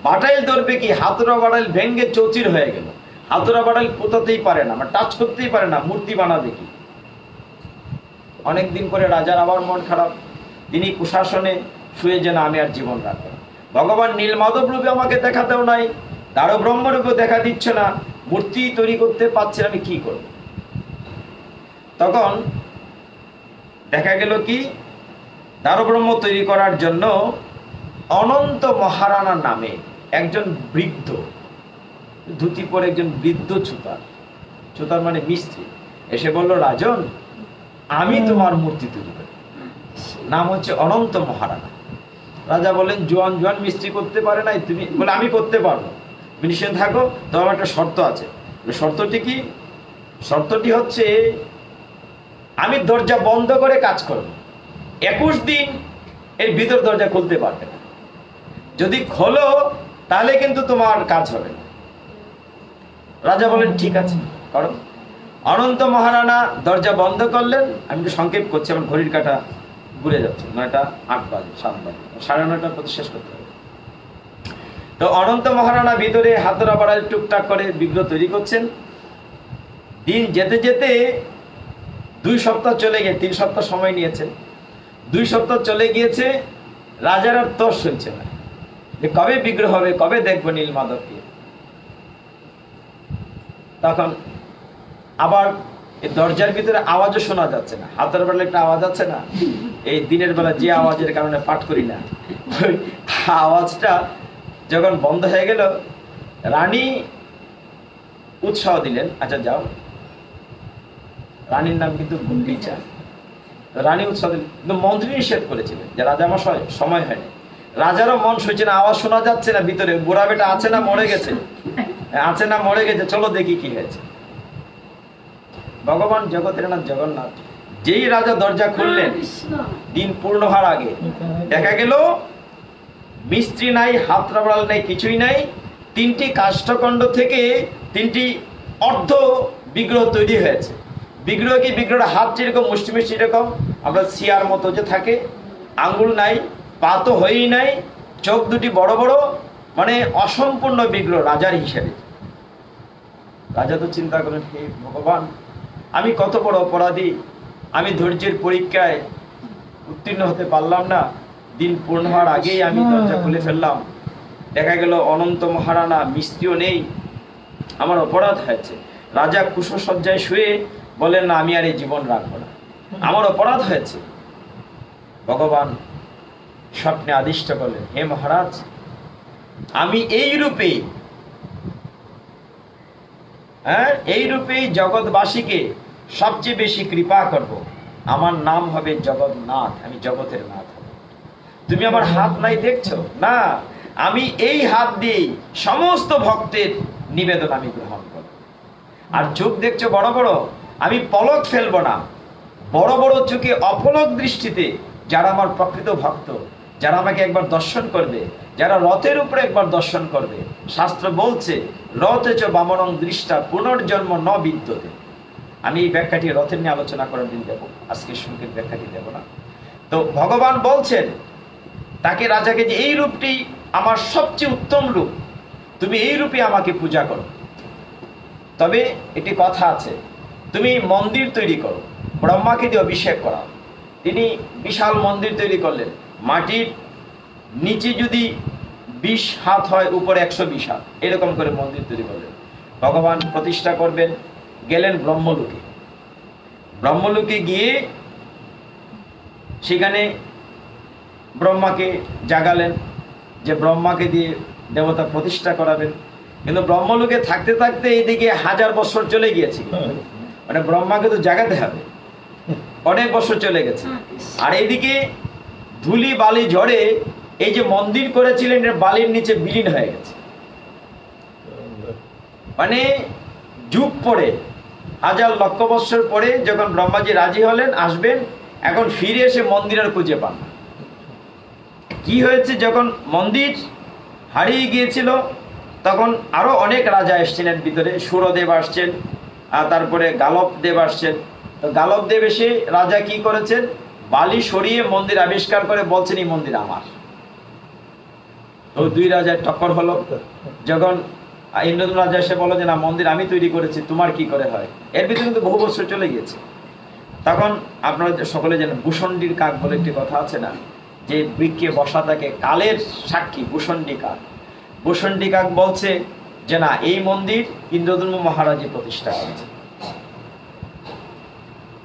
Speaker 1: বাটাইল ধরবে কি, হাতুড়া বাটাইল ভেঙ্গে চৌচির হয়ে গেল। হাতুড়া বাটাইল পোতাতেই পারে না, টাচ করতেই পারে না, মূর্তি বানাবে কি? অনেকদিন করে রাজার আবার মন খারাপ, তিনি কুশাসনে শুয়ে যেন আমি আর জীবন রাখবো। ভগবান নীলমাধব রূপে আমাকে দেখা দেও নাই, দারু ব্রহ্ম রূপে দেখা দিচ্ছে না, মূর্তি তৈরি করতে পারছে, আমি কি করব? তখন দেখা গেল কি, দারু ব্রহ্ম তৈরি করার জন্য অনন্ত মহারানা নামে একজন বৃদ্ধ, ধুতি পরে একজন বৃদ্ধ চুতার, চুতার মানে মিস্ত্রি, এসে বলল, রাজন, আমি তোমার মূর্তি তৈরি করি, নাম হচ্ছে অনন্ত মহারানা। রাজা বলেন, জোয়ান জোয়ান মিস্ত্রি করতে পারে নাই, তুমি? বলে, আমি করতে পারবো, নিশ্চয় থাকো, তোমার একটা শর্ত আছে। শর্তটি কি? শর্তটি হচ্ছে আমি দরজা বন্ধ করে কাজ করব, 21 দিন এর ভিতর দরজা খুলতে পারবে না, যদি খোলো তাহলে কিন্তু তোমার কাজ হবে না। রাজা বলেন, ঠিক আছে, করো। অনন্ত মহারানা দরজা বন্ধ করলেন। আমি একটু সংক্ষেপ করছি, আমার ঘড়ির কাঁটা ঘুরে যাচ্ছে, 9টা 8 বাজে, 7 বাজে, 9:30টার পর শেষ করতে হবে। তো অনন্ত মহারানা ভিতরে হাতুড়া বাড়ায় টুকটাক করে বিগ্রহ তৈরি করছেন। দিন যেতে যেতে 2 সপ্তাহ চলে গিয়ে 3 সপ্তাহ সময় নিয়েছেন, 2 সপ্তাহ চলে গিয়েছে। রাজার আর তর শুনছে না যে কবে বিগ্রহ হবে, কবে দেখবো নীলমাধবকে। তখন আবার এই দরজার ভিতরে আওয়াজও শোনা যাচ্ছে না, হাতের বেলা একটা আওয়াজ আছে না, এই দিনের বেলা যে আওয়াজের কারণে পাঠ করি না, ওই আওয়াজটা যখন বন্ধ হয়ে গেল, রানী উৎসাহ দিলেন, আচ্ছা যাও। রানীর নাম কিন্তু গুন্ডিচা। রানী উৎসাহ দিলেন, কিন্তু মন্ত্রী নিষেধ করেছিলেন যে রাজা মশাই সময় হয়নি। রাজারও মন সইছে না, আওয়াজ শোনা যাচ্ছে না, ভিতরে বুড়া বেটা আছে না মরে গেছে, আছে না মরে গেছে, চলো দেখি কি হয়েছে। ভগবান জগতের নাথ জগন্নাথ যেই রাজা দরজা খুললেন, দিন পূর্ণ হওয়ার আগে দেখা গেল মিস্ত্রি নাই, হাত রাবাল নাই, কিছুই নাই। 3টি কাষ্ঠখণ্ড থেকে 3টি অর্ধ বিগ্রহ তৈরি হয়েছে। বিগ্রহ কি, বিগ্রহের হাত যেরকম মুষ্টি মুষ্টি এরকম আমরা সিয়ার মতো যে থাকে, আঙ্গুল নাই, পা তো হয়েই নাই, চোখ দুটি বড় বড়, মানে অসম্পূর্ণ বিগ্রহ রাজার হিসেবে। রাজা তো চিন্তা করেন, হে ভগবান, আমি কত বড় অপরাধী, আমি ধৈর্যের পরীক্ষায় উত্তীর্ণ হতে পারলাম না, দিন পূর্ণ হওয়ার আগেই আমি দরজা খুলে ফেললাম, দেখা গেল অনন্ত মহারানা, মিস্ত্রিও নেই, আমার অপরাধ হয়েছে। রাজা কুশসজ্জায় শুয়ে বলেন, না আমি আর এই জীবন রাখবো না, আমার অপরাধ হয়েছে। ভগবান স্বপ্নে আদিষ্ট করলেন, হে মহারাজ, আমি এই রূপেই জগৎবাসীকে সবচেয়ে বেশি কৃপা করব। আমার নাম হবে জগন্নাথ, আমি জগতের নাথ হব। তুমি আমার হাত নাই দেখছো না, আমি এই হাত দিয়ে সমস্ত ভক্তের নিবেদন আমি গ্রহণ করব। আর চোখ দেখছো বড় বড়, আমি পলক ফেলবো না, বড় বড় চোখে অপলক দৃষ্টিতে যারা আমার প্রকৃত ভক্ত, যারা আমাকে একবার দর্শন করবে, যারা রথের উপরে একবার দর্শন করবে, শাস্ত্র বলছে রথে চ বামনং দৃষ্টা পুনর্জন্ম ন বিদ্যতে। আমি এই ব্যাখ্যাটি রথের নিয়ে আলোচনা করার দিন দেবো, আজকে সংক্ষেপ ব্যাখ্যাটি দেব না। তো ভগবান বলছেন তাকে, রাজাকে, যে এই রূপটি আমার সবচেয়ে উত্তম রূপ, তুমি এই রূপে আমাকে পূজা করো। তবে একটি কথা আছে, তুমি মন্দির তৈরি করো, ব্রহ্মাকে দিয়ে অভিষেক করা। তিনি বিশাল মন্দির তৈরি করলেন, মাটির নিচে যদি 20 হাত হয়, উপরে 120 হাত, এরকম করে মন্দির তৈরি করলেন। ভগবান প্রতিষ্ঠা করবেন, গেলেন ব্রহ্মলোকে। ব্রহ্মলোকে গিয়ে সেখানে ব্রহ্মাকে জাগালেন যে ব্রহ্মাকে দিয়ে দেবতা প্রতিষ্ঠা করাবেন। কিন্তু ব্রহ্মলোকে থাকতে থাকতে এইদিকে 1000 বছর চলে গিয়েছিল, মানে ব্রহ্মাকে তো জাগাতে হবে, অনেক বছর চলে গেছে। আর এইদিকে ধুলি বালি ঝড়ে এই যে মন্দির করেছিলেন এর বালির নিচে বিলীন হয়ে গেছে। মানে যুগ পরে, 1000 লক্ষ বছর পরে যখন ব্রহ্মাজি রাজি হলেন আসবেন, এখন ফিরে এসে মন্দির আর খুঁজে পান না। কি হয়েছে, যখন মন্দির হারিয়ে গিয়েছিল তখন আরো অনেক রাজা এসছিলেন ভিতরে, সুরদেব আসছেন, আর তারপরে গালবদেব আসছেন। তো গালবদেব এসে রাজা কি করেছেন, বালি সরিয়ে মন্দির আবিষ্কার করে বলছেন এই মন্দির আমার। তো 2 রাজার টক্কর হলো। যখন ইন্দ্রদম্ন রাজা এসে বলো যে না, মন্দির আমি তৈরি করেছি, তোমার কি করে হয়। এর ভিতরে কিন্তু বহু বছর চলে গিয়েছে। তখন আপনারা সকলে জানেন ভূষণ্ডির কাক বলে একটি কথা আছে না, যে বৃক্ষে বসা থাকে, কালের সাক্ষী ভূষণ্ডী কাক। ভূষণ্ডী কাক বলছে যে না, এই মন্দির ইন্দ্রদম্ন মহারাজই প্রতিষ্ঠা করেছে।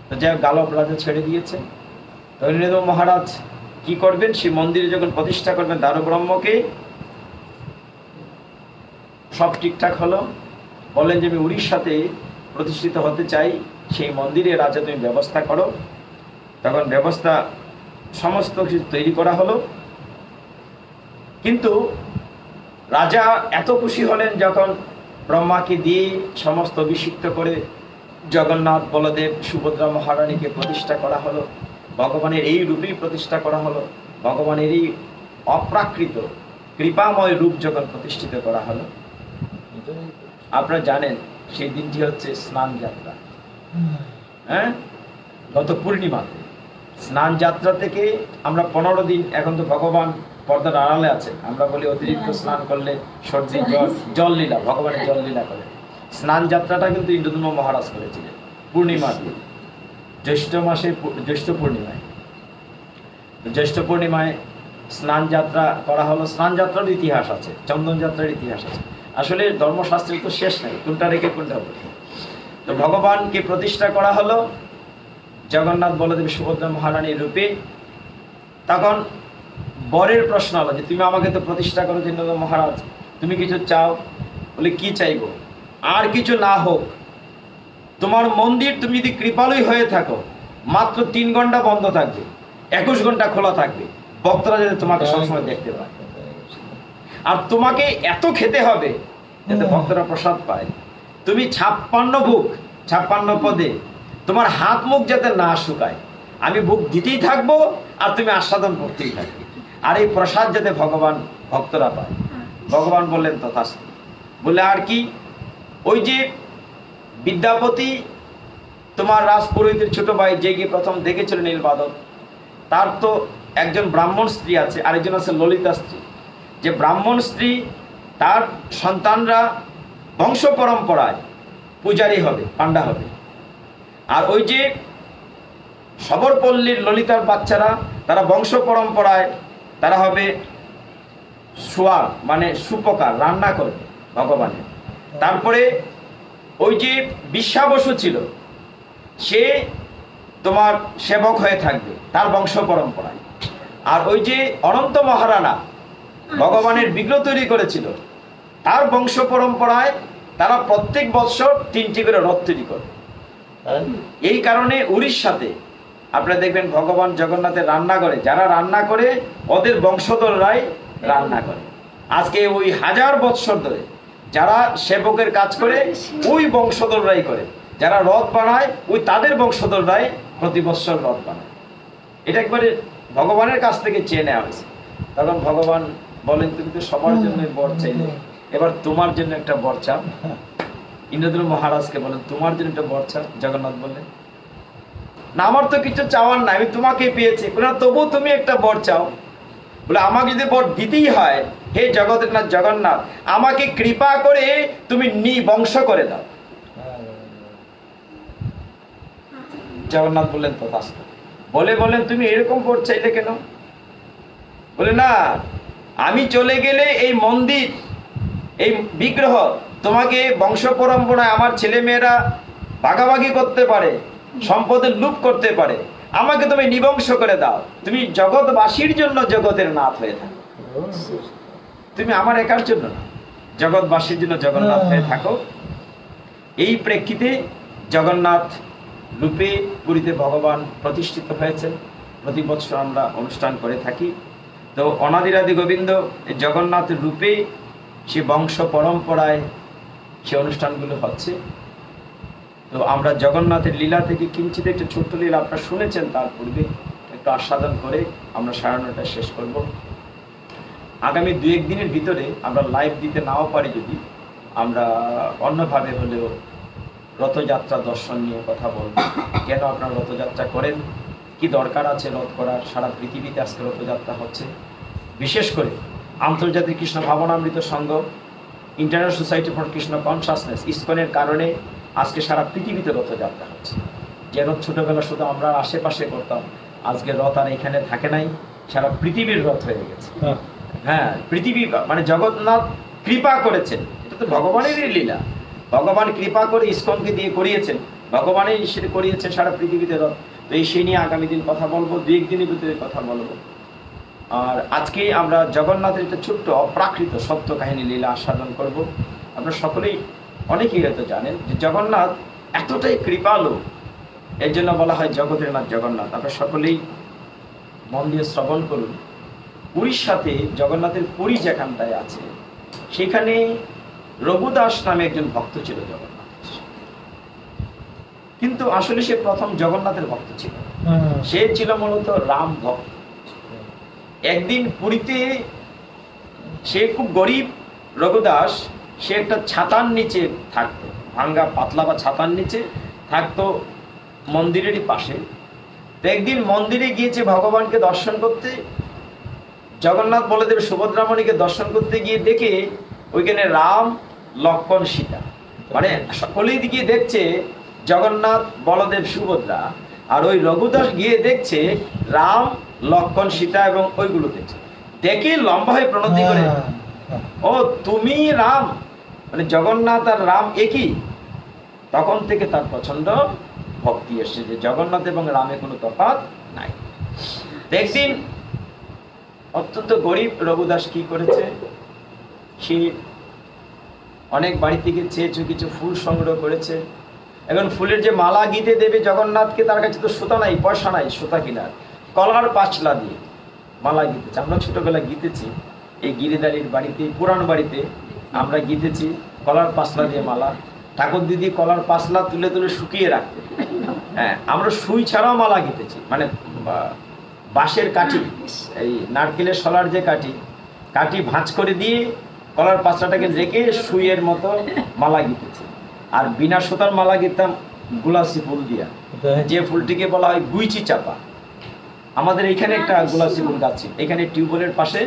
Speaker 1: তো যাই হোক, গালব রাজা ছেড়ে দিয়েছে। তো ইন্দ্রদম্ন মহারাজ কি করবেন, সেই মন্দিরে যখন প্রতিষ্ঠা করবেন দারু ব্রহ্মকে, সব ঠিকঠাক হলো। বলেন যে আমি উড়িষ্যাতে প্রতিষ্ঠিত হতে চাই, সেই মন্দিরে রাজা তুমি ব্যবস্থা করো। তখন ব্যবস্থা সমস্ত কিছু তৈরি করা হলো। কিন্তু রাজা এত খুশি হলেন যখন ব্রহ্মাকে দিয়ে সমস্ত অভিষিক্ত করে জগন্নাথ, বলদেব, সুভদ্রা মহারানীকে প্রতিষ্ঠা করা হলো। ভগবানের এই রূপেই প্রতিষ্ঠা করা হলো। ভগবানের এই অপ্রাকৃত কৃপাময় রূপ যখন প্রতিষ্ঠিত করা হলো, আপনারা জানেন সেই দিনটি হচ্ছে স্নান যাত্রা। হ্যাঁ, গত পূর্ণিমাতে স্নান যাত্রা থেকে আমরা 15 দিন, এখন তো ভগবান পর্দার আড়ালে আছে, আমরা বলি অতিরিক্ত স্নান করলে সর্দি, জল লীলা, ভগবানের জল লীলা করে। স্নান যাত্রাটা কিন্তু ইন্দ্রদম্ন মহারাজ করেছিলেন পূর্ণিমা দিন, জ্যৈষ্ঠ মাসে, জ্যৈষ্ঠ পূর্ণিমায়। জ্যৈষ্ঠ পূর্ণিমায় স্নান যাত্রা করা হলো। স্নান যাত্রার ইতিহাস আছে, চন্দন যাত্রার ইতিহাস আছে। আসলে ধর্মশাস্ত্রের তো শেষ নাই, কোনটা রেখে কোনটা বলি। তো ভগবানকে প্রতিষ্ঠা করা হলো জগন্নাথ, বলদেব, সুভদ্রা মহারানীর রূপে। তখন বরের প্রশ্ন হলো যে তুমি আমাকে তো প্রতিষ্ঠা করো ইন্দ্রদম্ন মহারাজ, তুমি কিছু চাও? বলে কি চাইবো? আর কিছু না হোক, তোমার মন্দির তুমি যদি কৃপালুই হয়ে থাকো, মাত্র 3 ঘন্টা বন্ধ থাকবে, 21 ঘন্টা খোলা থাকবে, ভক্তরা যাতে তোমাকে সবসময় দেখতে পায়। আর তোমাকে এত খেতে হবে যাতে ভক্তরা প্রসাদ পায়। তুমি 56 ভোগ, 56 পদে তোমার হাত মুখ যাতে না শুকায়, আমি ভোগ দিতেই থাকবো আর তুমি আস্বাদন করতেই থাকবে। আর এই প্রসাদ যাতে ভগবান, ভক্তরা পায়। ভগবান বললেন তথাস্তু। বলে আর কি, ওই যে বিদ্যাপতি তোমার রাজপুরোহিতের ছোট ভাই যে গিয়ে প্রথম দেখেছিল নীলবাদক, তার তো একজন ব্রাহ্মণ স্ত্রী আছে, আরেকজন আছে ললিতা স্ত্রী। যে ব্রাহ্মণ স্ত্রী, তার সন্তানরা বংশ পরম্পরায় পূজারী হবে, পাণ্ডা হবে। আর ওই যে সবরপল্লীর ললিতার বাচ্চারা, তারা বংশ পরম্পরায় তারা হবে সোয়াগ, মানে সুপকার, রান্না করবে ভগবানের। তারপরে ওই যে বিশ্বা বসু ছিল, সে তোমার সেবক হয়ে থাকবে তার বংশ পরম্পরায়। আর ওই যে অনন্ত মহারানা ভগবানের বিগ্রহ তৈরি করেছিল, তার বংশ পরম্পরায় তারা প্রত্যেক বৎসর 3টি করে রথ তৈরি করে। এই কারণে উড়িষ্যাতে আপনারা দেখবেন ভগবান জগন্নাথের রান্না করে, যারা রান্না করে ওদের বংশধররাই রান্না করে। আজকে ওই 1000 বৎসর ধরে যারা সেবকের কাজ করে ওই বংশধররাই করে, যারা রথ বানায় ওই তাদের বংশধররাই প্রতি বৎসর রথ বানায়। এটা একবারে ভগবানের কাছ থেকে চেয়ে নেওয়া হয়েছে। তখন ভগবান বলেন, তুমি তো সবার জন্য বর চাইলে, এবার তোমার জন্য একটা বর চাও। ইন্দ্রদ্র মহারাজকে বলেন, তোমার জন্য একটা বর চাও। জগন্নাথ বললেন, না আমার তো কিছু চাওয়ার নাই, আমি তোমাকে পেয়েছি। তবু তুমি একটা বর চাও। বলে, আমাকে যদি বর দিতেই হয়, হে জগতের নাথ জগন্নাথ, আমাকে কৃপা করে তুমি নিবংশ করে দাও। জগন্নাথ বললেন, তথাস্তু। বলেন, তুমি এরকম বর চাইলে কেন? বলে, না, আমি চলে গেলে এই মন্দির, এই বিগ্রহ তোমাকে বংশ পরম্পরায় আমার ছেলে মেয়েরা ভাগাভাগি করতে পারে, সম্পদের লুপ করতে পারে। আমাকে তুমি নিবংশ করে দাও, তুমি জগৎবাসীর জন্য জগতের নাথ হয়ে থাকো। তুমি আমার একার জন্য না, জগৎবাসীর জন্য জগন্নাথ হয়ে থাকো। এই প্রেক্ষিতে জগন্নাথ রূপে পুরীতে ভগবান প্রতিষ্ঠিত হয়েছেন। প্রতি বছর আমরা অনুষ্ঠান করে থাকি। তো অনাদিরাদি গোবিন্দ জগন্নাথ রূপে সে বংশ পরম্পরায় সে অনুষ্ঠানগুলো হচ্ছে। তো আমরা জগন্নাথের লীলা থেকে কিঞ্চিত একটু ছোট্ট লীলা আপনারা শুনেছেন, তার পূর্বে একটু আস্বাদন করে আমরা সারানোটা শেষ করব। আগামী 2-1 দিনের ভিতরে আমরা লাইভ দিতে নাও পারি, যদি আমরা অন্যভাবে হলেও রথযাত্রা দর্শন নিয়ে কথা বলব। কেন আপনারা রথযাত্রা করেন, কি দরকার আছে রথ করার? সারা পৃথিবীতে আজকে রথযাত্রা হচ্ছে। বিশেষ করে আন্তর্জাতিক কৃষ্ণ ভাবনামৃত সংঘ, international society for Krishna consciousness, ইসকনের কারণে আজকে সারা পৃথিবীতে রথযাত্রা হচ্ছে। যে রথ ছোটবেলা শুধু আমরা আশেপাশে করতাম, আজকে রথ আর এখানে থাকে নাই, সারা পৃথিবীর রথ হয়ে গেছে। হ্যাঁ, পৃথিবী মানে জগন্নাথ কৃপা করেছেন, এটা তো ভগবানেরই লীলা। ভগবান কৃপা করে ইসকনকে দিয়ে করিয়েছেন, ভগবানের ঈশ্বরে করিয়েছেন সারা পৃথিবীতে রথ। তো এই সেই নিয়ে আগামী দিন কথা বলবো, 2-1 দিনের ভিতরে কথা বলবো। আর আজকে আমরা জগন্নাথের একটা ছোট্ট অপ্রাকৃত সত্য কাহিনী লীলা আস্বাদন করব। আপনারা সকলেই অনেকেই হয়তো জানেন যে জগন্নাথ এতটাই কৃপালু, এর জন্য বলা হয় জগতের নাথ জগন্নাথ। আপনারা সকলেই মন দিয়ে শ্রবণ করুন। উড়িষ্যাতে জগন্নাথের পুরী যেখানটায় আছে, সেখানে রঘুদাস নামে একজন ভক্ত ছিল জগন্নাথের। কিন্তু আসলে সে প্রথম জগন্নাথের ভক্ত ছিল, সে ছিল মূলত রাম ভক্ত। একদিন পুরীতে সে খুব গরিব রঘুদাস, সে একটা ছাতার নিচে থাকতো, ভাঙ্গা পাতলা বা ছাতার নিচে থাকতো মন্দিরেরই পাশে। তো একদিন মন্দিরে গিয়েছে ভগবানকে দর্শন করতে। জগন্নাথ বলদেব সুভদ্রামণিকে দর্শন করতে গিয়ে দেখে ওইখানে রাম, লক্ষ্মণ, সীতা, মানে সকলেই গিয়ে দেখছে জগন্নাথ, বলদেব, সুভদ্রা। আর ওই রঘুদাস গিয়ে দেখছে রাম, লক্ষ্মণ, সীতা এবং ওইগুলো দেখছে। দেখে লম্বা হয়ে প্রণতি করে, ও তুমি রাম, মানে জগন্নাথ আর রাম একই। তখন থেকে তার প্রচন্ড ভক্তি এসছে যে জগন্নাথ এবং রামে কোনো তফাৎ নাই। একদিন অত্যন্ত গরিব রঘুদাস কি করেছে, সে অনেক বাড়ি থেকে চেয়েছে, কিছু ফুল সংগ্রহ করেছে। এখন ফুলের যে মালা গিতে দেবে জগন্নাথকে, তার কাছে তো সুতা নাই, পয়সা নাই সুতা কিনার। কলার পাঁচলা দিয়ে মালা গিতেছে। আমরা ছোটবেলায় গিতেছি এই গিরিদারির বাড়িতে, পুরান বাড়িতে আমরা গিতেছি কলার পাঁচলা দিয়ে মালা। ঠাকুর দিদি কলার পাঁচলা তুলে তুলে শুকিয়ে রাখতে। হ্যাঁ, আমরা সুই ছাড়াও মালা গিতেছি, মানে বাঁশের কাঠি, এই নারকেলের শলার যে কাঠি ভাঁজ করে দিয়ে কলার পাঁচলাটাকে রেখে সুইয়ের মতো মালা গিতেছি। আর বিনা সুতার মালা গিতাম গুলাসি ফুল দিয়া, যে ফুলটিকে বলা হয় গুইচি চাপা। আমাদের এখানে একটা গোলাপি ফুল গাছ ছিল, এখানে টিউবওয়েলের পাশে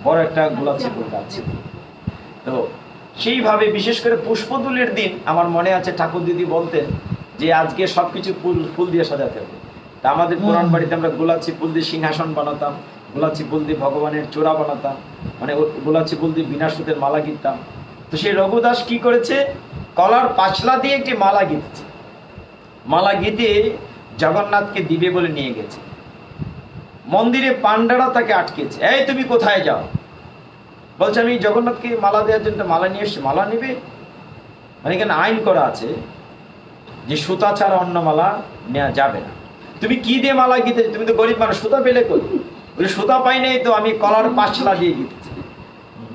Speaker 1: বড় একটা গোলাপি ফুল গাছ ছিল। তো সেইভাবে বিশেষ করে পুষ্পদুলের দিন আমার মনে আছে ঠাকুর দিদি বলতেন যে আজকে সবকিছু ফুল দিয়ে সাজাতে হবে। তা আমাদের পুরান বাড়িতে আমরা গোলাপি ফুল দিয়ে সিংহাসন বানাতাম, গোলাচি ফুল দিয়ে ভগবানের চোরা বানাতাম, মানে গোলাচি ফুল দিয়ে বিনা সুতের মালা গিতাম। তো সেই রঘুদাস কি করেছে, কলার পাঁচলা দিয়ে একটি মালা গিতেছে, মালা গিতে জগন্নাথকে দিবে বলে নিয়ে গেছে। মন্দিরে পান্ডারা তাকে আটকেছে, এই তুমি কোথায় যাও? বলছে আমি জগন্নাথকে মালা দেওয়ার জন্য মালা নিয়ে এসছি। মালা নেবে মানে এখানে আইন করা আছে যে সুতা ছাড়া অন্য মালা নেওয়া যাবে না। তুমি কি দিয়ে মালা গিতে? তুমি তো গরিব মানুষ, সুতা পেলে কই? বলে সুতা পাই নাই তো, আমি কলার পাঁচলা দিয়ে গিতেছি।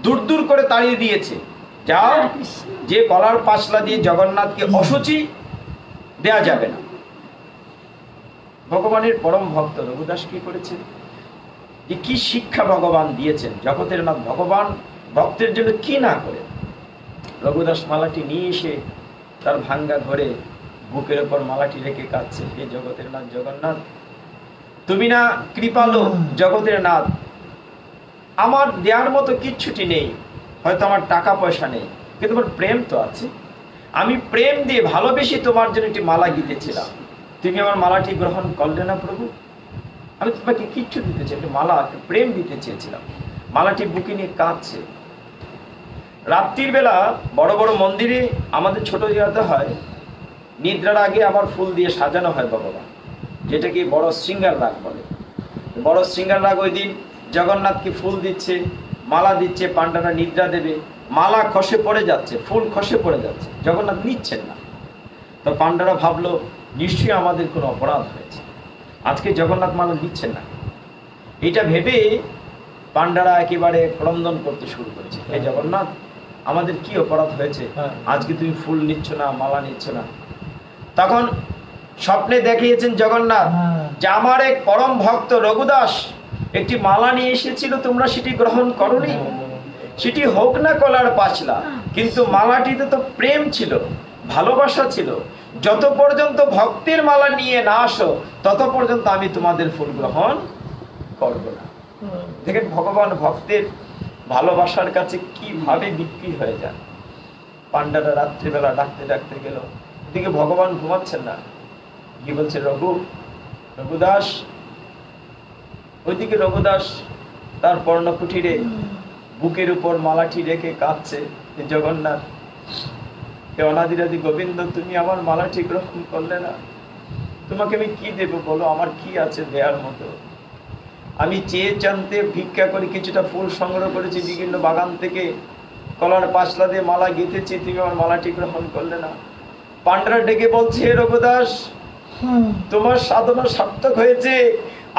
Speaker 1: দূর দূর করে তাড়িয়ে দিয়েছে, যাও, যে কলার পাঁচলা দিয়ে জগন্নাথকে অসুচি দেয়া যাবে না। ভগবানের পরম ভক্ত রঘুদাস কি করেছে, যে কি শিক্ষা ভগবান দিয়েছেন, জগতের নাথ ভগবান ভক্তের জন্য কি না করে। রঘুদাস মালাটি নিয়ে এসে তার ভাঙ্গা ঘরে বুকের ওপর মালাটি রেখে কাঁদছে, হে জগতের নাথ জগন্নাথ, তুমি না কৃপালো জগতের নাথ, আমার দেওয়ার মতো কিচ্ছুটি নেই, হয়তো আমার টাকা পয়সা নেই, কিন্তু তোমার প্রেম তো আছে। আমি প্রেম দিয়ে ভালোবেসে তোমার জন্য একটি মালা গিতেছিলাম, তুমি আমার মালাটি গ্রহণ করলে না প্রভু। আমি তোমাকে কিচ্ছু দিতে চাই, একটি মালা, একটা প্রেম দিতে চেয়েছিলাম। মালাটি বুকে নিয়ে কাঁদছে। রাত্রির বেলা বড় বড় মন্দিরে আমাদের ছোট জায়গাতে হয়, নিদ্রার আগে আবার ফুল দিয়ে সাজানো হয় ভগবান, যেটাকে বড় শৃঙ্গার রাগ বলে। বড় শৃঙ্গার রাগ ওই দিন জগন্নাথকে ফুল দিচ্ছে, মালা দিচ্ছে, পান্ডারা নিদ্রা দেবে, মালা খসে পড়ে যাচ্ছে, ফুল খসে পড়ে যাচ্ছে, জগন্নাথ নিচ্ছেন না। তো পান্ডারা ভাবলো নিশ্চয়ই আমাদের কোনো অপরাধ হয়েছে, আজকে জগন্নাথ মালা নিচ্ছেন না। এটা ভেবে পান্ডারা একেবারে ক্রন্দন করতে শুরু করেছে, হে জগন্নাথ, আমাদের কি অপরাধ হয়েছে, আজকে তুমি ফুল নিচ্ছ না, মালা নিচ্ছ না। তখন স্বপ্নে দেখিয়েছেন জগন্নাথ যে আমার এক পরম ভক্ত রঘুদাস একটি মালা নিয়ে এসেছিল, তোমরা সেটি গ্রহণ করনি। সেটি হোক না কলার পাঁচলা, কিন্তু মালাটিতে তো প্রেম ছিল, ভালোবাসা ছিল। যত পর্যন্ত ভক্তের মালা নিয়ে না আসো, তত পর্যন্ত আমি তোমাদের ফুল গ্রহণ করব না। দেখেন ভগবান ভক্তের ভালোবাসার কাছে কিভাবে বিক্রি হয়ে যায়। পান্ডারা রাত্রিবেলা ডাকতে ডাকতে গেল, এদিকে ভগবান ঘুমাচ্ছেন না, কি বলছে, রঘুদাস। ওইদিকে রঘুদাস তার পর্ণকুটিরে বুকের উপর মালাটি রেখে কাঁদছে, জগন্নাথ, হে অনাদিরাদি গোবিন্দ, তুমি আমার মালাটি গ্রহণ করলে না, তোমাকে আমি কি দেব বলো, আমার কি আছে দেওয়ার মতো? আমি চেয়ে জানতে ভিক্ষা করে কিছুটা ফুল সংগ্রহ করেছি বিভিন্ন বাগান থেকে, কলার পাঁচলা দিয়ে মালা গেঁথেছি, তুমি আমার মালাটি গ্রহণ করলে না। পান্ডারা ডেকে বলছে, হে রঘুদাস, তোমার সাধনা সার্থক হয়েছে,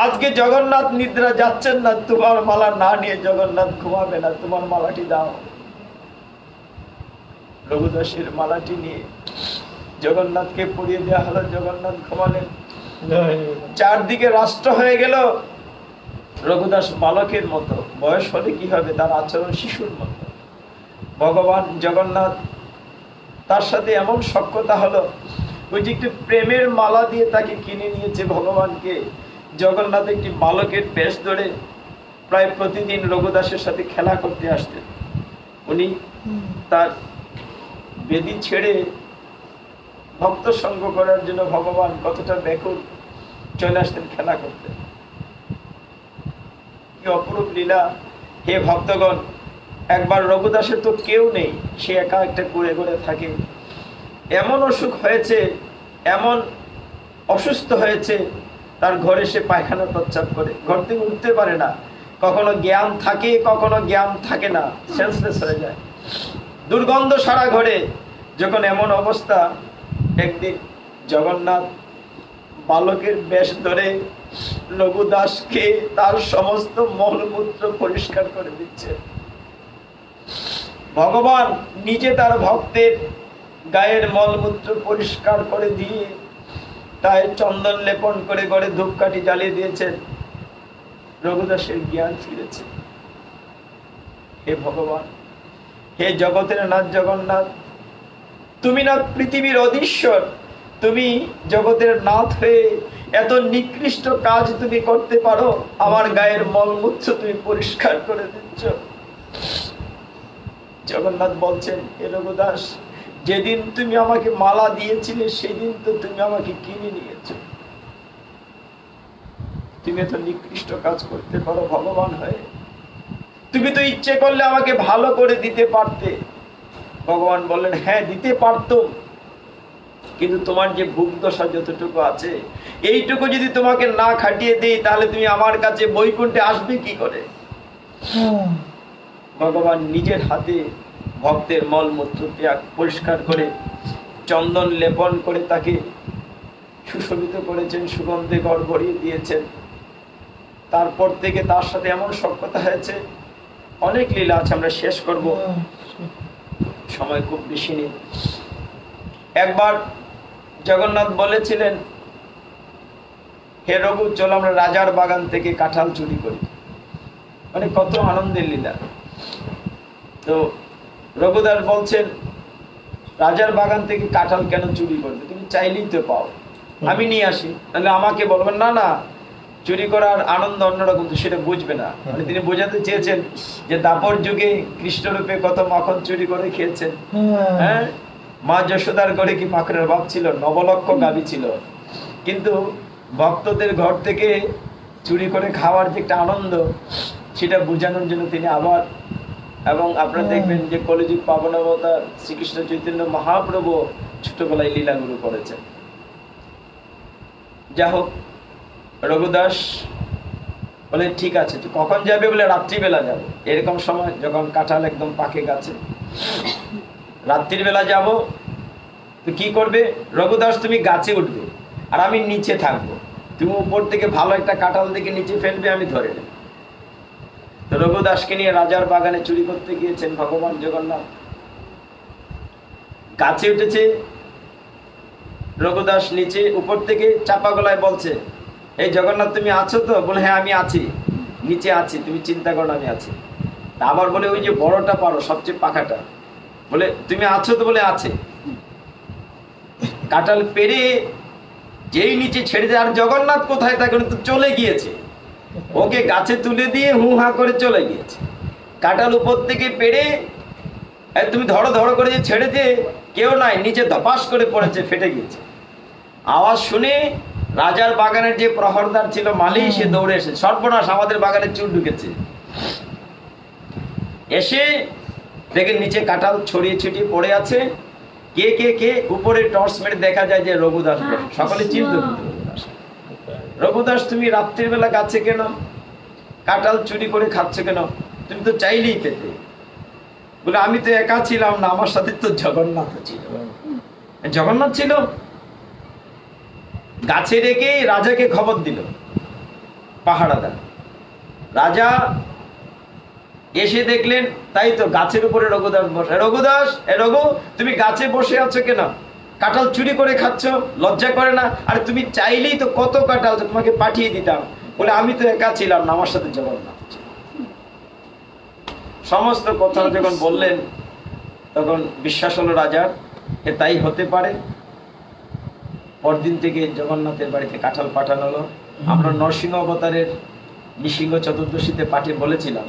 Speaker 1: আজকে জগন্নাথ নিদ্রা যাচ্ছেন না, তোমার মালা না নিয়ে জগন্নাথ ঘুমাবে না, তোমার মালাটি দাও। রঘুদাসের মালাটি নিয়ে জগন্নাথকে পরিয়ে দেওয়া হলো, জগন্নাথ ঘুমালেন। চারদিকে রাষ্ট্র হয়ে গেল। রঘুদাস বালকের মতো, বয়স হলে কি হবে, তার আচরণ শিশুর মতো। ভগবান জগন্নাথ তার সাথে এমন সখ্যতা হলো, ওই যে একটি প্রেমের মালা দিয়ে তাকে কিনে নিয়েছে ভগবানকে। জগন্নাথ একটি বালকের বেশ ধরে প্রায় প্রতিদিন রঘুদাসের সাথে খেলা করতে আসতেন। উনি তার বেদি ছেড়ে ভক্ত সঙ্গ করার জন্য ভগবান কতটা ব্যাকুল, চলে আসতেন খেলা করতে। কি অপরূপ লীলা! হে ভক্তগণ, একবার রঘুদাসের তো কেউ নেই, সে একা একটা করে করে থাকে। এমন অসুখ হয়েছে, এমন অসুস্থ হয়েছে, তার ঘরে সে পায়খানা প্রস্রাব করে, ঘর থেকে উঠতে পারে না, কখনো জ্ঞান থাকে কখনো জ্ঞান থাকে না, সেন্সলেস হয়ে যায়, দুর্গন্ধ সারা ঘরে। যখন এমন অবস্থা, একদিন জগন্নাথ বালকের বেশ ধরে রঘুদাসকে তার সমস্ত মলমূত্র পরিষ্কার করে দিচ্ছে। ভগবান নিজে তার ভক্তের গায়ের মলমূত্র পরিষ্কার করে দিয়ে তাই চন্দন লেপন করে গড়ে ধূপকাঠি জ্বালিয়ে দিয়েছেন। রঘুদাসের জ্ঞান ফিরেছে। হে ভগবান, হে জগতের নাথ জগন্নাথ, তুমি না পৃথিবীর অধীশ্বর, তুমি জগতের নাথ হয়ে এত নিকৃষ্ট কাজ তুমি করতে পারো, আমার গায়ের মলমূত্র তুমি পরিষ্কার করে দিচ্ছ। জগন্নাথ বলছেন, হে রঘুদাস, যেদিন তুমি আমাকে মালা দিয়েছিলে সেদিন তো তুমি আমাকে কিনে নিয়েছ। তুমি তো নিকৃষ্ট কাজ করতে পারো ভগবান হয়ে, তুমি তো ইচ্ছে করলে আমাকে ভালো করে দিতে পারতে। ভগবান বললেন, হ্যাঁ দিতে পারতাম, কিন্তু তোমার যে ভোগ দশা যতটুকু আছে, এইটুকু যদি তোমাকে না খাটিয়ে দিই, তাহলে তুমি আমার কাছে বৈকুণ্ঠে আসবে কি করে? ভগবান নিজের হাতে ভক্তের মলমূত্র ত্যাগ পরিষ্কার করে চন্দন লেপন করে তাকে সুশোভিত করেছেন, সুগন্ধে ঘর ভরিয়ে দিয়েছেন। তারপর থেকে তার সাথে এমন সখ্যতা হয়েছে, অনেক লীলা আছে, আমরা শেষ করব, সময় খুব বেশি নেই। একবার জগন্নাথ বলেছিলেন, হে রঘু, চলো আমরা রাজার বাগান থেকে কাঁঠাল চুরি করি। মানে কত আনন্দের লীলা। তো রঘুদাস বলছেন, রাজার বাগান থেকে কাঁঠাল কেন চুরি করবে? তুমি চাইলেই তো পাও, আমি নিয়ে আসি। তাহলে আমাকে বলবেন না না, চুরি করার আনন্দ অন্যরকম, তো সেটা বুঝবে না। মানে তিনি বোঝাতে চেয়েছেন যে দাপর যুগে কৃষ্ণরূপে কত মাখন চুরি করে খেয়েছেন। হ্যাঁ, মা যশোদার ঘরে কি মাখনের অভাব ছিল? 9 লক্ষ গাভী ছিল, কিন্তু ভক্তদের ঘর থেকে চুরি করে খাওয়ার যে একটা আনন্দ, সেটা বোঝানোর জন্য তিনি আবার, এবং আপনারা দেখবেন যে কলিযুগ পাবন অবতার শ্রীকৃষ্ণ চৈতন্য মহাপ্রভু ছোটবেলায় লীলাগুলো করেছেন। যা হোক, রঘুদাস বলে, ঠিক আছে, তুই কখন যাবে? বলে, রাত্রিবেলা যাবো। এরকম সময় যখন কাঁঠাল একদম পাকে গাছে, রাত্রির বেলা যাব। তো কি করবে? রঘুদাস, তুমি গাছে উঠবে আর আমি নিচে থাকবো, তুমি উপর থেকে ভালো একটা কাঁঠাল থেকে নিচে ফেলবে, আমি ধরে নেব। তো রঘুদাসকে নিয়ে রাজার বাগানে চুরি করতে গিয়েছেন ভগবান জগন্নাথ। গাছে উঠেছে, রঘুদাস নিচে, উপর থেকে চাপা গলায় বলছে, এই জগন্নাথ তুমি আছো তো? বলে, হ্যাঁ আমি আছি, নিচে আছি, তুমি চিন্তা করো আমি আছি। আবার বলে, ওই যে বড়টা পারো, সবচেয়ে পাখাটা, বলে তুমি আছো তো? বলে, আছে। কাঁঠাল পেরে যেই নিচে ছেড়ে দেয়, আর জগন্নাথ কোথায় থাকে? তো চলে গিয়েছে, ওকে গাছে তুলে দিয়ে হু হা করে চলে গিয়েছে। কাঁঠাল উপর থেকে পেরে, তুমি ধরো ধরো করে যে ছেড়ে দিয়ে, কেউ নাই, নিচে ধপাস করে পড়েছে, ফেটে গিয়েছে। আওয়াজ শুনে রাজার বাগানের যে প্রহরদার ছিল মালি, সে দৌড়ে এসে, সর্বনাশ, আমাদের বাগানে চুর ঢুকেছে। এসে দেখে নিচে কাঁঠাল ছড়িয়ে ছিটিয়ে পড়ে আছে। কে কে কে? উপরে টর্চ মেরে দেখা যায় যে রঘুদাস। সকলে চিন্তা করতে, রঘুদাস তুমি রাত্রির বেলা গাছে কেন কাঁঠাল চুরি করে খাচ্ছ কেন? তুমি তো চাইলেই পেতে। বলে, আমি তো একা ছিলাম না, আমার সাথে তো জগন্নাথ ছিল। জগন্নাথ ছিল। গাছে রেখে রাজাকে খবর দিল পাহারাদার। রাজা এসে দেখলেন, তাই তো গাছের উপরে রঘুদাস বসে। রঘুদাস, এ রঘু, তুমি গাছে বসে আছো কেন? কাঁঠাল চুরি করে খাচ্ছ, লজ্জা করে না? আরে তুমি চাইলেই তো কত কাঁঠাল তোমাকে পাঠিয়ে দিতাম। বলে, আমি তো একা ছিলাম না, আমার সাথে জগন্নাথ ছিল। সমস্ত কথা যখন বললেন, তখন বিশ্বাস হলো রাজার, এ তাই হতে পারে। পরদিন থেকে জগন্নাথের বাড়িতে কাঁঠাল পাঠানো হলো। আমরা নরসিংহ অবতারের নৃসিংহ চতুর্দশীতে পাঠে বলেছিলাম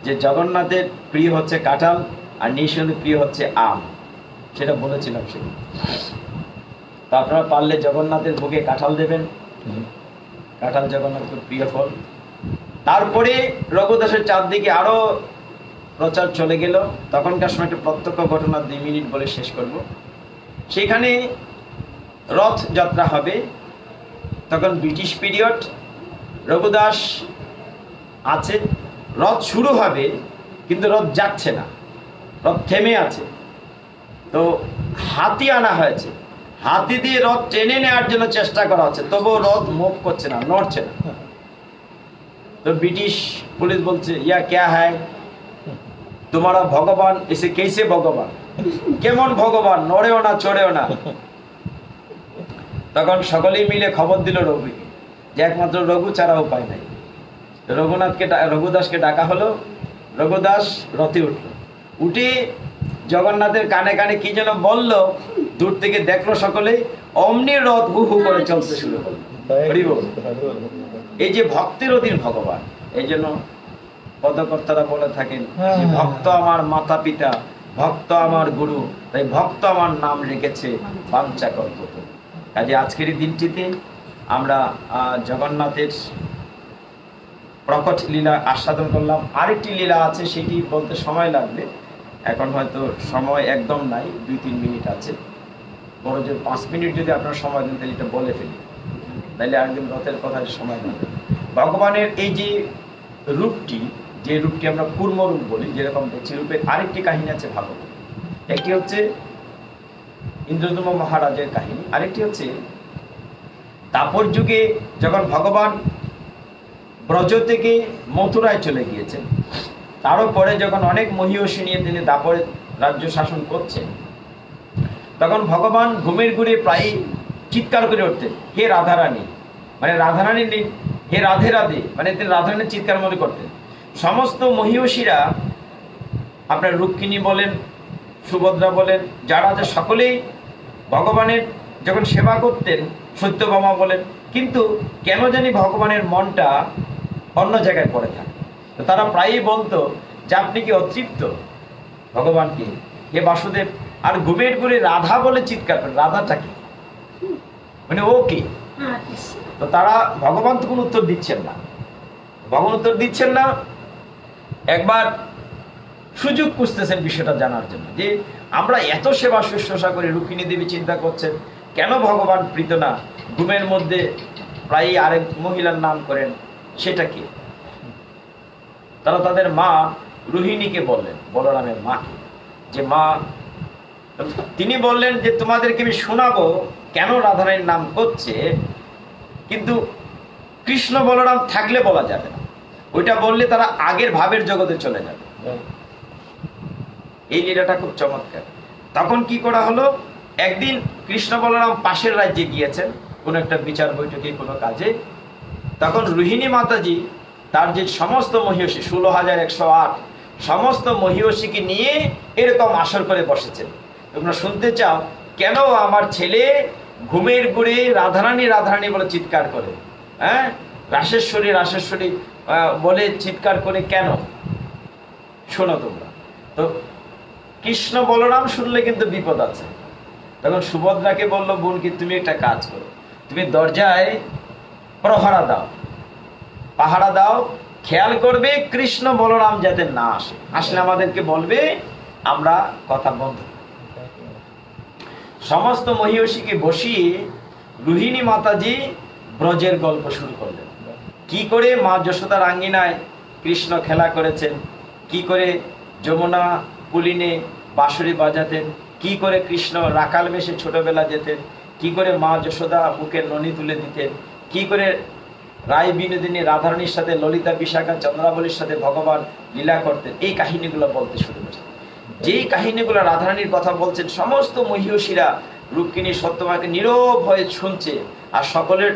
Speaker 1: যে জগন্নাথের প্রিয় হচ্ছে কাঁঠাল আর নৃসিংহের প্রিয় হচ্ছে আম, সেটা বলেছিলাম সেদিন। তো আপনারা পারলে জগন্নাথের ভোগে কাঁঠাল দেবেন, কাঁঠাল জগন্নাথের প্রিয় ফল। তারপরে রঘুদাসের চারদিকে আরো প্রচার চলে গেল। তখনকার সময় একটা প্রত্যক্ষ ঘটনা 2 মিনিট বলে শেষ করব। সেখানে রথ যাত্রা হবে, তখন ব্রিটিশ পিরিয়ড, রঘুদাস আছে, রথ শুরু হবে কিন্তু রথ যাচ্ছে না, রথ থেমে আছে। তো হাতি আনা হয়েছে, হাতি দিয়ে রথ টেনে নেওয়ার জন্য চেষ্টা করা হচ্ছে, তবুও রথ মুভ করছে না, নড়ছে না। তো ব্রিটিশ পুলিশ বলছে, ইয়া ক্যা হ্যায়, তোমারা ভগবান এসে কেসে ভগবান, কেমন ভগবান, নড়েও না চড়েও না। তখন সকলেই মিলে খবর দিল রঘুকে যে একমাত্র রঘু ছাড়া উপায় নাই। রঘুদাসকে ডাকা হলো। রঘুদাস রথে উঠল, উঠে জগন্নাথের কানে কানে কি যেন বলল, দূর থেকে দেখলো সকলে, অমনি রথ হু হু করে চলতে শুরু করলো। এই যে ভক্তের অধীন ভগবান, এই জন্য পদকর্তারা বলে থাকেন যে ভক্ত আমার মাতা পিতা, ভক্ত আমার গুরু, তাই ভক্ত আমার নাম রেখেছে বাঞ্ছা কল্পত। কাজে আজকের এই দিনটিতে আমরা জগন্নাথের প্রকট লীলা আস্বাদন করলাম। আরেকটি লীলা আছে, সেটি বলতে সময় লাগবে, এখন হয়তো সময় একদম নাই, 2-3 মিনিট আছে। বড় যে 5 মিনিট যদি আপনার সময় দেন তাহলে এটা বলে ফেলি, তাহলে একদিন রথের কথায় সময় লাগবে। ভগবানের এই যে রূপটি, যে রূপটি আমরা কুর্মরূপ বলি, যেরকম দেখছি রূপের আরেকটি কাহিনী আছে ভাগবত। একটি হচ্ছে ইন্দ্রদম্ভ মহারাজের কাহিনী, আরেকটি হচ্ছে তাপর যুগে যখন ভগবান ব্রজ থেকে মথুরায় চলে গিয়েছেন, তারও পরে যখন অনেক মহীয়সী নিয়ে তিনি দাপরে রাজ্য শাসন করছেন, তখন ভগবান ঘুমের ঘুরে প্রায় চিৎকার করে উঠতেন, হে রাধারানী, মানে রাধারানী নেই, হে রাধে রাধে, মানে তিনি রাধারানীর চিৎকার মনে করতেন। সমস্ত মহীয়সীরা, আপনার রুক্মিণী বলেন, সুভদ্রা বলেন, যারা আছে সকলেই ভগবানের যখন সেবা করতেন, সত্যভামা বলেন, কিন্তু কেন জানি ভগবানের মনটা অন্য জায়গায় পড়ে থাকে। তো তারা প্রায়ই বলতো যে আপনি কি অতৃপ্ত ভগবানকে, হে বাসুদেব। আর ঘুমের ঘুরে রাধা বলে চিৎকার করেন, রাধাটা কি, মানে ও কি? তো তারা, ভগবান তো কোনো উত্তর দিচ্ছেন না, ভগবান উত্তর দিচ্ছেন না। একবার সুযোগ খুঁজতেছেন বিষয়টা জানার জন্য, যে আমরা এত সেবা শুশ্রূষা করি, রুক্মিণী দেবী চিন্তা করছেন কেন ভগবান প্রীত না, ঘুমের মধ্যে প্রায় আরেক মহিলার নাম করেন, সেটা কি? তারা তাদের মা রোহিণীকে বললেন, বলরামের মাকে, যে মা, তিনি বললেন যে তোমাদেরকে আমি শোনাবো কেন রাধারানীর নাম করছে, কিন্তু কৃষ্ণ বলরাম থাকলে বলা যাবে না, ওইটা বললে তারা আগের ভাবের জগতে চলে যাবে। এই লীলাটা খুব চমৎকার। তখন কি করা হলো, একদিন কৃষ্ণ বলরাম পাশের রাজ্যে গিয়েছেন কোনো একটা বিচার বৈঠকে, কোনো কাজে। তখন রোহিণী মাতাজি তার যে সমস্ত মহীয়সী 16,108 সমস্ত মহীয়সীকে নিয়ে এরকম আসর করে বসেছেন। তোমরা শুনতে চাও কেন আমার ছেলে ঘুমের ঘুরে রাধারানী রাধারানী বলে চিৎকার করে, হ্যাঁ, রাসেশ্বরী রাসেশ্বরী বলে চিৎকার করে কেন, শোনো তোমরা। তো কৃষ্ণ বলরাম শুনলে কিন্তু বিপদ আছে। তখন সুভদ্রাকে বললো, বোন কি তুমি একটা কাজ করো, তুমি দরজায় প্রহরা দাও, পাহারা দাও, খেয়াল করবে কৃষ্ণ বলরাম যাতে না আসে, আসলে আমাদেরকে বলবে, আমরা কথা বন্ধ। সমস্ত মহীয়সীকে বসিয়ে রোহিণী মাতাজি ব্রজের গল্প শুরু করলেন, কি করে মা যশোদার আঙ্গিনায় কৃষ্ণ খেলা করেছেন, কি করে যমুনা কুলিনে বাঁশরি বাজাতেন, কি করে কৃষ্ণ রাকাল বেশে ছোটবেলা যেতেন, কি করে মা যশোদা বুকের ননি তুলে দিতেন, কি করে রায় বিনোদিনী রাধারানীর সাথে ললিতা বিশাখা চন্দ্রাবলীর সাথে ভগবান লীলা করতেন। এই কাহিনীগুলো বলতে শুরু করেছেন। যেই কাহিনীগুলো রাধারানীর কথা বলছেন, সমস্ত মহীয়সীরা রুক্মিণী সত্যভামাকে নীরব হয়ে শুনছে, আর সকলের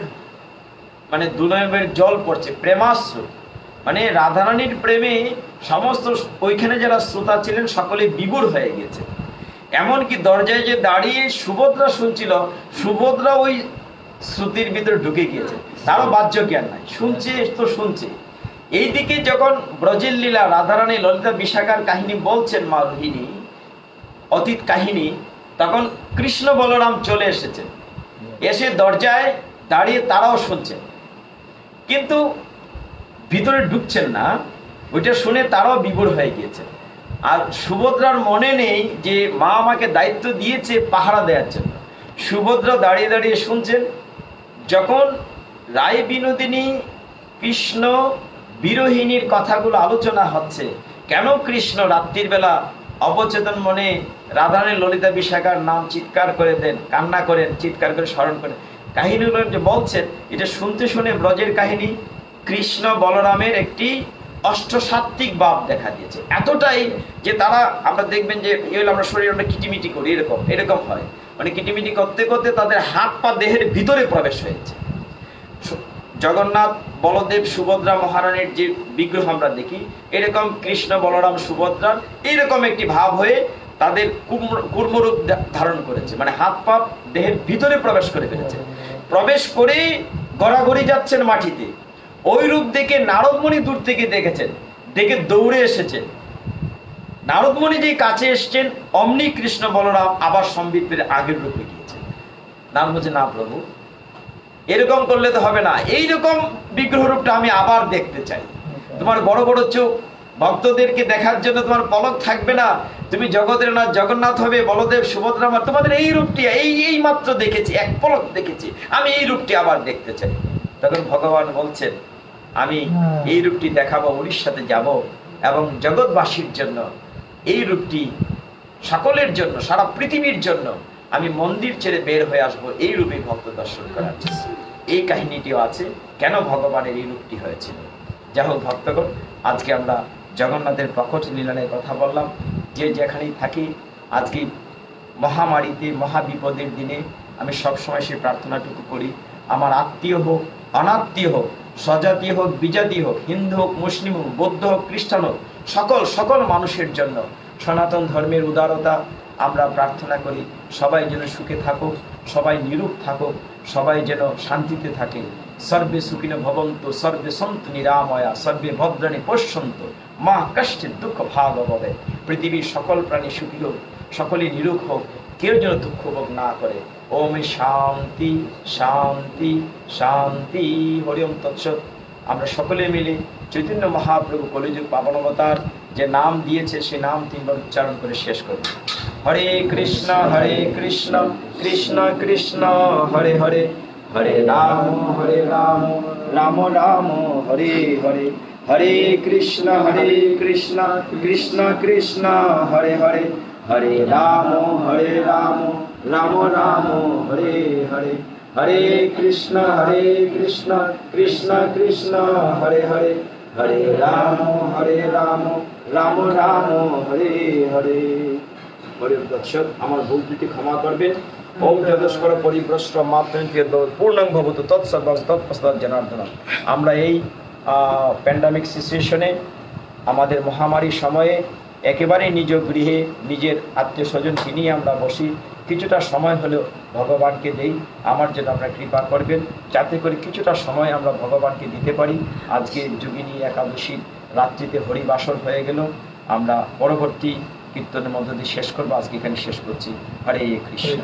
Speaker 1: মানে দুনয়নের জল পড়ছে, প্রেমাশ্রু, মানে রাধারানীর প্রেমে সমস্ত ওইখানে যারা শ্রোতা ছিলেন সকলে বিভোর হয়ে গেছে। এমনকি দরজায় যে দাঁড়িয়ে সুভদ্রা শুনছিল, সুভদ্রা ওই শ্রুতির ভিতরে ঢুকে গিয়েছে, তারও বাহ্য জ্ঞান নাই, শুনছে তো শুনছে। এইদিকে যখন ব্রজের লীলা রাধারানী ললিতা বিশাখার কাহিনী বলছেন মা রোহিণী, অতীত কাহিনী, তখন কৃষ্ণ বলরাম চলে এসেছেন, এসে দরজায় দাঁড়িয়ে তারাও শুনছেন, কিন্তু ভিতরে ঢুকছেন না। ওইটা শুনে তারাও বিভোর হয়ে গিয়েছে। আর সুভদ্রার মনে নেই যে মা আমাকে দায়িত্ব দিয়েছে পাহারা দেওয়ার জন্য। সুভদ্রা দাঁড়িয়ে দাঁড়িয়ে শুনছেন, যখন রায় বিনোদিনী কৃষ্ণ বিরোহিণীর কথাগুলো আলোচনা হচ্ছে, কেন কৃষ্ণ রাত্রির বেলা অবচেতন মনে রাধারানী ললিতা বিশাখার নাম চিৎকার করে দেন, কান্না করেন, চিৎকার করে স্মরণ করেন, কাহিনীগুলো যে বলছেন, এটা শুনতে শুনে ব্রজের কাহিনী কৃষ্ণ বলরামের একটি অষ্টসাত্ত্বিক ভাব দেখা দিয়েছে, এতটাই যে তারা, আমরা দেখবেন যে আমরা শরীর আমরা কিটিমিটি করি, এরকম এরকম হয়, মানে কিটিমিটি করতে করতে তাদের হাত পা দেহের ভিতরে প্রবেশ হয়েছে। জগন্নাথ বলদেব সুভদ্রা মহারানীর যে বিগ্রহ আমরা দেখি, এরকম কৃষ্ণ বলরাম সুভদ্রার এইরকম একটি ভাব হয়ে তাদের কুর্মরূপ ধারণ করেছে, মানে হাত পা দেহের ভিতরে প্রবেশ করে ফেলেছে। প্রবেশ করে গড়াগড়ি যাচ্ছেন মাটিতে। ওই রূপ দেখে নারদমণি দূর থেকে দেখেছেন, দেখে দৌড়ে এসেছেন। নারদমণি যে কাছে এসছেন, অমনি কৃষ্ণ বলরাম আবার সম্বিত পেরে আগের রূপে গিয়েছেন। নাম বলছে, না প্রভু, এরকম করলে তো হবে না, এইরকম বিগ্রহ রূপটা আমি আবার দেখতে চাই। তোমার বড় বড় চোখ, ভক্তদেরকে দেখার জন্য তোমার পলক থাকবে না, তুমি জগতের না জগন্নাথ হবে, বলদেব সুভদ্রা মা, তোমাদের এই রূপটি এই মাত্র দেখেছি, এক পলক দেখেছি, আমি এই রূপটি আবার দেখতে চাই। তখন ভগবান বলছেন, আমি এই রূপটি দেখাবো, উড়িষ্যাতে যাব এবং জগৎবাসীর জন্য এই রূপটি, সকলের জন্য, সারা পৃথিবীর জন্য আমি মন্দির ছেড়ে বের হয়ে আসবো এই রূপে ভক্ত দর্শন করার জন্য। এই কাহিনীটিও আছে, কেন ভগবানের এই রূপটি হয়েছিল। যাই হোক ভক্তগণ, আজকে আমরা জগন্নাথের প্রকট লীলার কথা বললাম। যে যেখানেই থাকি, আজকে মহামারীতে, মহাবিপদের দিনে আমি সবসময় সেই প্রার্থনাটুকু করি, আমার আত্মীয় হোক, অনাত্মীয় হোক, স্বজাতি হোক, বিজাতি হোক, হিন্দু হোক, মুসলিম হোক, বৌদ্ধ হোক, খ্রিস্টান হোক, সকল মানুষের জন্য সনাতন ধর্মের উদারতা আমরা প্রার্থনা করি। সবাই যেন সুখে থাকুক, সবাই নিরূপ থাকুক, সবাই যেন শান্তিতে থাকে। সর্বে সুখিনো ভবন্তু, সর্বে সন্তু নিরাময়া, সর্বে ভদ্রাণী পশ্যন্তু, মা কষ্টের দুঃখ ভাগ হবে। পৃথিবীর সকল প্রাণী সুখী হোক, সকলে নিরূপ হোক, কেউ যেন দুঃখ ভোগ না করে। ওম শান্তি শান্তি শান্তি। হরি ওম তৎসৎ। আমরা সকলে মিলে চৈতন্য মহাপ্রভু কলিযুগ পাবনবতার যে নাম দিয়েছে, সে নাম 3 বার উচ্চারণ করে শেষ করব। হরে কৃষ্ণ কৃষ্ণ কৃষ্ণ হরে হরে, হরে রাম রাম রাম হরে হরে, হরে কৃষ্ণ কৃষ্ণ কৃষ্ণ হরে হরে, হরে রাম রাম রাম হরে হরে, হরে কৃষ্ণ কৃষ্ণ কৃষ্ণ হরে হরে, হরে রাম রাম রাম হরে হরে। হরে দর্শক, আমার ভুল ত্রুটি ক্ষমা করবেন। ওম যদস্কর পরিভ্রষ্ট মাত্রে পূর্ণং ভবতু তৎসর্বং তৎপশ্চাৎ জনার্দন। আমরা এই প্যান্ডামিক সিচুয়েশনে, আমাদের মহামারীর সময়ে একেবারে নিজ গৃহে নিজের আত্মীয় স্বজনকে নিয়ে আমরা বসি, কিছুটা সময় হলেও ভগবানকে দেই। আমার জন্য আপনারা কৃপা করবেন, যাতে করে কিছুটা সময় আমরা ভগবানকে দিতে পারি। আজকে যোগিনী একাদশীর রাত্রিতে হরিবাসর হয়ে গেল, আমরা পরবর্তী কীর্তনের মধ্য দিয়ে শেষ করবো। আজকে এখানে শেষ করছি। হরে কৃষ্ণ।